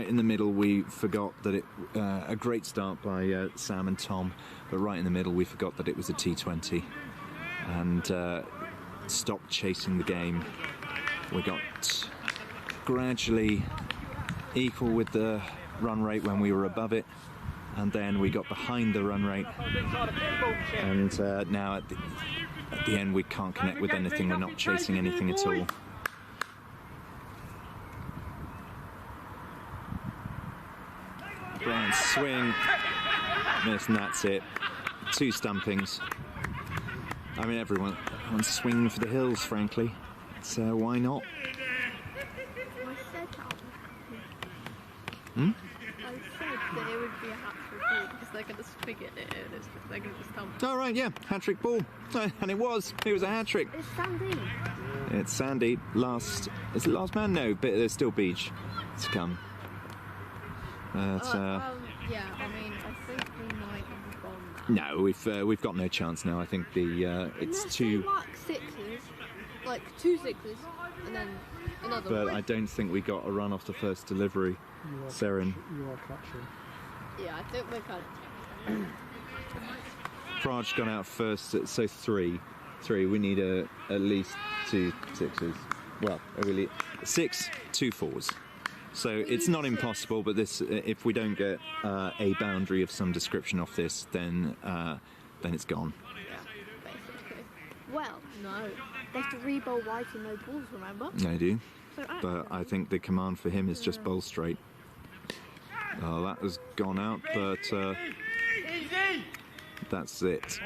in the middle we forgot that it a great start by Sam and Tom, but right in the middle we forgot that it was a T20 and stopped chasing the game. We got gradually equal with the run rate when we were above it, and then we got behind the run rate, and now at the end we can't connect with anything. We're not chasing anything at all. Brian swing, miss, and that's it. 2 stumpings. I mean, everyone's swinging for the hills, frankly. So why not? I said that. Hmm? I said that it would be a hat trick ball because they're going to spigot it in. They're going to just dump. Oh, right, yeah, hat-trick ball. And it was a hat-trick. It's Sandy. It's Sandy. Is it last man? No, but there's still Beach to come. Yeah, I mean, I think we might have gone now. No, we've got no chance now. I think it's Unless too. they mark 6s, like 2 6s, and then another But one. I don't think we got a run off the first delivery. Seren. You are clutching. Yeah, I think we're kind of. Praj gone out first, so 3. We need at least 2 6s. Well, 6, 2 4s. So it's not impossible, but this, if we don't get a boundary of some description off this, then it's gone. Yeah, basically. Well, no. They have to re-bowl white and no balls, remember? I do. So But I think the command for him is just bowl straight. Oh, that has gone out, but that's it.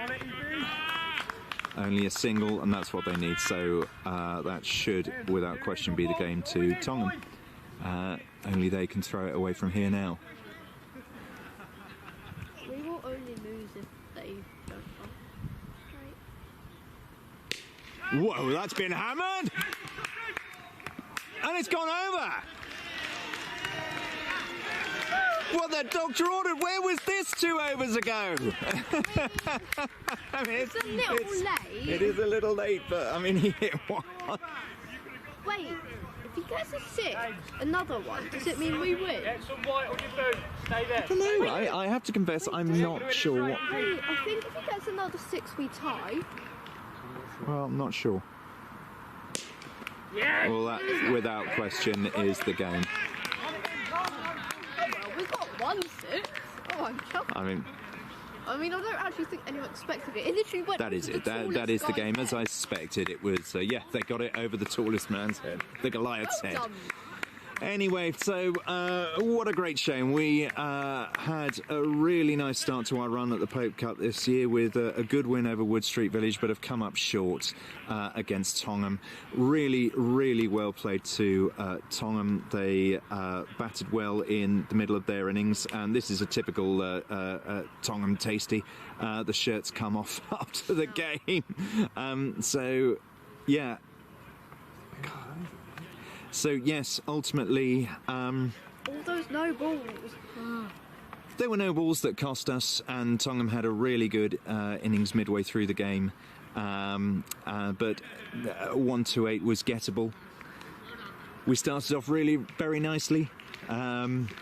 Only a single, and that's what they need. So that should, without question, be the game to Tongham. Only they can throw it away from here now. We will only lose if they don't bowl. Right. Whoa, that's been hammered! And it's gone over! what the doctor ordered. Where was this 2 overs ago? I mean, It's a little late. It is a little late, but I mean, he hit one. Wait, if he gets a 6, another one, does it mean we win? Get some white on your boot. Stay there. I don't know. I have to confess, I'm not sure. Wait, I think if he gets another 6, we tie. Well, I'm not sure. Well, that, without question, is the game. Well, we've got 1 6. Oh, I'm chuffed. I mean, I don't actually think anyone expected it. It literally went. That is over it. the That is the tallest game. guy's As I head. suspected, it was. Yeah, they got it over the tallest man's head, the Goliath's Well head. done. Anyway, so what a great shame. We had a really nice start to our run at the Pope Cup this year with a good win over Wood Street Village, but have come up short against Tongham. Really, really well played to Tongham. They batted well in the middle of their innings, and this is a typical Tongham tasty. The shirts come off after the game. So, yeah. So yes, ultimately, All those no balls. there were no balls that cost us, and Tongham had a really good innings midway through the game, but 1 to 8 was gettable. We started off really very nicely.